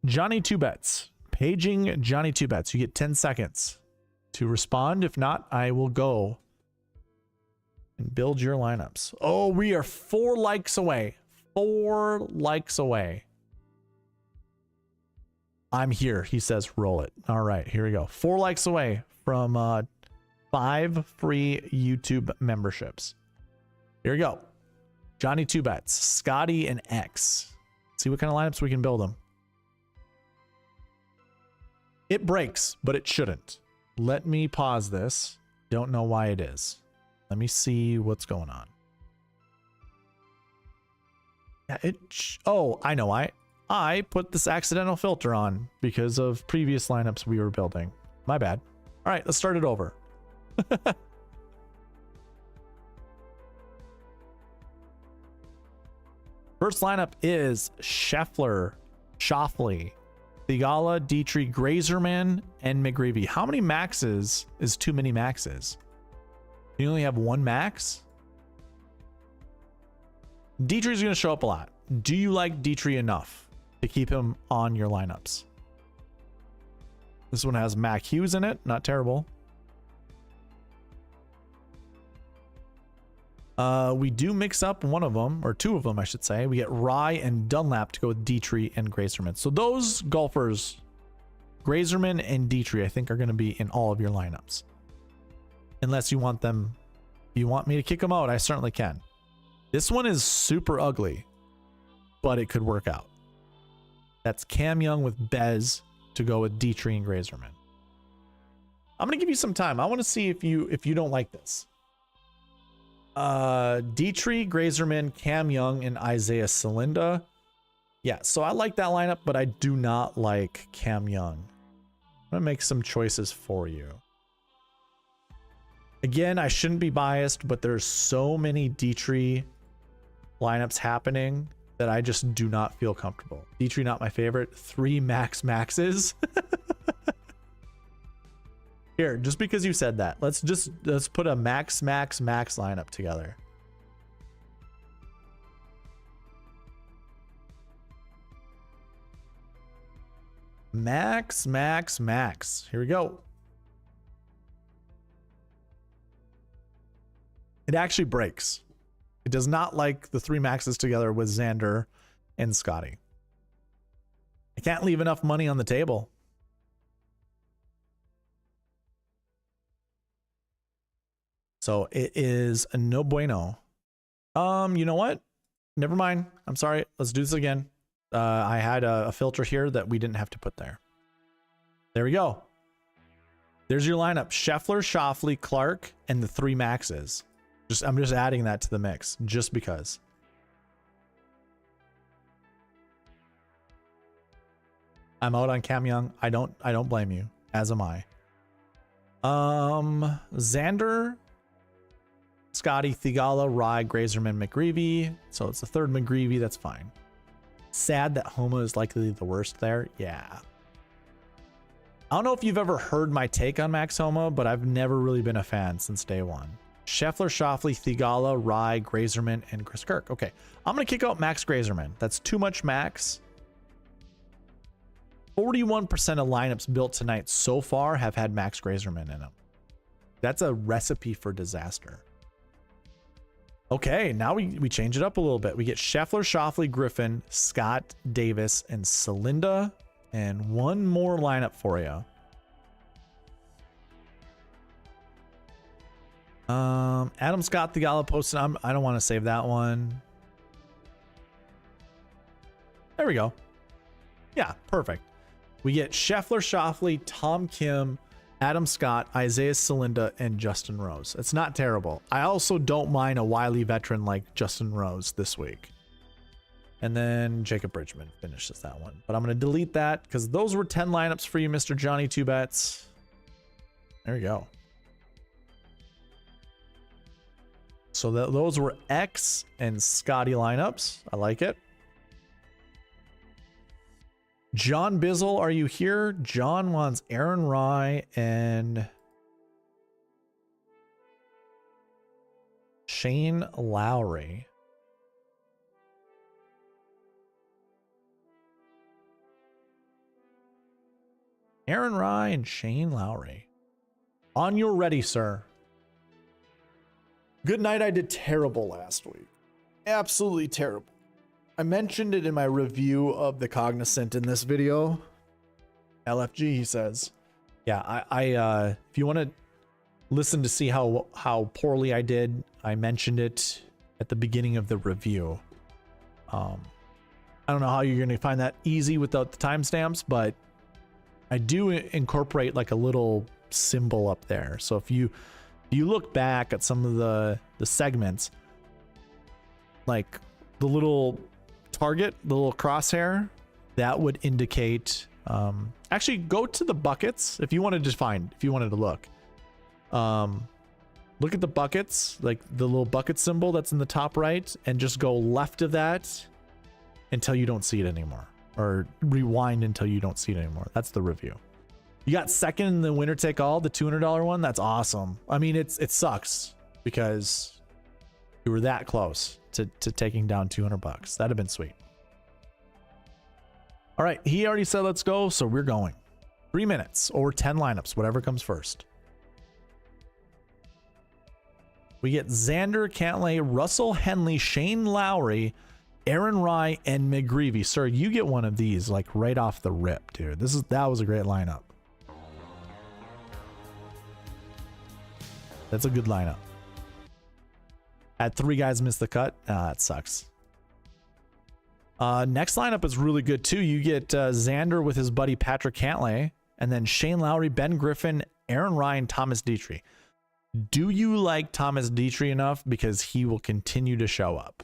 Johnny Two Bets. Paging Johnny Two Bets. You get 10 seconds to respond. If not, I will go and build your lineups. Oh, we are 4 likes away. 4 likes away. I'm here. He says, roll it. All right, here we go. 4 likes away from 5 free YouTube memberships. Here we go. Johnny Two Bets. Scotty and X. See what kind of lineups we can build them. It breaks, but it shouldn't. Let me pause this. Don't know why it is. Let me see what's going on. Yeah, oh, I know why. I put this accidental filter on because of previous lineups we were building. My bad. All right, let's start it over. First lineup is Scheffler, Schauffele, Theegala, Dietrich, Grazerman, and McGreevy. How many maxes is too many maxes? You only have 1 max? Dietrich's going to show up a lot. Do you like Dietrich enough to keep him on your lineups? This one has Mac Hughes in it. Not terrible. We do mix up one of them, or 2 of them, I should say. We get Rye and Dunlap to go with Dietrich and Grazerman. So those golfers, Grazerman and Dietrich, I think are going to be in all of your lineups. Unless you want them, if you want me to kick them out, I certainly can. This one is super ugly, but it could work out. That's Cam Young with Bez to go with Dietrich and Grazerman. I'm going to give you some time. I want to see if you don't like this. Dietrich, Grazerman, Cam Young, and Isaiah Salinda. Yeah, so I like that lineup, but I do not like Cam Young. I'm gonna make some choices for you. Again, I shouldn't be biased, but there's so many Dietrich lineups happening that I just do not feel comfortable. Dietrich, not my favorite. 3 maxes. Here, just because you said that, let's put a max lineup together. Max. Here we go. It actually breaks. It does not like the 3 maxes together with Xander and Scotty. I can't leave enough money on the table. So it is a no bueno. You know what? Never mind. I'm sorry. Let's do this again. I had a filter here that we didn't have to put there. There we go. There's your lineup. Scheffler, Schauffele, Clark, and the 3 maxes. I'm just adding that to the mix just because. I'm out on Cam Young. I don't blame you, as am I. Xander, Scotty, Theegala, Rye, Grazerman, McGreevy. So it's the 3rd McGreevy. That's fine. Sad that Homa is likely the worst there. Yeah. I don't know if you've ever heard my take on Max Homa, but I've never really been a fan since day one. Scheffler, Schauffele, Theegala, Rye, Grazerman, and Chris Kirk. Okay. I'm going to kick out Max Grazerman. That's too much Max. 41% of lineups built tonight so far have had Max Grazerman in them. That's a recipe for disaster. Okay, now we change it up a little bit. We get Scheffler, Schauffele, Griffin, Scott, Davis, and Celinda, and one more lineup for you. Adam Scott, the Gala posted. I don't want to save that one. There we go. Yeah, perfect. We get Scheffler, Schauffele, Tom Kim, Adam Scott, Isaiah Celinda, and Justin Rose. It's not terrible. I also don't mind a wily veteran like Justin Rose this week. And then Jacob Bridgman finishes that one. But I'm going to delete that because those were 10 lineups for you, Mr. Johnny Two Bets. There you go. So those were X and Scotty lineups. I like it. John Bizzle, are you here? John wants Aaron Rye and Shane Lowry. Aaron Rye and Shane Lowry. On your ready, sir. Good night. I did terrible last week. Absolutely terrible. I mentioned it in my review of the Cognizant in this video. LFG, he says. Yeah, if you want to listen to see how poorly I did, I mentioned it at the beginning of the review. I don't know how you're going to find that easy without the timestamps, but I do incorporate like a little symbol up there. So if you look back at some of the segments, like the little target, the little crosshair, that would indicate, actually go to the buckets if you wanted to look. Look at the buckets, like the little bucket symbol that's in the top right, and just go left of that until you don't see it anymore, or rewind until you don't see it anymore. That's the review. You got second in the winner take all, the $200 one. That's awesome. I mean, it sucks because you were that close to taking down 200 bucks. That'd have been sweet. All right. He already said, let's go. So we're going 3 minutes or 10 lineups, whatever comes first. We get Xander Cantlay, Russell Henley, Shane Lowry, Aaron Rye, and McGreevy. Sir, you get one of these like right off the rip, dude. That was a great lineup. That's a good lineup. Had 3 guys miss the cut. That sucks. Next lineup is really good too. You get Xander with his buddy Patrick Cantlay, and then Shane Lowry, Ben Griffin, Aaron Ryan, Thomas Dietrich. Do you like Thomas Dietrich enough? Because he will continue to show up.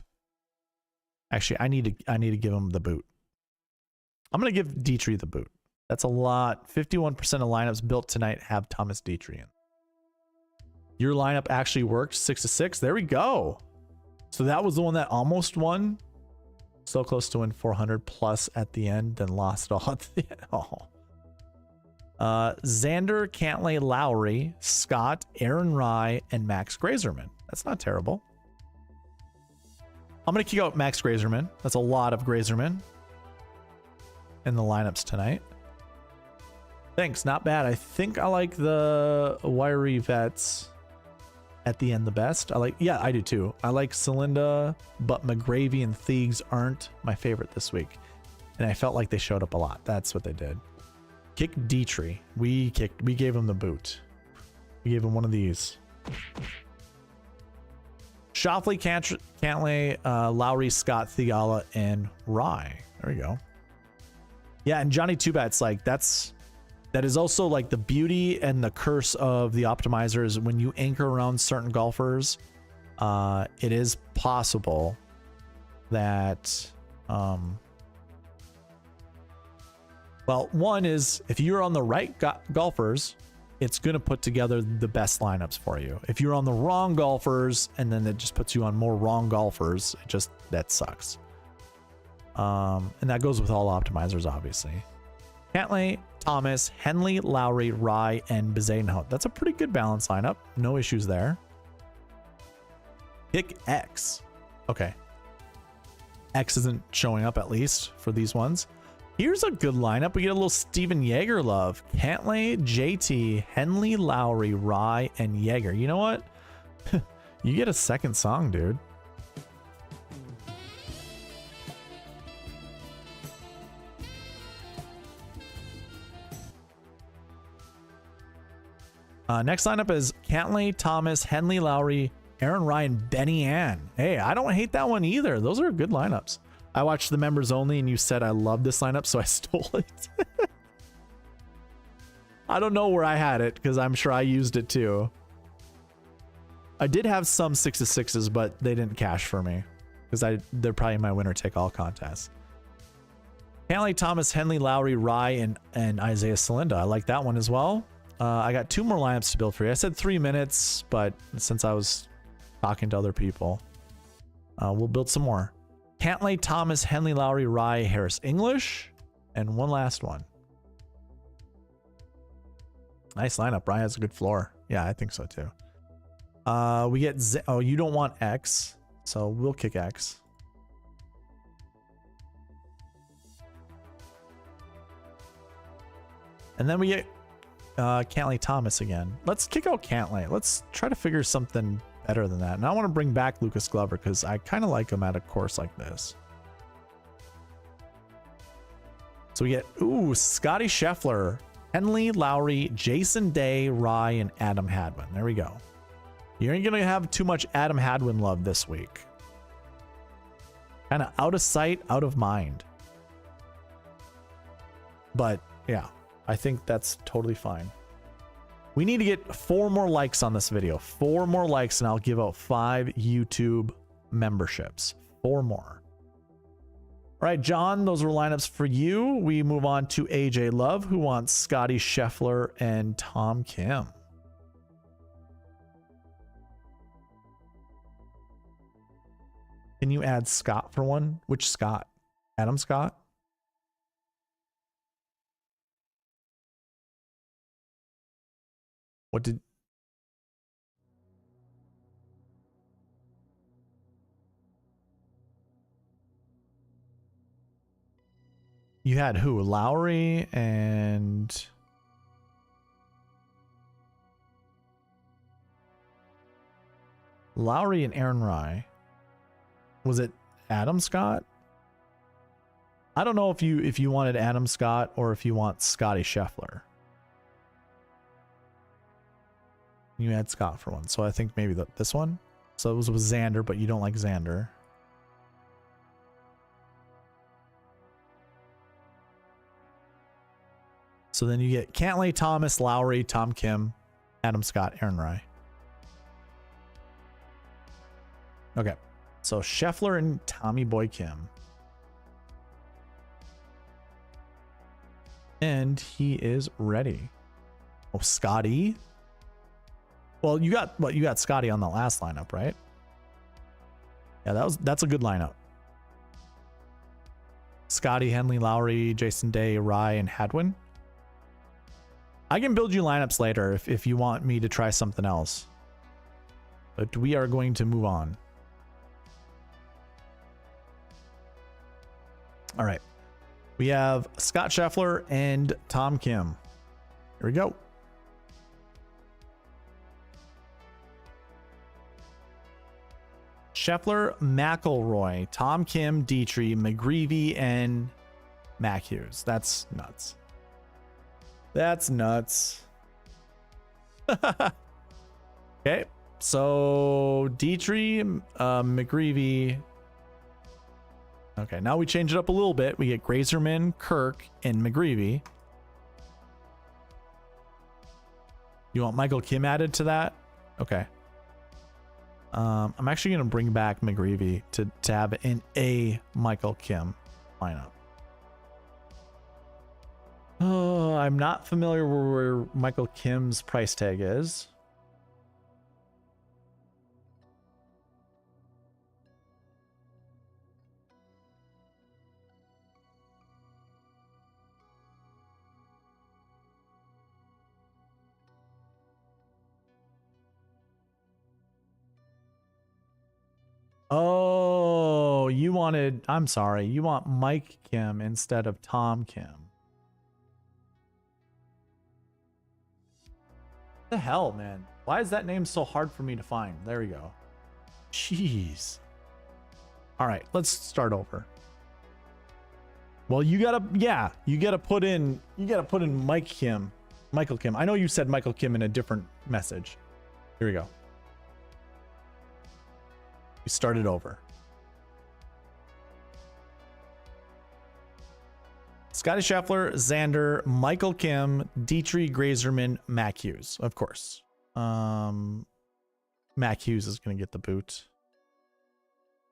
Actually, I need to give him the boot. I'm going to give Dietrich the boot. That's a lot. 51% of lineups built tonight have Thomas Dietrich in. Your lineup actually worked 6-6. There we go. So that was the one that almost won. So close to win 400 plus at the end, then lost it all at the end. Oh. Xander, Cantlay, Lowry, Scott, Aaron Rye, and Max Grazerman. That's not terrible. I'm going to kick out Max Grazerman. That's a lot of Grazerman in the lineups tonight. Thanks. Not bad. I think I like the wiry vets at the end the best. Yeah, I do too. I like Celinda, but McGravy and Thiegs aren't my favorite this week. And I felt like they showed up a lot. That's what they did. Kick Dietrich. We gave him the boot. We gave him one of these. Schauffele, Cantlay, Lowry, Scott, Theala, and Rye. There we go. Yeah, and Johnny Two Bets, like that is also like the beauty and the curse of the optimizers. When you anchor around certain golfers, it is possible that, well, one is if you're on the right golfers, it's going to put together the best lineups for you. If you're on the wrong golfers and then it just puts you on more wrong golfers, that sucks. And that goes with all optimizers, obviously. Cantlay, Thomas, Henley, Lowry, Rye, and Bezuidenhout. That's a pretty good balanced lineup. No issues there. Pick X. Okay. X isn't showing up, at least for these ones. Here's a good lineup. We get a little Steven Yeager love. Cantlay, JT, Henley, Lowry, Rye, and Yeager. You know what? You get a second song, dude. Next lineup is Cantlay, Thomas, Henley, Lowry, Aaron Ryan, Benny Ann. Hey, I don't hate that one either. Those are good lineups. I watched the members only and you said I love this lineup, so I stole it. I don't know where I had it because I'm sure I used it too. I did have some 6-6s, but they didn't cash for me because they're probably my winner take all contest. Cantlay, Thomas, Henley, Lowry, Rye, and Isaiah Salinda. I like that one as well. I got 2 more lineups to build for you. I said 3 minutes, but since I was talking to other people, we'll build some more. Cantlay, Thomas, Henley, Lowry, Rye, Harris English, and one last one. Nice lineup. Rye has a good floor. Yeah, I think so too. We get oh, you don't want X, so we'll kick X. And then we get Cantlay Thomas again. Let's kick out Cantlay. Let's try to figure something better than that. And I want to bring back Lucas Glover because I kind of like him at a course like this. So we get, ooh, Scotty Scheffler, Henley, Lowry, Jason Day, Rye, and Adam Hadwin. There we go. You ain't going to have too much Adam Hadwin love this week. Kind of out of sight, out of mind. But yeah, I think that's totally fine. We need to get 4 more likes on this video. 4 more likes and I'll give out 5 YouTube memberships. 4 more. All right, John, those were lineups for you. We move on to AJ Love, who wants Scotty Scheffler and Tom Kim. Can you add Scott for one? Which Scott? Adam Scott? What did... You had who? Lowry and... Lowry and Aaron Rye. Was it Adam Scott? I don't know if you wanted Adam Scott or if you want Scotty Scheffler. You had Scott for one, so I think maybe this one. So it was with Xander, but you don't like Xander. So then you get Cantlay, Thomas, Lowry, Tom Kim, Adam Scott, Aaron Rye. Okay, so Scheffler and Tommy Boy Kim. And he is ready. Oh, Scotty. Well, you got Scotty on the last lineup, right? Yeah, that's a good lineup. Scotty, Henley, Lowry, Jason Day, Rye, and Hadwin. I can build you lineups later if you want me to try something else. But we are going to move on. All right. We have Scott Scheffler and Tom Kim. Here we go. Scheffler, McIlroy, Tom Kim, Dietrich, McGreevy, and Mac Hughes. That's nuts. That's nuts. Okay, so Dietrich, McGreevy. Okay, now we change it up a little bit. We get Grazerman, Kirk, and McGreevy. You want Michael Kim added to that? Okay. I'm actually going to bring back McGreevy to have in a Michael Kim lineup. Oh, I'm not familiar where Michael Kim's price tag is. Oh, you wanted, I'm sorry, you want Mike Kim instead of Tom Kim. What the hell, man? Why is that name so hard for me to find? There we go. Jeez. All right, let's start over. Well, you gotta put in Mike Kim, Michael Kim. I know you said Michael Kim in a different message. Here we go. We started over. Scotty Scheffler, Xander, Michael Kim, Dietrich, Grazerman, Mac Hughes, of course. Mac Hughes is going to get the boot.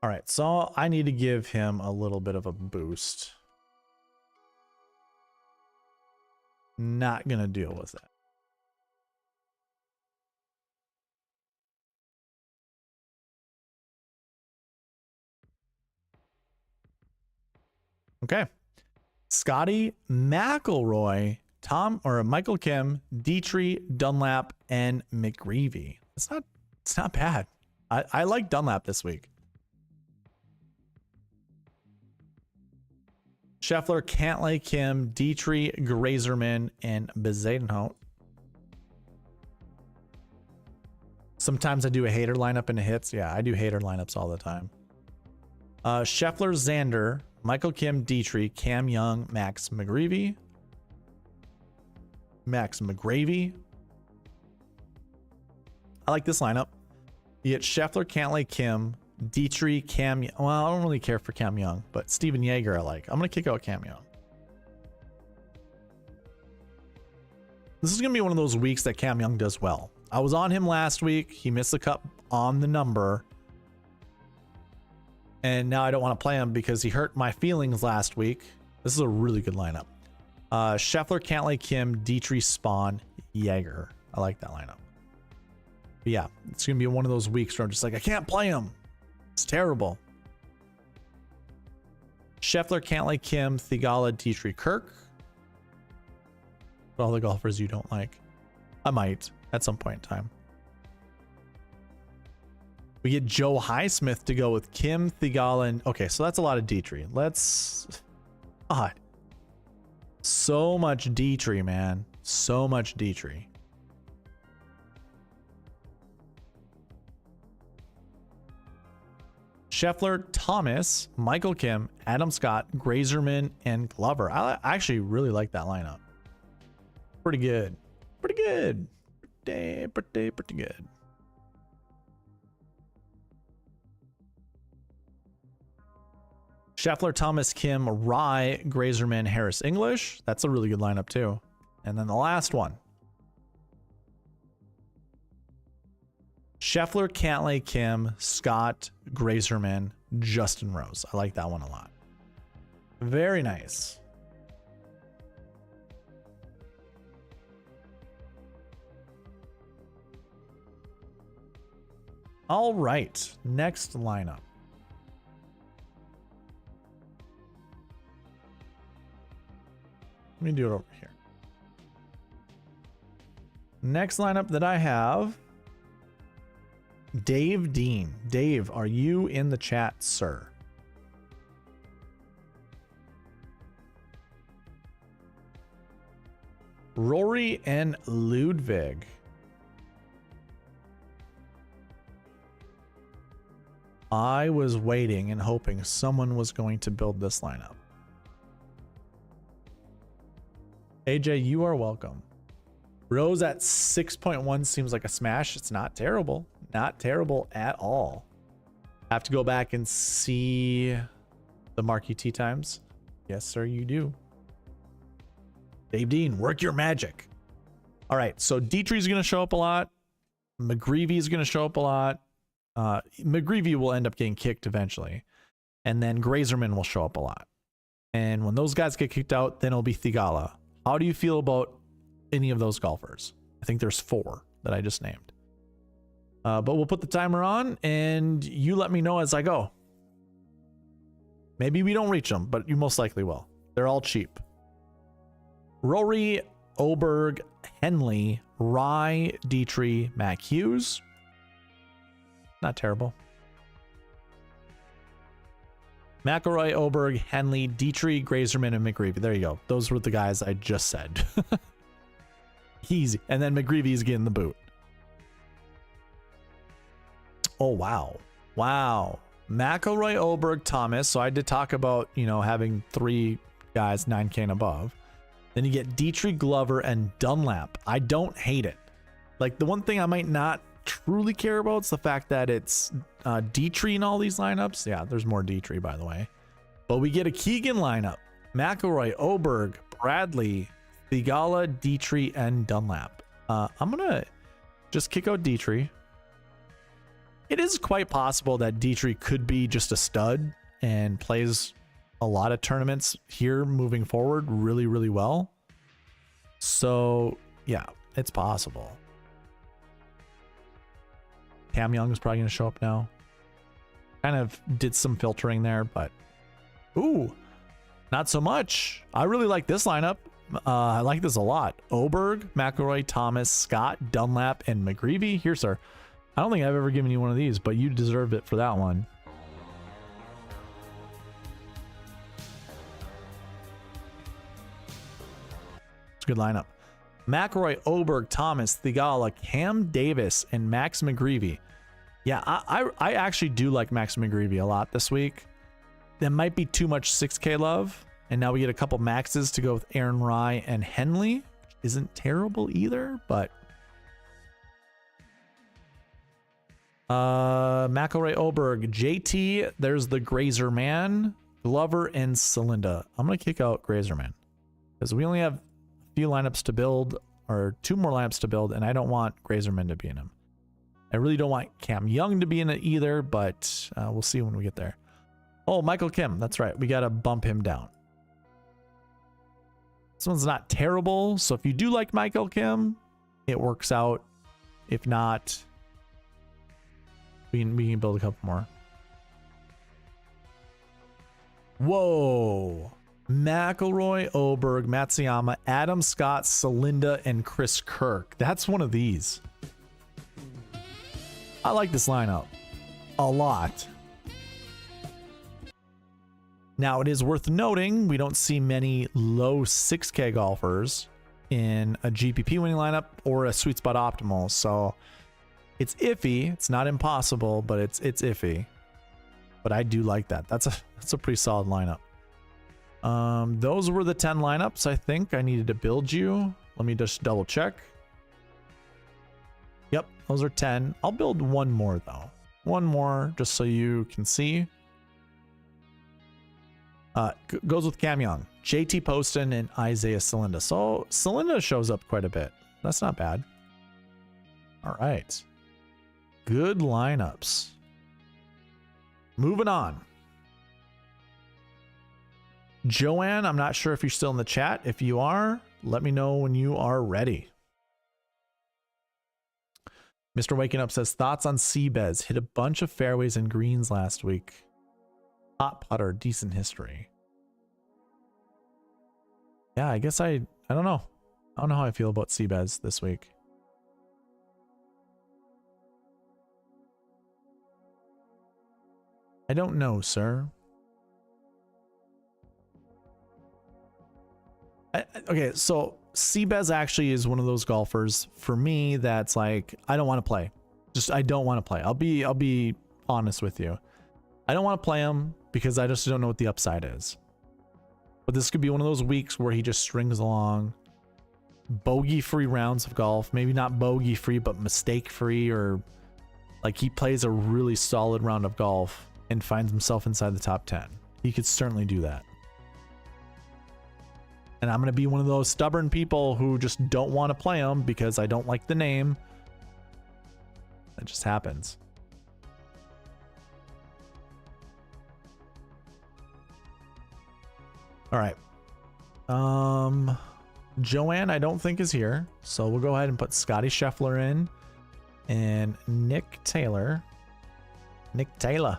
All right, so I need to give him a little bit of a boost. Not going to deal with it. Okay. Scotty, McIlroy, Michael Kim, Dietrich, Dunlap, and McGreevy. It's not bad. I like Dunlap this week. Scheffler, Cantlay, Kim, Dietrich, Grazerman, and Bezuidenhout. Sometimes I do a hater lineup into hits. Yeah, I do hater lineups all the time. Scheffler, Xander, Michael Kim, Dietrich, Cam Young, Max McGreevy. I like this lineup. You get Scheffler, Cantlay, Kim, Dietrich, Cam. Well, I don't really care for Cam Young, but Steven Yeager I like. I'm going to kick out Cam Young. This is going to be one of those weeks that Cam Young does well. I was on him last week. He missed the cut on the number. And now I don't want to play him because he hurt my feelings last week. This is a really good lineup. Scheffler, Cantlay, Kim, Dietrich, Spawn, Yeager. I like that lineup. But yeah, it's going to be one of those weeks where I'm just like, I can't play him. It's terrible. Scheffler, Cantlay, Kim, Theegala, Dietrich, Kirk. All the golfers you don't like. I might at some point in time. We get Joe Highsmith to go with Kim, Theegala, and okay, so that's a lot of Dietrich. God. So much Dietrich, man. So much Dietrich. Scheffler, Thomas, Michael Kim, Adam Scott, Grazerman, and Glover. I actually really like that lineup. Pretty good. Pretty good. Pretty good. Scheffler, Thomas, Kim, Rye, Grazerman, Harris, English. That's a really good lineup too. And then the last one. Scheffler, Cantlay, Kim, Scott, Grazerman, Justin Rose. I like that one a lot. Very nice. All right, next lineup. Let me do it over here. Next lineup that I have, Dave Dean. Dave, are you in the chat, sir? Rory and Ludwig. I was waiting and hoping someone was going to build this lineup. AJ, you are welcome. Rose at 6.1 seems like a smash. It's not terrible. Not terrible at all. I have to go back and see the Marquee Tee Times. Yes, sir, you do. Dave Dean, work your magic. All right, so Dietrich's going to show up a lot. McGreevy is going to show up a lot. McGreevy will end up getting kicked eventually. And then Grazerman will show up a lot. And when those guys get kicked out, then it'll be Theegala. How do you feel about any of those golfers? I think there's 4 that I just named. But we'll put the timer on and you let me know as I go. Maybe we don't reach them, but you most likely will. They're all cheap. Rory, Oberg, Henley, Rye, Dietrich, Mac Hughes. Not terrible. McElroy, Oberg, Henley, Dietrich, Grazerman, and McGreevy. There you go. Those were the guys I just said. Easy. And then McGreevy's getting the boot. Oh, wow. Wow. McElroy, Oberg, Thomas. So I did talk about, you know, having 3 guys 9K and above. Then you get Dietrich, Glover, and Dunlap. I don't hate it. Like, the one thing I might not truly care about is the fact that it's Dietrich in all these lineups. Yeah, there's more Dietrich, by the way. But we get a Keegan lineup. McElroy, Oberg, Bradley, Thigala, Dietrich, and Dunlap. I'm going to just kick out Dietrich. It is quite possible that Dietrich could be just a stud and plays a lot of tournaments here moving forward really, really well. So, yeah, it's possible. Cam Young is probably going to show up now. Kind of did some filtering there, but ooh, not so much. I really like this lineup. I like this a lot. Oberg, McElroy, Thomas, Scott, Dunlap, and McGreevy. Here, sir. I don't think I've ever given you one of these, but you deserved it for that one. It's a good lineup. McElroy, Oberg, Thomas, Thigala, Cam Davis, and Max McGreevy. Yeah, I actually do like Max McGreevy a lot this week. That might be too much 6K love. And now we get a couple maxes to go with Aaron Rye and Henley. Isn't terrible either, but McElroy, Oberg, JT, there's the Grazer Man, Glover, and Celinda. I'm gonna kick out Grazer Man because we only have few lineups to build, or 2 more lineups to build, and I don't want Grazerman to be in them. I really don't want Cam Young to be in it either, but we'll see when we get there. Oh, Michael Kim, that's right. We got to bump him down. This one's not terrible, so if you do like Michael Kim, it works out. If not, we can build a couple more. Whoa. McElroy, Oberg, Matsuyama, Adam Scott, Celinda, and Chris Kirk. That's one of these. I like this lineup a lot. Now, it is worth noting we don't see many low 6K golfers in a GPP winning lineup or a SweetSpot optimal, so it's iffy. It's not impossible, but it's iffy. But I do like that. That's a pretty solid lineup. Those were the 10 lineups I think I needed to build you. Let me just double check. Yep, those are 10. I'll build one more though. One more just so you can see. Goes with Cam Young, JT Poston, and Isaiah Celinda. So Celinda shows up quite a bit. That's not bad. All right. Good lineups. Moving on. Joanne, I'm not sure if you're still in the chat. If you are, let me know when you are ready. Mr. Waking Up says, thoughts on Seabez. Hit a bunch of fairways and greens last week. Hot putter, decent history. Yeah, I guess I don't know. I don't know how I feel about Seabez this week. I don't know, sir. Okay, so Seabez actually is one of those golfers for me that's like, I don't want to play. I don't want to play. I'll be honest with you. I don't want to play him because I just don't know what the upside is. But this could be one of those weeks where he just strings along bogey-free rounds of golf. Maybe not bogey-free, but mistake-free, or like he plays a really solid round of golf and finds himself inside the top 10. He could certainly do that. And I'm going to be one of those stubborn people who just don't want to play him because I don't like the name. That just happens. All right. Joanne, I don't think is here. So we'll go ahead and put Scotty Scheffler in and Nick Taylor. Nick Taylor.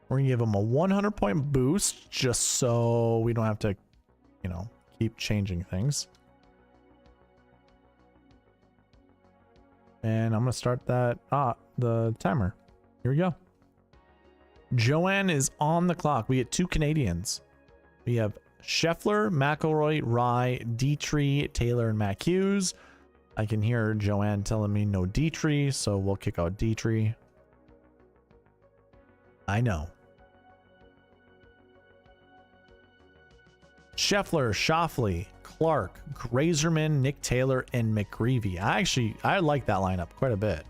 We're going to give him a 100-point boost just so we don't have to, you know, keep changing things. And I'm going to start that, the timer. Here we go. Joanne is on the clock. We get 2 Canadians. We have Scheffler, McIlroy, Rye, Dietrich, Taylor, and Mac Hughes. I can hear Joanne telling me no Dietrich, so we'll kick out Dietrich. I know. Scheffler, Schauffele, Clark, Grazerman, Nick Taylor, and McGreevy. I like that lineup quite a bit.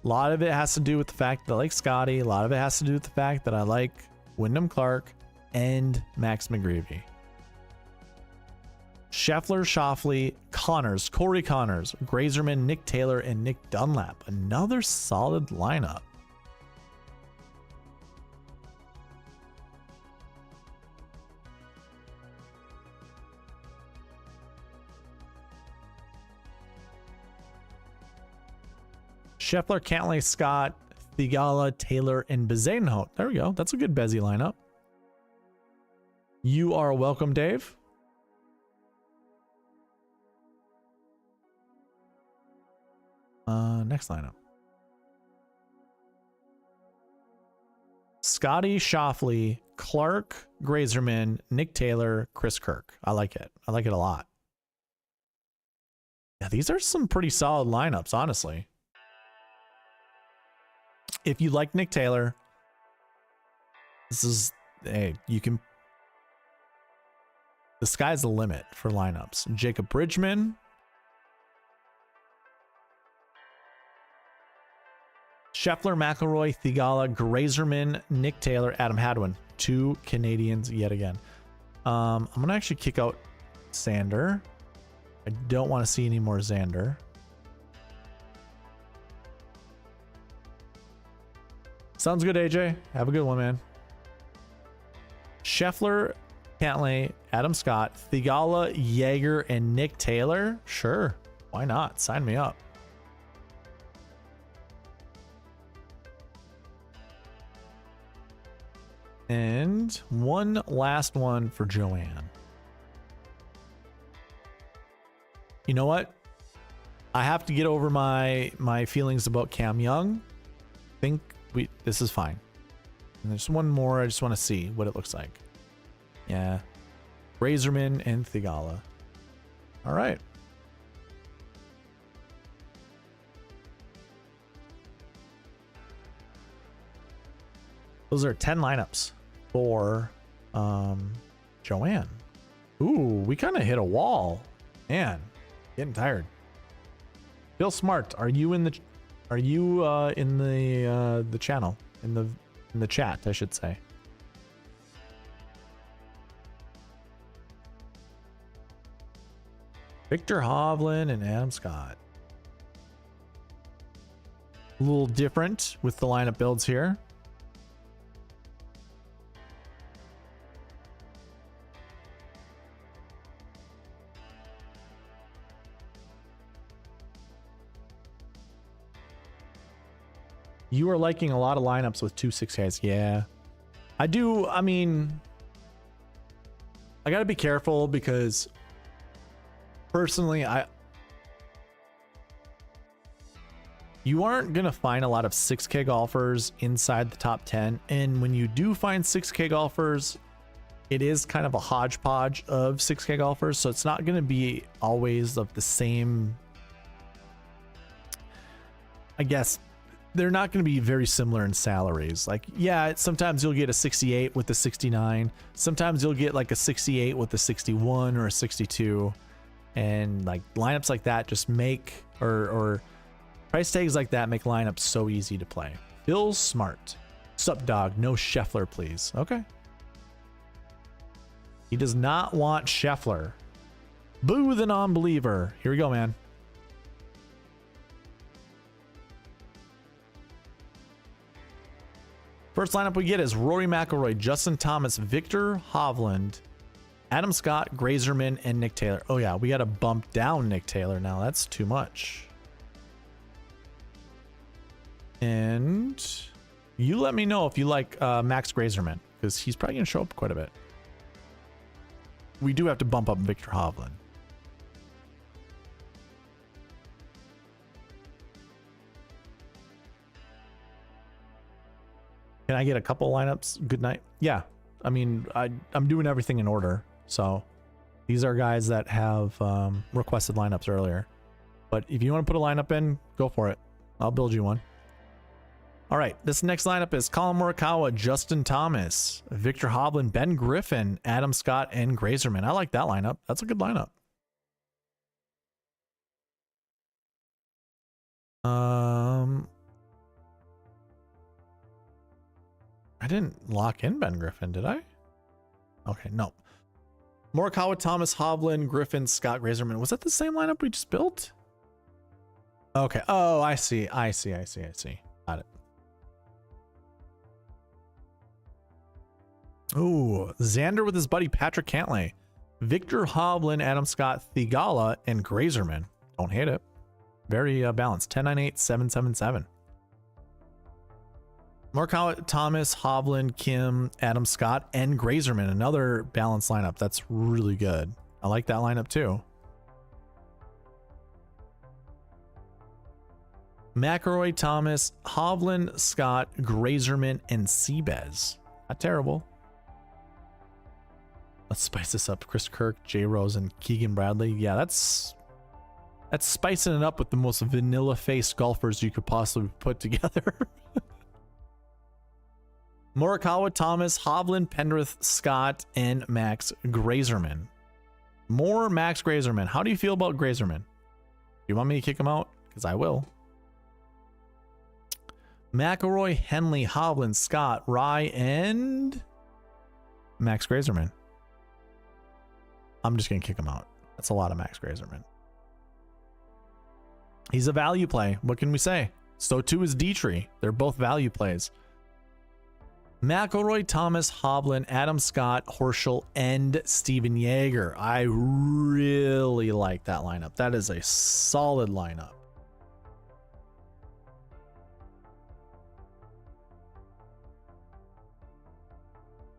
A lot of it has to do with the fact that I like Scotty. A lot of it has to do with the fact that I like Wyndham Clark and Max McGreevy. Scheffler, Schauffele, Connors, Corey Connors, Grazerman, Nick Taylor, and Nick Dunlap. Another solid lineup. Scheffler, Cantlay, Scott, Thigala, Taylor, and Bezuidenhout. There we go. That's a good Bezzy lineup. You are welcome, Dave. Next lineup. Scotty, Schauffele, Clark, Grazerman, Nick Taylor, Chris Kirk. I like it. I like it a lot. Yeah, these are some pretty solid lineups, honestly. If you like Nick Taylor, this is, hey, you can, the sky's the limit for lineups. Jacob Bridgman, Scheffler, McIlroy, Thigala, Grazerman, Nick Taylor, Adam Hadwin. 2 Canadians yet again. I'm going to actually kick out Xander. I don't want to see any more Xander. Sounds good, AJ. Have a good one, man. Scheffler, Cantlay, Adam Scott, Thigala, Yeager, and Nick Taylor. Sure. Why not? Sign me up. And one last one for Joanne. You know what? I have to get over my feelings about Cam Young. I think this is fine. And there's one more. I just want to see what it looks like. Yeah. Grazerman and Thigala. All right. Those are 10 lineups for Joanne. Ooh, we kind of hit a wall. Man, getting tired. Bill Smart, are you in the channel, in the chat, I should say. Victor Hovland and Adam Scott. A little different with the lineup builds here. You are liking a lot of lineups with 2 6Ks. Yeah, I do. I mean, I got to be careful because personally, you aren't going to find a lot of 6K golfers inside the top 10. And when you do find 6K golfers, it is kind of a hodgepodge of 6K golfers. So it's not going to be always of the same, I guess. They're not going to be very similar in salaries. Like, yeah, sometimes you'll get a 68 with a 69. Sometimes you'll get like a 68 with a 61 or a 62. And like lineups like that just make, or price tags like that make lineups so easy to play. Bill Smart. Sup, dog? No Scheffler, please. Okay. He does not want Scheffler. Boo the non-believer. Here we go, man. First lineup we get is Rory McIlroy, Justin Thomas, Victor Hovland, Adam Scott, Grazerman, and Nick Taylor. Oh yeah, we got to bump down Nick Taylor now. That's too much. And you let me know if you like Max Grazerman, because he's probably going to show up quite a bit. We do have to bump up Victor Hovland. Can I get a couple lineups? Good night. Yeah. I mean, I'm doing everything in order. So these are guys that have requested lineups earlier. But if you want to put a lineup in, go for it. I'll build you one. All right. This next lineup is Colin Morikawa, Justin Thomas, Victor Hovland, Ben Griffin, Adam Scott, and Grazerman. I like that lineup. That's a good lineup. I didn't lock in Ben Griffin, did I? Okay, no. Morikawa, Thomas, Hovland, Griffin, Scott, Grazerman. Was that the same lineup we just built? Okay. Oh, I see. Got it. Ooh, Xander with his buddy Patrick Cantlay. Victor Hovland, Adam Scott, Thigala, and Grazerman. Don't hate it. Very balanced. 10, 9, 8, 7, 7, 7. Morikawa, Thomas, Hovland, Kim, Adam Scott, and Grazerman. Another balanced lineup. That's really good. I like that lineup too. McIlroy, Thomas, Hovland, Scott, Grazerman, and Seabez. Not terrible. Let's spice this up. Chris Kirk, J Rose, and Keegan Bradley. Yeah, that's spicing it up with the most vanilla-faced golfers you could possibly put together. Morikawa, Thomas, Hovland, Pendrith, Scott, and Max Grazerman. More Max Grazerman. How do you feel about Grazerman? Do you want me to kick him out? Because I will. McIlroy, Henley, Hovland, Scott, Rye, and Max Grazerman. I'm just going to kick him out. That's a lot of Max Grazerman. He's a value play. What can we say? So too is Dietrich. They're both value plays. McIlroy, Thomas, Hovland, Adam Scott, Horschel, and Steven Yeager. I really like that lineup. That is a solid lineup.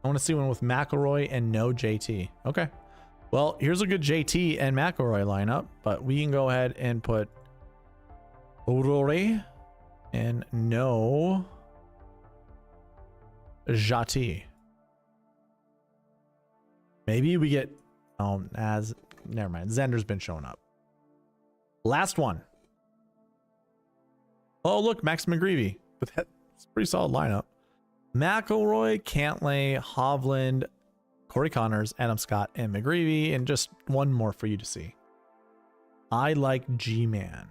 I want to see one with McIlroy and no JT. Okay. Well, here's a good JT and McIlroy lineup, but we can go ahead and put Rory and no Jati. Maybe we get never mind. Xander's been showing up. Last one. Oh, look, Max McGreevy. But that's a pretty solid lineup. McIlroy, Cantlay, Hovland, Corey Connors, Adam Scott, and McGreevy, and just one more for you to see. I like G-Man.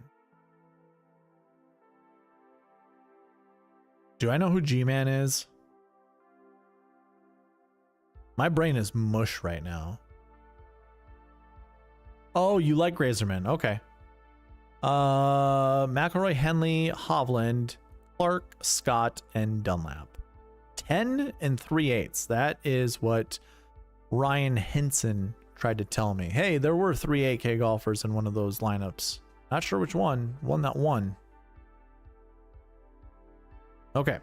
Do I know who G-Man is? My brain is mush right now. Oh, you like Grazerman. Okay. McIlroy, Henley, Hovland, Clark, Scott, and Dunlap. 10 and 3/8. That is what Ryan Henson tried to tell me. Hey, there were 3 8K golfers in one of those lineups. Not sure which one. One that won. Okay.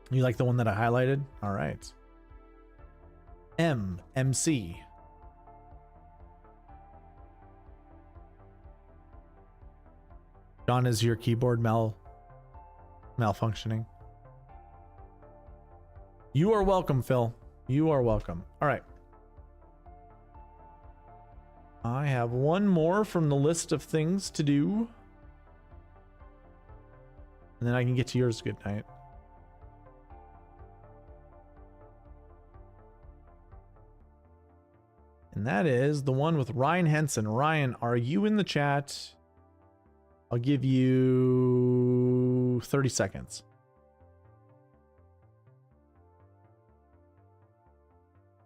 You like the one that I highlighted? All right. MC. John, is your keyboard malfunctioning? You are welcome, Phil. You are welcome. All right. I have one more from the list of things to do. And then I can get to yours. Good night. And that is the one with Ryan Henson. Ryan, are you in the chat? I'll give you 30 seconds.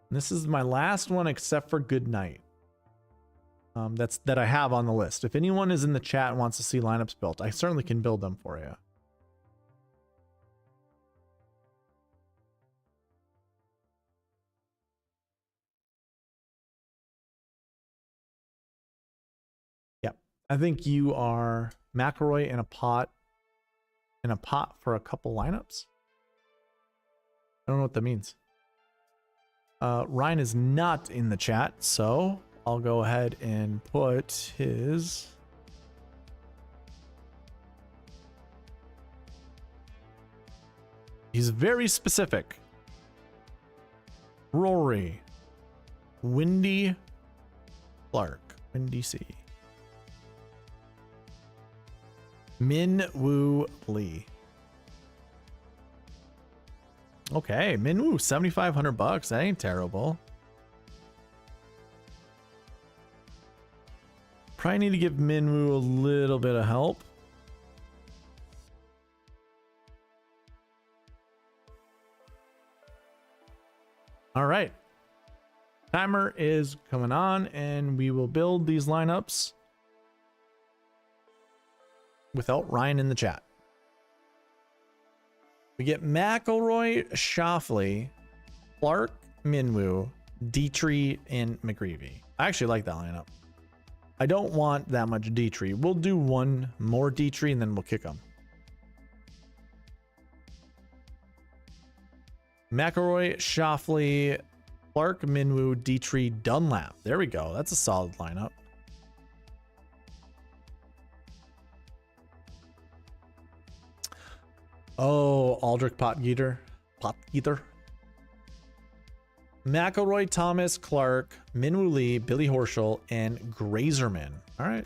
And this is my last one except for good night. That I have on the list. If anyone is in the chat and wants to see lineups built, I certainly can build them for you. Yep. I think you are McIlroy in a pot for a couple lineups. I don't know what that means. Ryan is not in the chat, so I'll go ahead and put his He's very specific. Rory. Windy Clark. Windy C. Min Woo Lee. Okay, Min Woo, $7,500. That ain't terrible. Probably need to give Min Woo a little bit of help. All right. Timer is coming on, and we will build these lineups without Ryan in the chat. We get McIlroy, Schauffele, Clark, Minwoo, Dietrich, and McGreevy. I actually like that lineup. I don't want that much Dietrich. We'll do one more Dietrich, and then we'll kick them. McIlroy, Schauffele, Clark, Minwoo, Dietrich, Dunlap. There we go. That's a solid lineup. Oh, Aldrich Potgieter. McIlroy, Thomas, Clark, Minwoo Lee, Billy Horschel, and Grazerman. All right.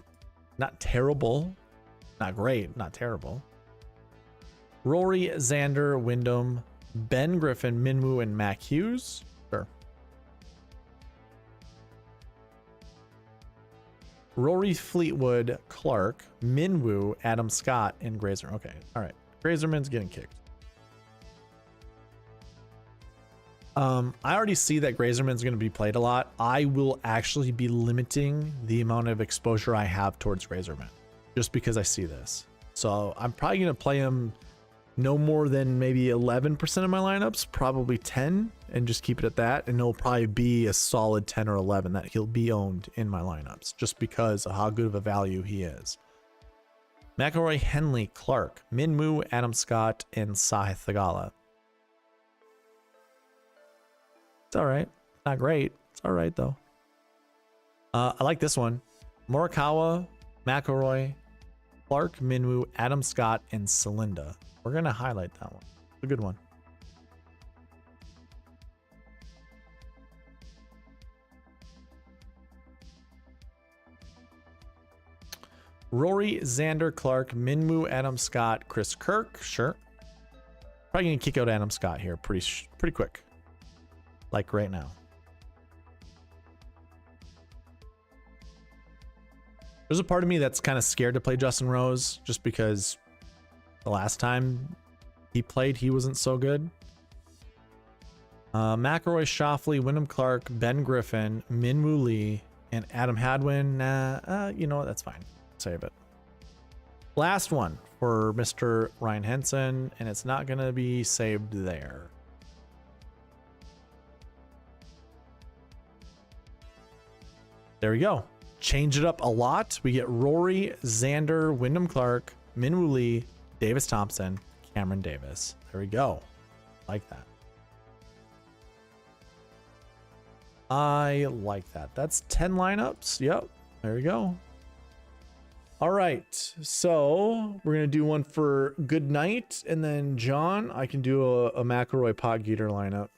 Not terrible. Not great. Not terrible. Rory, Xander, Wyndham, Ben Griffin, Minwoo, and Mac Hughes. Sure. Rory, Fleetwood, Clark, Minwoo, Adam Scott, and Grazer. Okay. All right. Grazerman's getting kicked. I already see that Grazerman's going to be played a lot. I will actually be limiting the amount of exposure I have towards Grazerman just because I see this. So I'm probably going to play him no more than maybe 11% of my lineups, probably 10, and just keep it at that. And it'll probably be a solid 10 or 11 that he'll be owned in my lineups just because of how good of a value he is. McIlroy, Henley, Clark, Minwoo, Adam Scott, and Sahith Theegala. It's all right. Not great. It's all right, though. I like this one. Morikawa, McIlroy, Clark, Minwoo, Adam Scott, and Celinda. We're going to highlight that one. It's a good one. Rory, Xander, Clark, Minwoo, Adam Scott, Chris Kirk. Sure. Probably going to kick out Adam Scott here pretty quick. Like right now. There's a part of me that's kind of scared to play Justin Rose just because the last time he played, he wasn't so good. McIlroy, Schauffele, Wyndham Clark, Ben Griffin, Minwoo Lee, and Adam Hadwin. You know what? That's fine. Save it. Last one for Mr. Ryan Henson, and it's not going to be saved there. There we go. Change it up a lot. We get Rory, Xander, Wyndham Clark, Minwoo Lee, Davis Thompson, Cameron Davis. There we go. Like that. I like that. That's 10 lineups. Yep. There we go. All right. So we're going to do one for good night. And then John, I can do a McIlroy Potgieter lineup.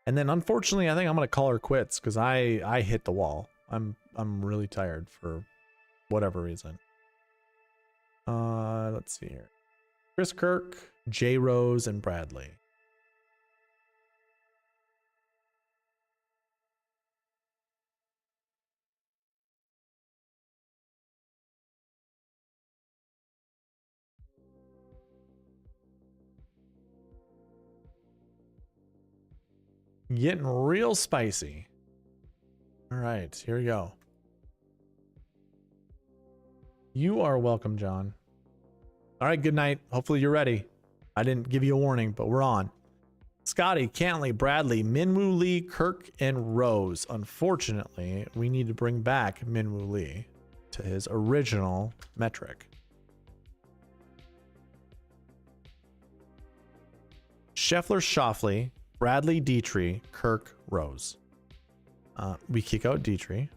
And then unfortunately, I think I'm going to call her quits because I hit the wall. I'm really tired for whatever reason. Let's see here. Chris Kirk, J Rose, and Bradley. Getting real spicy. All right, here we go. You are welcome, John. All right, good night. Hopefully you're ready. I didn't give you a warning, but we're on. Scotty, Cantley, Bradley, Minwoo Lee, Kirk, and Rose. Unfortunately, we need to bring back Minwoo Lee to his original metric. Scheffler, Schauffele, Bradley, Dietrich, Kirk, Rose. We kick out Dietrich.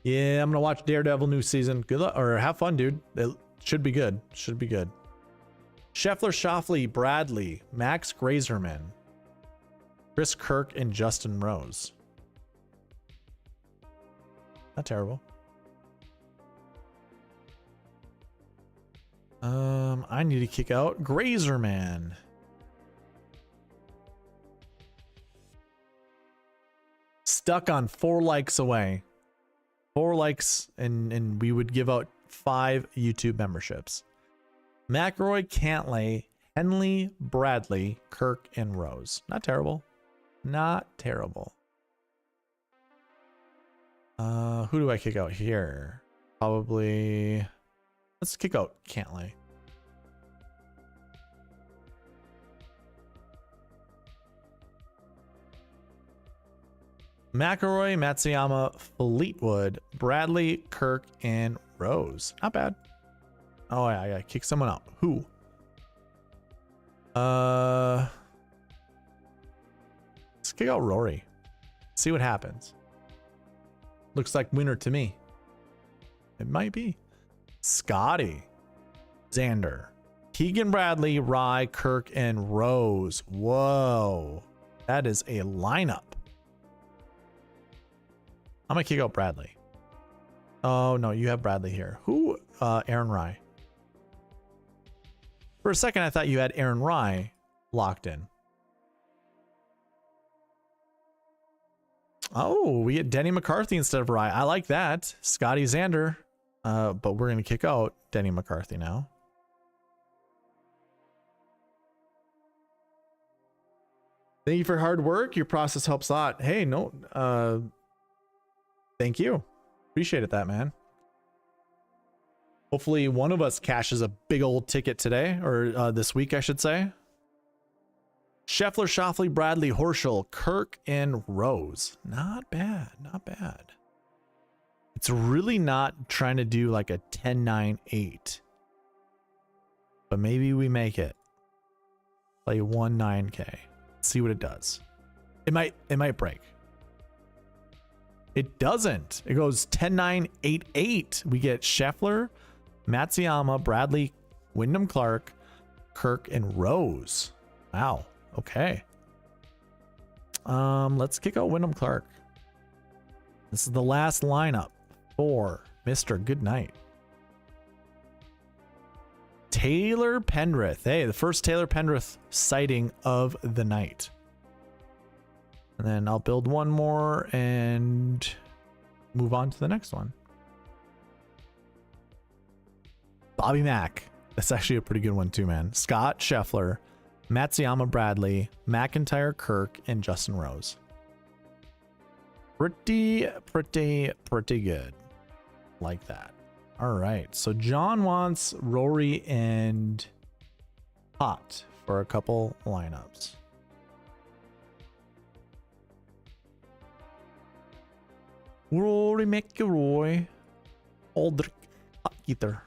Yeah, I'm gonna watch Daredevil new season. Good luck, or have fun, dude. It should be good. Should be good. Scheffler, Schauffele, Bradley, Max Grazerman, Chris Kirk, and Justin Rose. Not terrible. I need to kick out Grazerman. Stuck on 4 likes away. 4 likes and we would give out 5 YouTube memberships. McIlroy, Cantlay, Henley, Bradley, Kirk, and Rose. Not terrible. Not terrible. Who do I kick out here? Probably... Let's kick out Cantlay. McIlroy, Matsuyama, Fleetwood, Bradley, Kirk, and Rose. Not bad. Oh, yeah, I gotta kick someone out. Who? Let's kick out Rory. See what happens. Looks like winner to me. It might be. Scotty, Xander, Keegan Bradley, Rye, Kirk, and Rose. Whoa. That is a lineup. I'm gonna kick out Bradley. Oh no, you have Bradley here. Who? Aaron Rye. For a second, I thought you had Aaron Rye locked in. Oh, we get Denny McCarthy instead of Rye. I like that. Scotty Xander. But we're gonna kick out Denny McCarthy now. Thank you for hard work. Your process helps a lot. Hey, no. Thank you. Appreciate it, that man. Hopefully one of us cashes a big old ticket today, or this week, I should say. Scheffler, Schauffele, Bradley, Horschel, Kirk, and Rose. Not bad. Not bad. It's really not trying to do like a 10-9-8. But maybe we make it. Play 1-9K. See what it does. It might break. It doesn't. It goes 10-9-8-8. We get Scheffler, Matsuyama, Bradley, Wyndham Clark, Kirk, and Rose. Wow. Okay. Let's kick out Wyndham Clark. This is the last lineup for Mr. Goodnight. Taylor Pendrith. Hey, the first Taylor Pendrith sighting of the night. And then I'll build one more and move on to the next one. Bobby Mack. That's actually a pretty good one too, man. Scott Scheffler, Matsuyama, Bradley, McIntyre, Kirk, and Justin Rose. Pretty good. Like that. All right. So John wants Rory and Pot for a couple lineups. Rory McIlroy, Aldrich, Potgieter.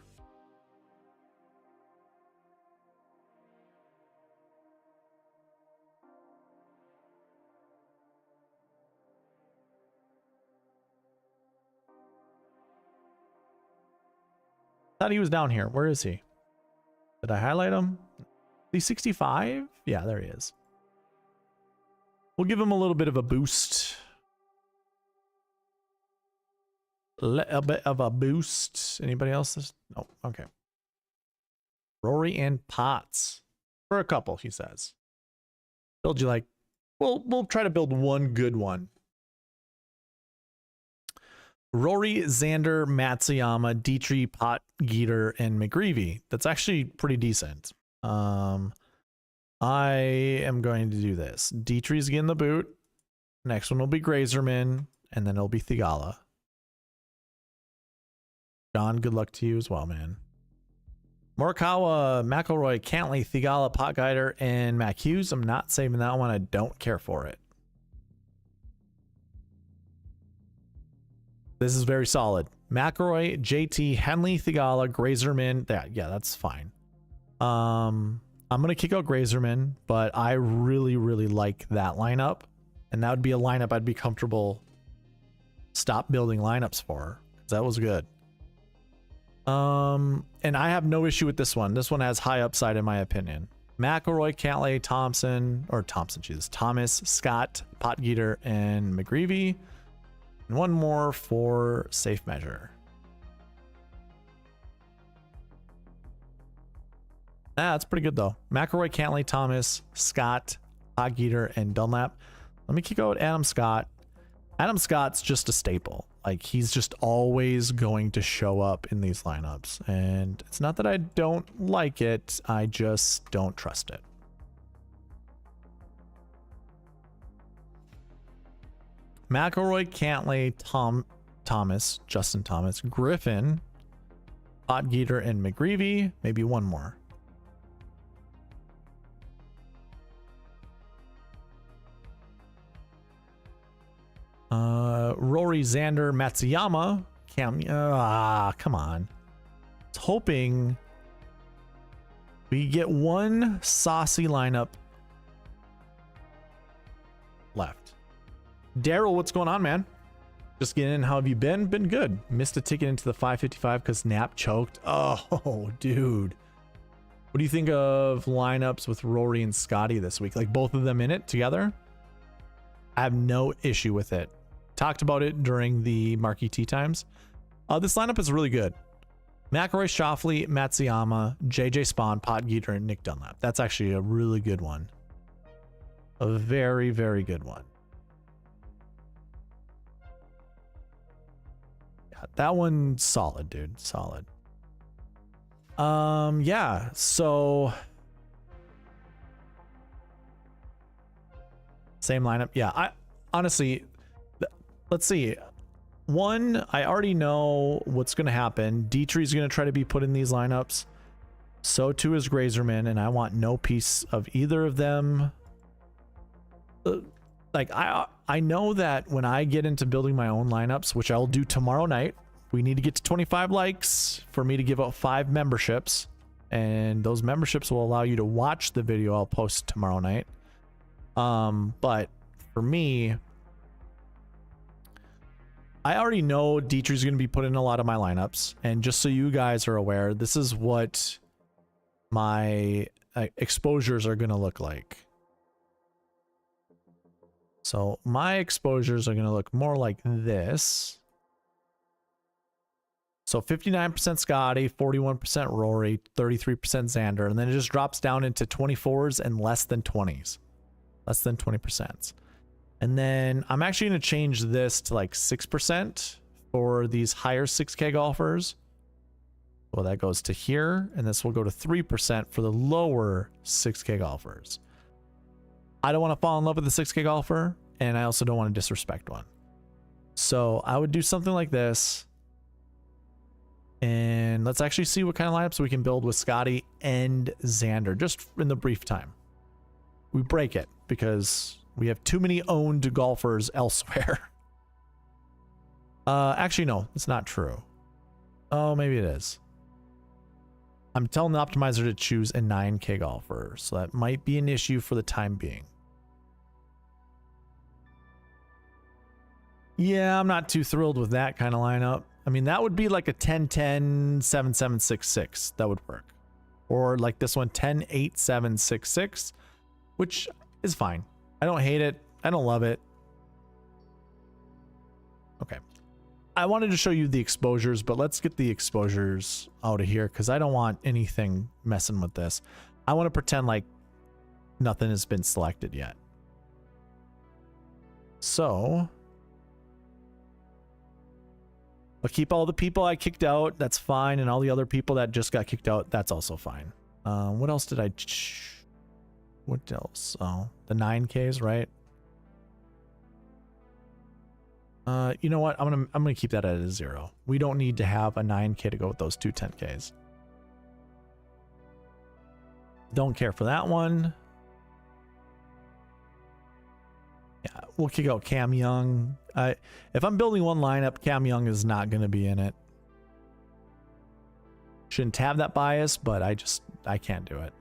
Thought he was down here. Where is he? Did I highlight him? He's 65? Yeah, there he is. We'll give him a little bit of a boost. A bit of a boost. Anybody else? No. Okay. Rory and Potts. For a couple, he says. Build you like... We'll try to build one good one. Rory, Xander, Matsuyama, Dietrich, Potgieter, and McGreevy. That's actually pretty decent. I am going to do this. Dietrich's getting the boot. Next one will be Grazerman, and then it'll be Thigala. John, good luck to you as well, man. Morikawa, McIlroy, Cantlay, Thigala, Potgieter, and Mac Hughes. I'm not saving that one. I don't care for it. This is very solid. McIlroy, JT, Henley, Thigala, Grazerman. Yeah, that's fine. I'm going to kick out Grazerman, but I really like that lineup. And that would be a lineup I'd be comfortable stop building lineups for. That was good. And I have no issue with this one. This one has high upside in my opinion. McIlroy, Cantlay, Thomas, Scott, Potgieter, and McGreevy. And one more for safe measure. That's pretty good though. McIlroy, Cantlay, Thomas, Scott, Potgieter, and Dunlap. Let me kick out Adam Scott. Adam Scott's just a staple. Like, he's just always going to show up in these lineups. And it's not that I don't like it, I just don't trust it. McIlroy, Cantlay, Justin Thomas, Griffin, Potgieter, and McGreevy. Maybe one more. Rory, Xander, Matsuyama, come on. I was hoping we get one saucy lineup left. Daryl, what's going on, man? Just getting in. How have you been? Been good. Missed a ticket into the 555 because Knapp choked. Oh, dude. What do you think of lineups with Rory and Scotty this week? Like, both of them in it together? I have no issue with it. Talked about it during the Marquee Tee Times. This lineup is really good. McIlroy, Schauffele, Matsuyama, JJ Spawn, Potgieter, and Nick Dunlap. That's actually a really good one. A very, very good one. Yeah, that one's solid, dude. Solid. Yeah, so same lineup. Yeah, I honestly, let's see. One, I already know what's going to happen. Dietrich's going to try to be put in these lineups. So too is Grazerman, and I want no piece of either of them. Like, I know that when I get into building my own lineups, which I'll do tomorrow night, we need to get to 25 likes for me to give out 5 memberships. And those memberships will allow you to watch the video I'll post tomorrow night. But for me, I already know Dietrich's going to be put in a lot of my lineups. And just so you guys are aware, this is what my exposures are going to look like. So my exposures are going to look more like this. So 59% Scotty, 41% Rory, 33% Xander, and then it just drops down into 24s and less than 20s. Less than 20%. And then I'm actually going to change this to like 6% for these higher 6K golfers. Well, that goes to here, and this will go to 3% for the lower 6K golfers. I don't want to fall in love with the 6K golfer, and I also don't want to disrespect one. So I would do something like this. And let's actually see what kind of lineups we can build with Scotty and Xander, just in the brief time. We break it because we have too many owned golfers elsewhere. Actually, no, it's not true. Oh, maybe it is. I'm telling the optimizer to choose a 9K golfer, so that might be an issue for the time being. Yeah, I'm not too thrilled with that kind of lineup. I mean, that would be like a 10-10, 7-7, 6-6. That would work. Or like this one, 10-8, 7-6-6, which is fine. I don't hate it. I don't love it. Okay. I wanted to show you the exposures, but let's get the exposures out of here because I don't want anything messing with this. I want to pretend like nothing has been selected yet. So I'll keep all the people I kicked out. That's fine. And all the other people that just got kicked out, that's also fine. What else did I... What else? Oh, the 9Ks, right? You know what? I'm gonna keep that at a 0. We don't need to have a 9K to go with those two 10Ks. Don't care for that one. Yeah, we'll kick out Cam Young. If I'm building one lineup, Cam Young is not going to be in it. Shouldn't have that bias, but I can't do it.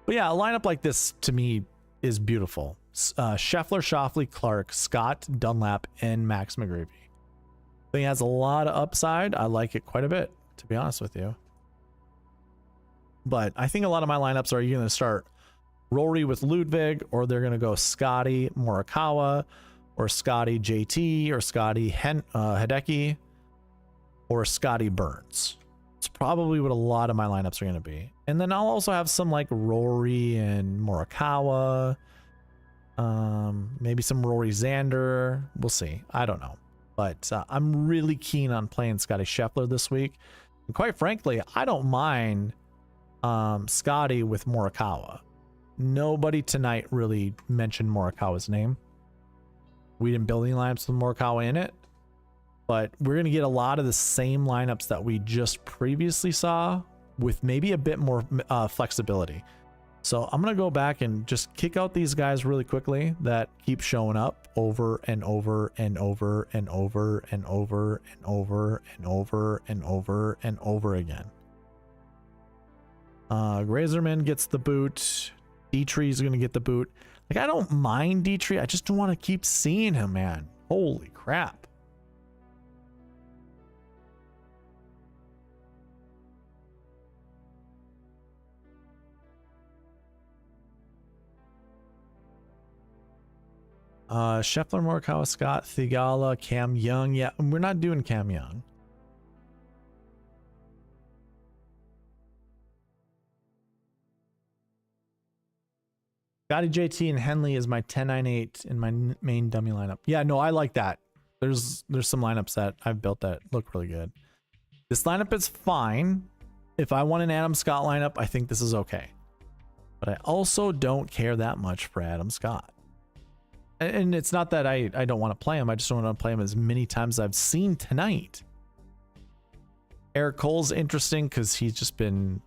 But yeah, a lineup like this to me is beautiful. Scheffler, Schauffele, Clark, Scott, Dunlap, and Max McGreevy. I think it has a lot of upside. I like it quite a bit, to be honest with you. But I think a lot of my lineups are, you're going to start Rory with Ludwig, or they're going to go Scotty Morikawa, or Scotty JT, or Scotty Hideki, or Scotty Burns. It's probably what a lot of my lineups are going to be. And then I'll also have some like Rory and Morikawa, maybe some Rory Xander. We'll see. I don't know. But I'm really keen on playing Scotty Scheffler this week. And quite frankly, I don't mind Scotty with Morikawa. Nobody tonight really mentioned Morikawa's name. We didn't build any lineups with Morikawa in it, but we're going to get a lot of the same lineups that we just previously saw with maybe a bit more flexibility. So I'm going to go back and just kick out these guys really quickly that keep showing up over and over and over and over and over and over and over and over and over again. Grazerman gets the boot. Dietrich is going to get the boot. Like, I don't mind Dietrich. I just don't want to keep seeing him, man. Holy crap. Scheffler, Morikawa, Scott, Thigala, Cam Young. Yeah, we're not doing Cam Young. Scotty JT and Henley is my 10-9-8 in my main dummy lineup. Yeah, no, I like that. There's some lineups that I've built that look really good. This lineup is fine. If I want an Adam Scott lineup, I think this is okay. But I also don't care that much for Adam Scott. And it's not that I don't want to play him. I just don't want to play him as many times as I've seen tonight. Eric Cole's interesting because he's just been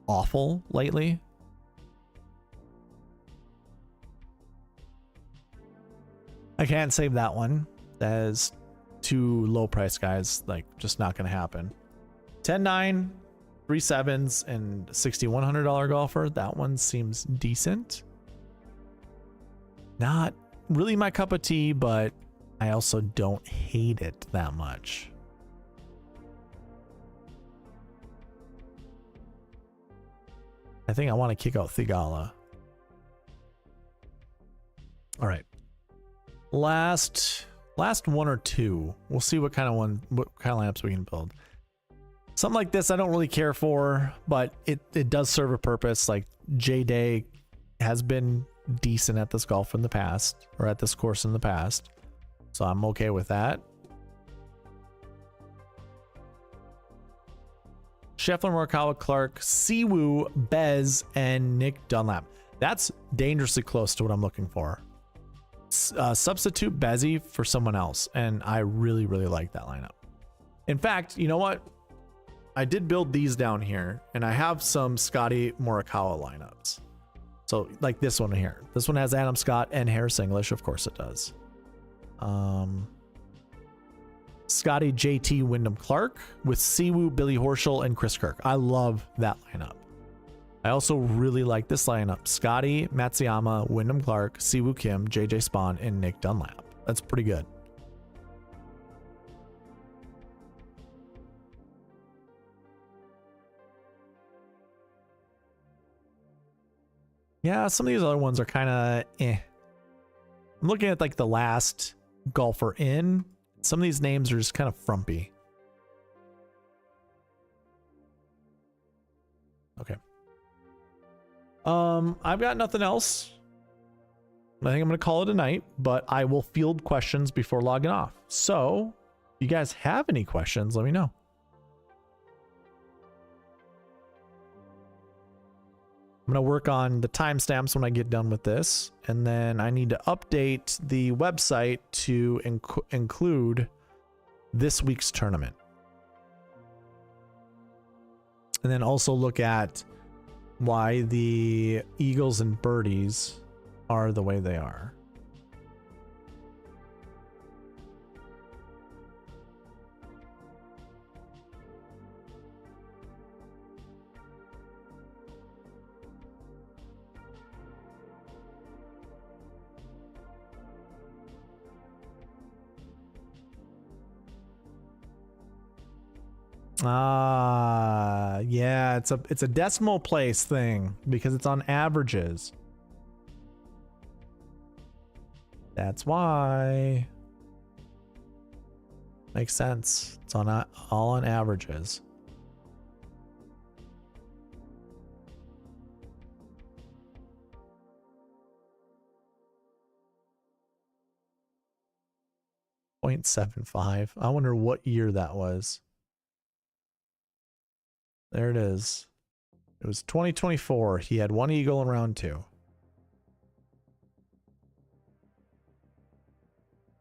awful lately. I can't save that one. That is too low price, guys. Like, just not going to happen. 10-9, 3 7s, and $6,100 golfer. That one seems decent. Not really my cup of tea, but I also don't hate it that much. I think I want to kick out Thigala. All right. Last one or two. We'll see what kind of lineups we can build. Something like this I don't really care for, but it does serve a purpose. Like, J Day has been decent at this golf in the past, or at this course in the past, so I'm okay with that. Scheffler, Morikawa, Clark, Siwoo, Bez, and Nick Dunlap. That's dangerously close to what I'm looking for. Substitute Bezzy for someone else, and I really like that lineup. In fact, you know what? I did build these down here, and I have some Scotty Morikawa lineups. So, like this one here. This one has Adam Scott and Harris English. Of course it does. Scotty JT Wyndham Clark with Siwoo, Billy Horschel, and Chris Kirk. I love that lineup. I also really like this lineup. Scotty, Matsuyama, Wyndham Clark, Siwoo Kim, JJ Spawn, and Nick Dunlap. That's pretty good. Yeah, some of these other ones are kind of eh. I'm looking at like the last golfer in. Some of these names are just kind of frumpy. Okay. I've got nothing else. I think I'm going to call it a night, but I will field questions before logging off. So, if you guys have any questions, let me know. I'm going to work on the timestamps when I get done with this, and then I need to update the website to include this week's tournament. And then also look at why the Eagles and Birdies are the way they are. Ah, yeah, it's a decimal place thing because it's on averages. That's why. Makes sense. It's on all on averages. .75. I wonder what year that was. There it is. It was 2024. He had one eagle in round 2.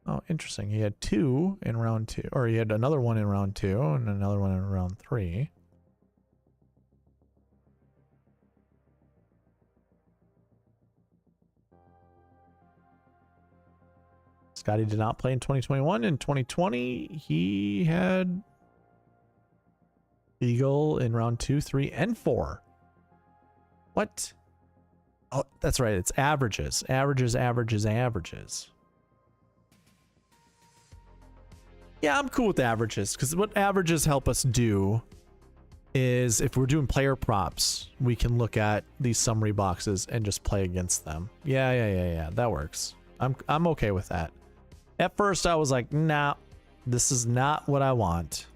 Oh, interesting. He had 2 in round 2, or he had another one in round 2 and another one in round 3. Scotty did not play in 2021. In 2020, he had eagle in round 2, 3, and 4. What? Oh, that's right. It's averages. Averages, averages, averages. Yeah, I'm cool with averages because what averages help us do is if we're doing player props, we can look at these summary boxes and just play against them. Yeah. That works. I'm okay with that. At first, I was like, nah, this is not what I want.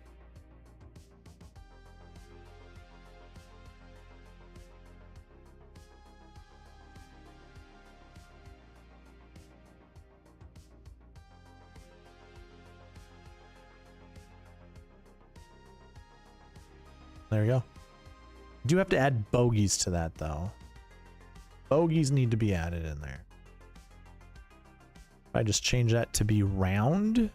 There you go. You do have to add bogeys to that, though. Bogeys need to be added in there. I just change that to be round.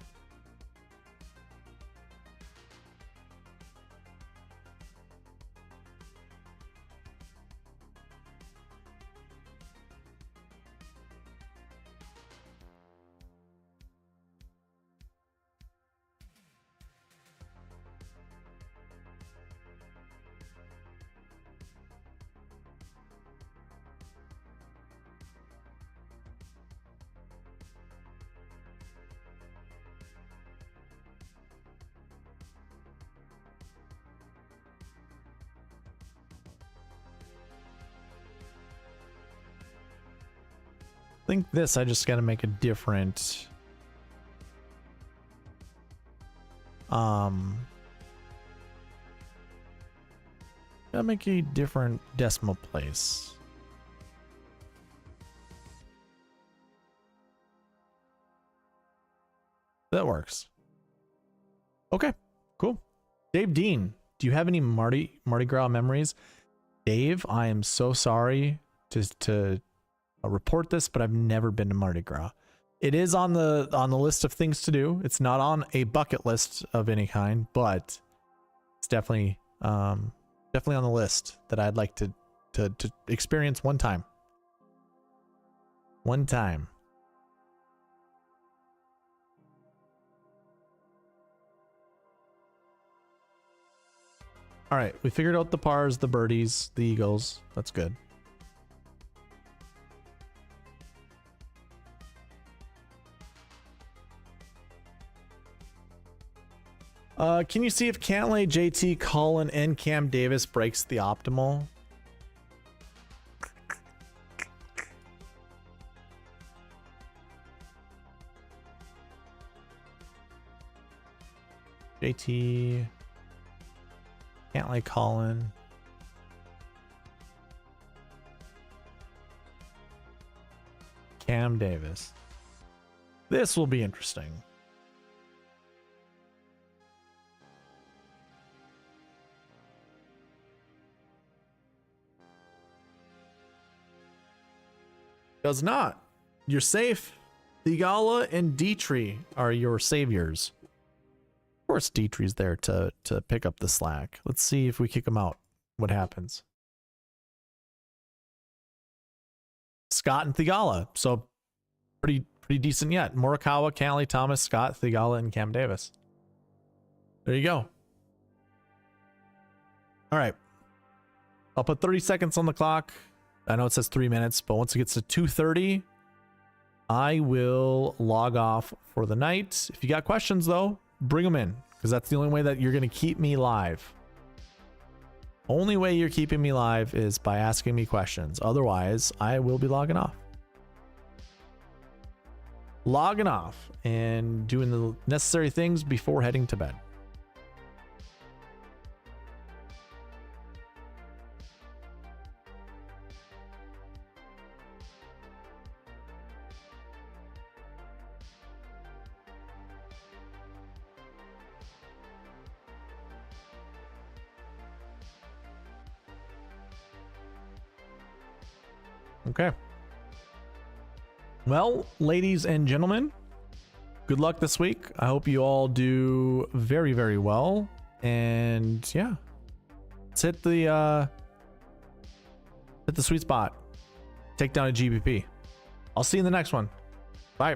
I think this, I just got to make a different gotta make a different decimal place. That works. Okay, cool. Dave Dean, do you have any Mardi Gras memories? Dave, I am so sorry to report this, but I've never been to Mardi Gras. It is on the list of things to do. It's not on a bucket list of any kind, but it's definitely on the list that I'd like to experience one time. One time. All right, we figured out the pars, the birdies, the eagles. That's good. Can you see if Cantlay, JT, Colin, and Cam Davis breaks the optimal? JT, Cantlay, Colin. Cam Davis. This will be interesting. Does not. You're safe. Thigala and Dietrich are your saviors. Of course, Dietrich's there to pick up the slack. Let's see if we kick him out. What happens? Scott and Thigala. So pretty decent yet. Morikawa, Cantlay, Thomas, Scott, Thigala, and Cam Davis. There you go. All right. I'll put 30 seconds on the clock. I know it says 3 minutes, but once it gets to 2:30, I will log off for the night. If you got questions, though, bring them in. because that's the only way that you're going to keep me live. Only way you're keeping me live is by asking me questions. Otherwise, I will be logging off. Logging off and doing the necessary things before heading to bed. Okay. Well, ladies and gentlemen, good luck this week. I hope you all do very, very well. And yeah, let's hit the sweet spot. Take down a GPP. I'll see you in the next one. Bye.